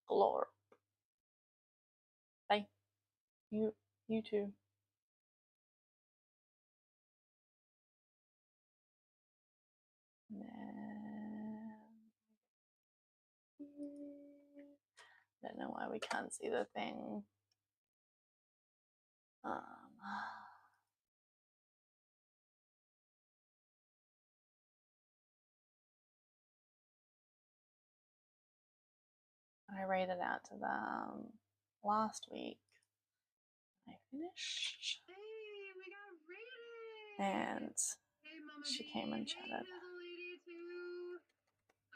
Glor. Bye. You too. Don't know why we can't see the thing. I read it out to them last week. I finished. Hey, we got rated. And hey, Mama she D, came and hey, chatted. Lady too.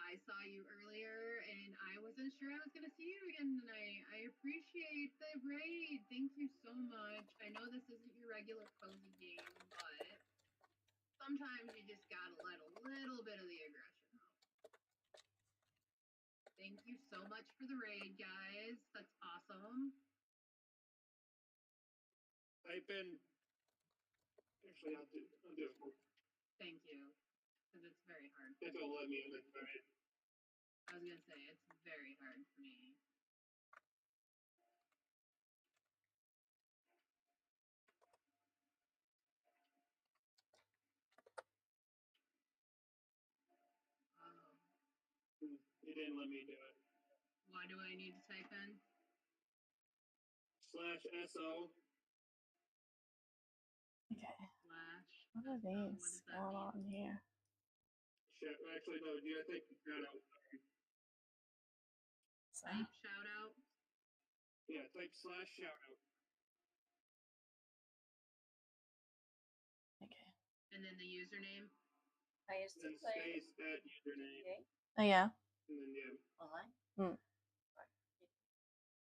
I saw you earlier, and I wasn't sure I was gonna see you again tonight. I appreciate the raid. Thank you so much. I know this isn't your regular cozy game, but sometimes you just gotta let a little bit of the aggression out. Thank you so much for the raid, guys. That's awesome. I've been. Actually, I'll do it. Thank you, because it's very hard. If it'll let me, right? I was gonna say it's very hard for me. You didn't let me do it. What do I need to type in? /SO. Okay. Slash. What are SO. these What does that going mean? on here? Actually, no. I think shout out. So, Type shout out. Yeah, type /shout out. okay. And then the username. I used to Then play space at username. GTA Oh yeah. And then yeah. online. Hmm.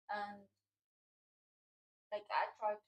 And like I tried